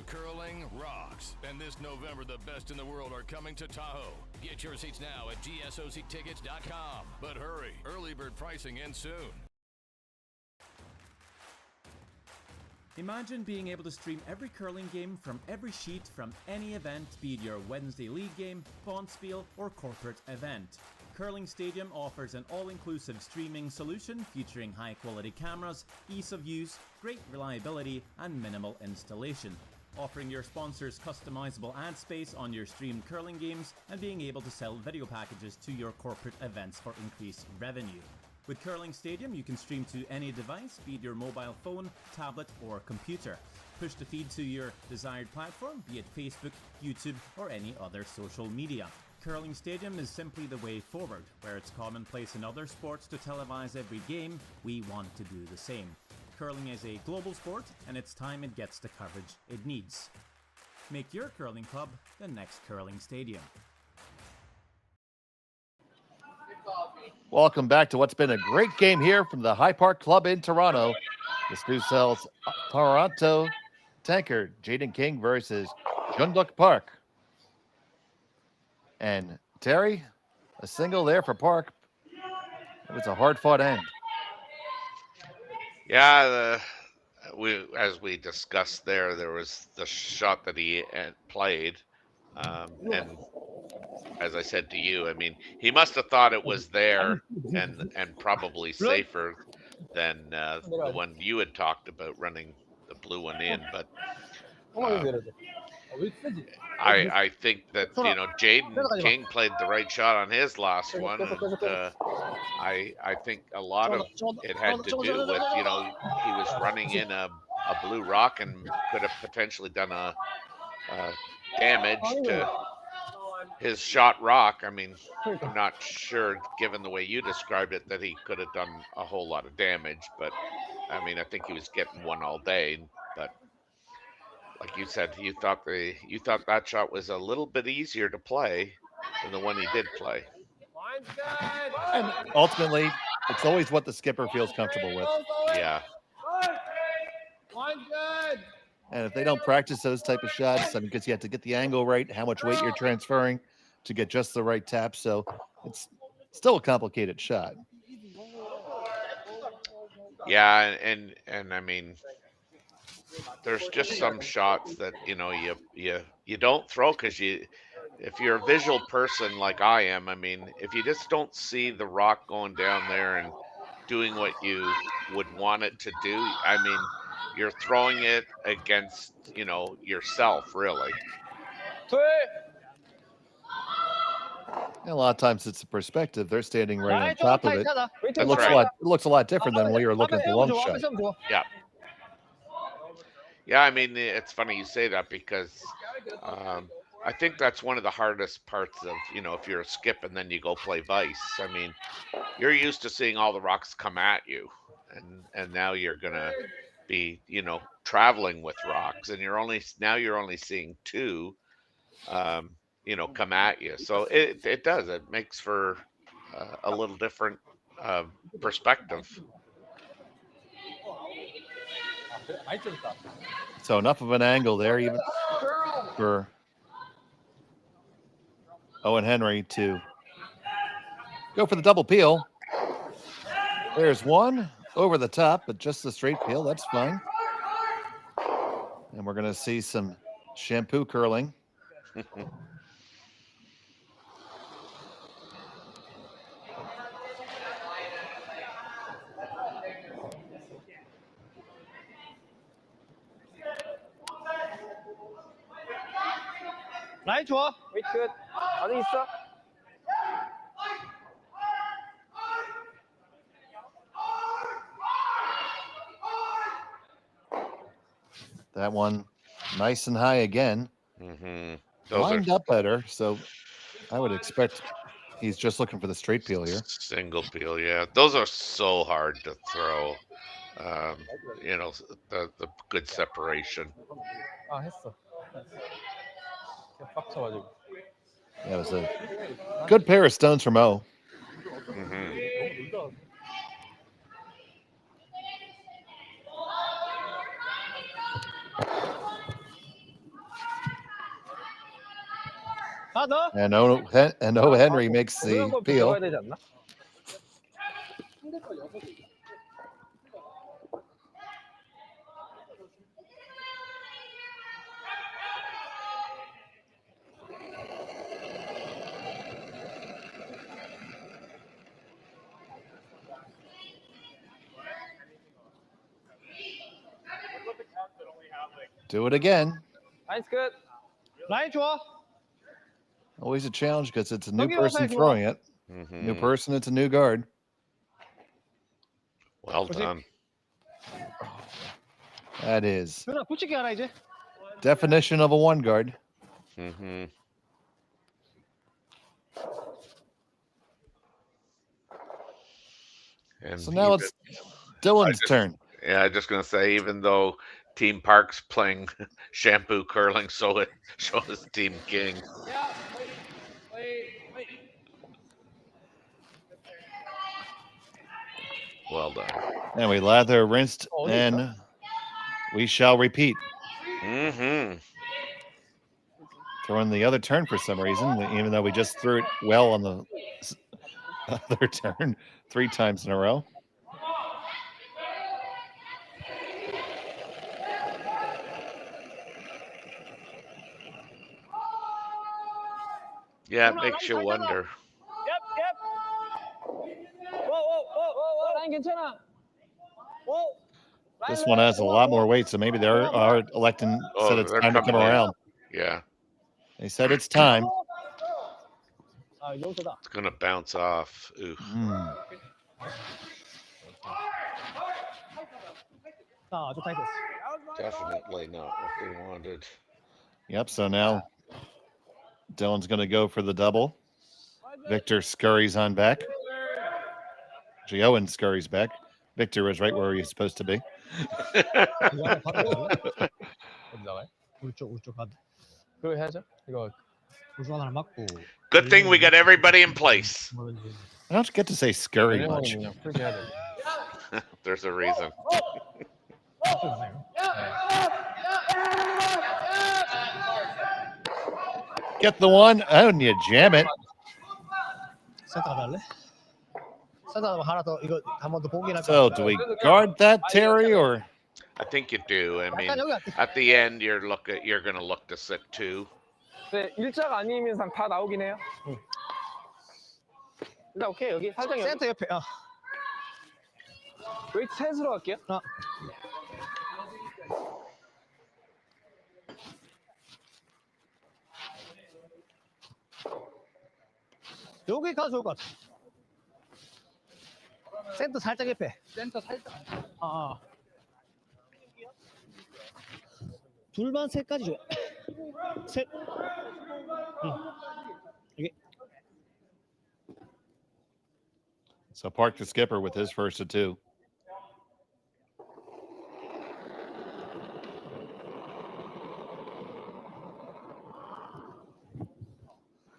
Curling rocks. And this November, the best in the world are coming to Tahoe. Get your seats now at gsoctickets.com. But hurry, early bird pricing ends soon. Imagine being able to stream every curling game from every sheet from any event, be it your Wednesday league game, Bonspiel, or corporate event. Curling Stadium offers an all-inclusive streaming solution featuring high-quality cameras, ease of use, great reliability, and minimal installation. Offering your sponsors customizable ad space on your streamed curling games and being able to sell video packages to your corporate events for increased revenue. With Curling Stadium, you can stream to any device, be it your mobile phone, tablet, or computer. Push the feed to your desired platform, be it Facebook, YouTube, or any other social media. Curling Stadium is simply the way forward. Where it's commonplace in other sports to televise every game, we want to do the same. Curling is a global sport, and it's time it gets the coverage it needs. Make your curling club the next Curling Stadium. Welcome back to what's been a great game here from the High Park Club in Toronto. The Stu Cells Toronto Tankard, Jayden King versus Jongduk Park. And Terry, a single there for Park. It was a hard-fought end. Yeah, as we discussed there was the shot that he had played, and as I said to you, I mean, he must have thought it was there and probably safer than the one you had talked about running the blue one in. But I think that Jayden King played the right shot on his last one. And, I think a lot of it had to do with he was running in a blue rock and could have potentially done a damage to his shot rock. I mean, I'm not sure, given the way you described it, that he could have done a whole lot of damage. But I mean, I think he was getting one all day. But like you said, you thought that shot was a little bit easier to play than the one he did play. And ultimately, it's always what the skipper feels comfortable with. Yeah. And if they don't practice those type of shots, I mean, because you have to get the angle right, how much weight you're transferring to get just the right tap. So it's still a complicated shot. Yeah, and I mean, there's just some shots that you don't throw because if you're a visual person like I am, I mean, if you just don't see the rock going down there and doing what you would want it to do, I mean, you're throwing it against yourself, really. And a lot of times it's the perspective. They're standing right on top of it. It looks right. it looks a lot different than when you're looking at the long shot. Yeah. Yeah, I mean, it's funny you say that because I think that's one of the hardest parts of, if you're a skip and then you go play vice. I mean, you're used to seeing all the rocks come at you, and now you're gonna be, traveling with rocks, and you're only seeing two, come at you. So it makes for a little different perspective. So enough of an angle there, even for Owen Henry to go for the double peel. There's one over the top, but just the straight peel. That's fine. And we're going to see some shampoo curling. 라인 좋아. 웨이트 끝. 반응 있어? That one nice and high again. Mm-hmm. Lined up better, so I would expect he's just looking for the straight peel here. Single peel, yeah. Those are so hard to throw. The good separation. 아 했어. 빡쳐가지고. Yeah, it was a good pair of stones from O. Mm-hmm. And O Henry makes the peel. Do it again. 라인스 끝. 라인 좋아. Always a challenge because it's a new Don't give person up, throwing it. Mm-hmm. New person, it's a new guard. Well done. That is 누나 붙이게 하라 이제. definition of a one guard. Mm-hmm. And So now it's Dylan's turn. Yeah, I'm just gonna say, even though Team Park's playing shampoo curling, so is Team King. Well done. And we lather, rinsed, and we shall repeat. Mm-hmm. Throwing the other turn for some reason, even though we just threw it well on the other turn 3 times in a row. Yeah, it makes you wonder. 라인 괜찮아. This one has a lot more weight, so maybe they are electing said it's they're time to come coming in. around. Yeah, They said it's time. it's gonna bounce off. Ooh. Definitely not what they wanted. Yep, so now Dylan's going to go for the double. Victor scurries on back. Owen scurries back. Victor was right where he was supposed to be. 우쪽 가드. 그거 해야죠. 이거 우쪽 하나 맞고. Good thing we got everybody in place. I don't get to say scurry much. There's a reason. Get the one. Oh, and you jam it. 센터 가달래? 센터 하나 더 이거 한 번 더 보긴 할까? So, do we guard that, Terry, or? I think you do. I mean, at the end, you're gonna look to sit 2. 네, 일자가 아닌 이상 다 나오긴 해요. 일단 오케이 여기 살짝 센터 옆에. 웨이트 셋으로 갈게요. 여기 가서 좋을 것 같아. 센터 살짝 옆에. 센터 살짝. 둘만 셋까지 좋아. 셋. 여기. So Park the skipper with his first of 2.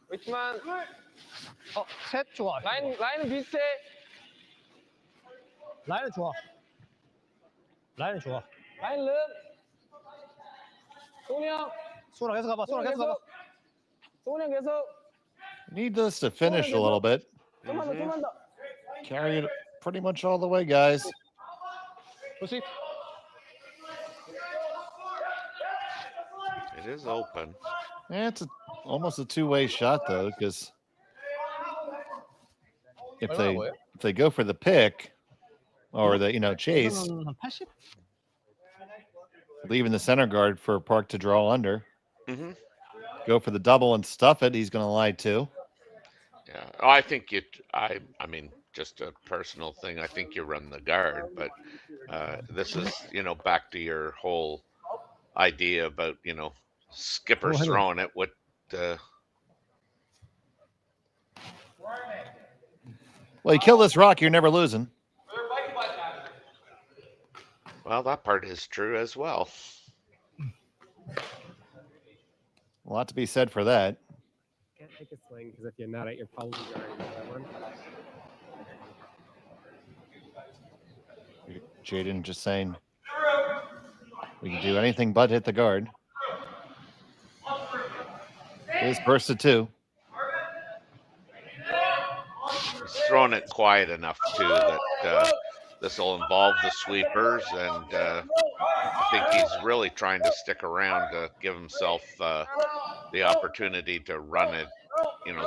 웨이트만. 셋 좋아. 라인은 비슷해. 라인은 좋아. 라인은 좋아. 라인 름. 소은이 형. 소라 계속 가봐. 소라 계속 가봐. 소은이 형 계속. Need this to finish a little bit. 좀만 더. Carry it pretty much all the way, guys. proceed. It is open. Yeah, it's almost a 2-way shot though, because if they go for the pick or the chase, leaving the center guard for Park to draw under. Mm-hmm. Go for the double and stuff it. He's going to lie too. Yeah, I think I mean, just a personal thing. I think you run the guard, but this is back to your whole idea about skippers throwing it with. Well, you kill this rock, you're never losing. Well, that part is true as well. A lot to be said for that. Can't take a swing because if you're not at your probably already that one. Jayden just saying we can do anything but hit the guard. His burst of 2. He's throwing it quiet enough too that this will involve the sweepers, and I think he's really trying to stick around to give himself the opportunity to run it,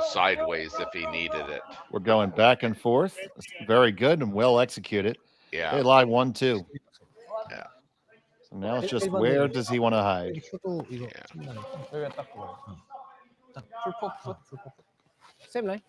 sideways if he needed it. We're going back and forth. Very good and well executed. Yeah. They lie 1-2. Yeah. Now it's just where does he want to hide? 셔도 이거 참나네. 여기가 딱 그거. 딱 풀포크. 쌤 라인.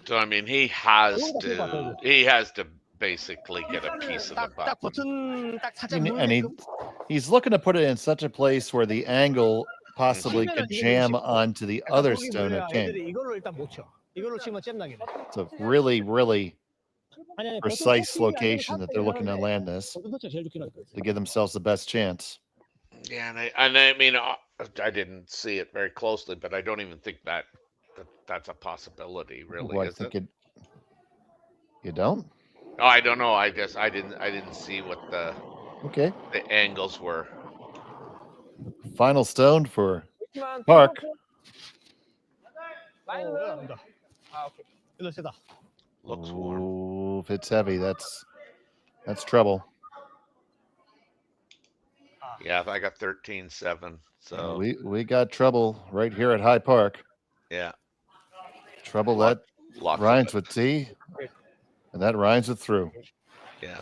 So I mean, he has to basically get a piece of the 딱 버튼 딱 살짝 And he's looking to put it in such a place where the angle possibly could jam onto the other stone of king. 이걸로 일단 못 쳐. 이걸로 치면 잼 나게 돼. It's a really, really precise location that they're looking to land this to give themselves the best chance. Yeah, and I mean, I didn't see it very closely, but I don't even think that's a possibility, really. Well, I is think it? You don't? Oh, I don't know. I didn't see what the angles were. Final stone for Park. Looks warm. Ooh, if it's heavy, that's trouble. Yeah, I got 13-7. So we got trouble right here at High Park. Yeah. Trouble that rhymes with T, and that rhymes with through. Yeah.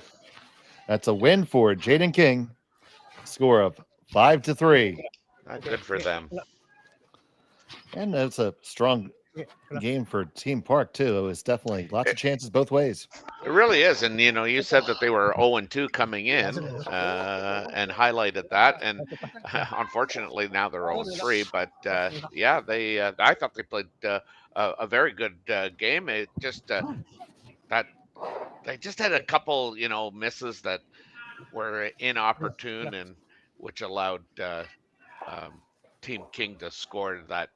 That's a win for Jayden King. Score of 5-3. Good for them. And it's a strong game for Team Park too. It was definitely lots of chances both ways. It really is, and you said that they were 0-2 coming in, and highlighted that, and unfortunately now they're 0-3. But yeah, I thought they played a very good game. It just that they just had a couple misses that were inopportune, and which allowed Team King to score that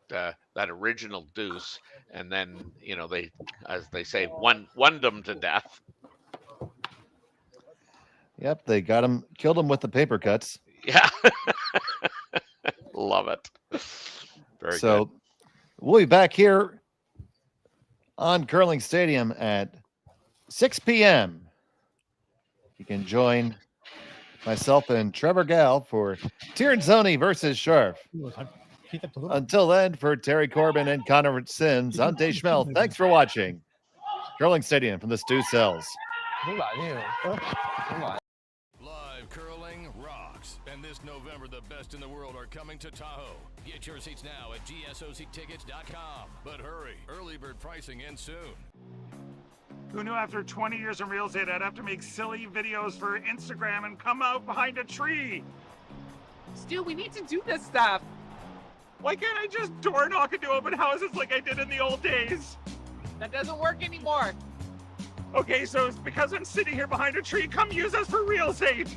original deuce, and then they, as they say, won them to death. Yep, they got him, killed him with the paper cuts. Yeah, love it. Very good. We'll be back here on Curling Stadium at 6 p.m. You can join myself and Trevor Gal for Tiernzoni versus Sharf. Until then, for Terry Corbin and Connor Sims, I'm Dave Schmel. Thanks for watching Curling Stadium from the Stu Cells. Live curling rocks. And this November, the best in the world are coming to Tahoe. Get your seats now at gsoctickets.com. But hurry, early bird pricing ends soon. Who knew after 20 years in real estate I'd have to make silly videos for Instagram and come out behind a tree? Stu, we need to do this stuff. Why can't I just door knock into open houses like I did in the old days? That doesn't work anymore. Okay, so it's because I'm sitting here behind a tree. Come use us for real estate.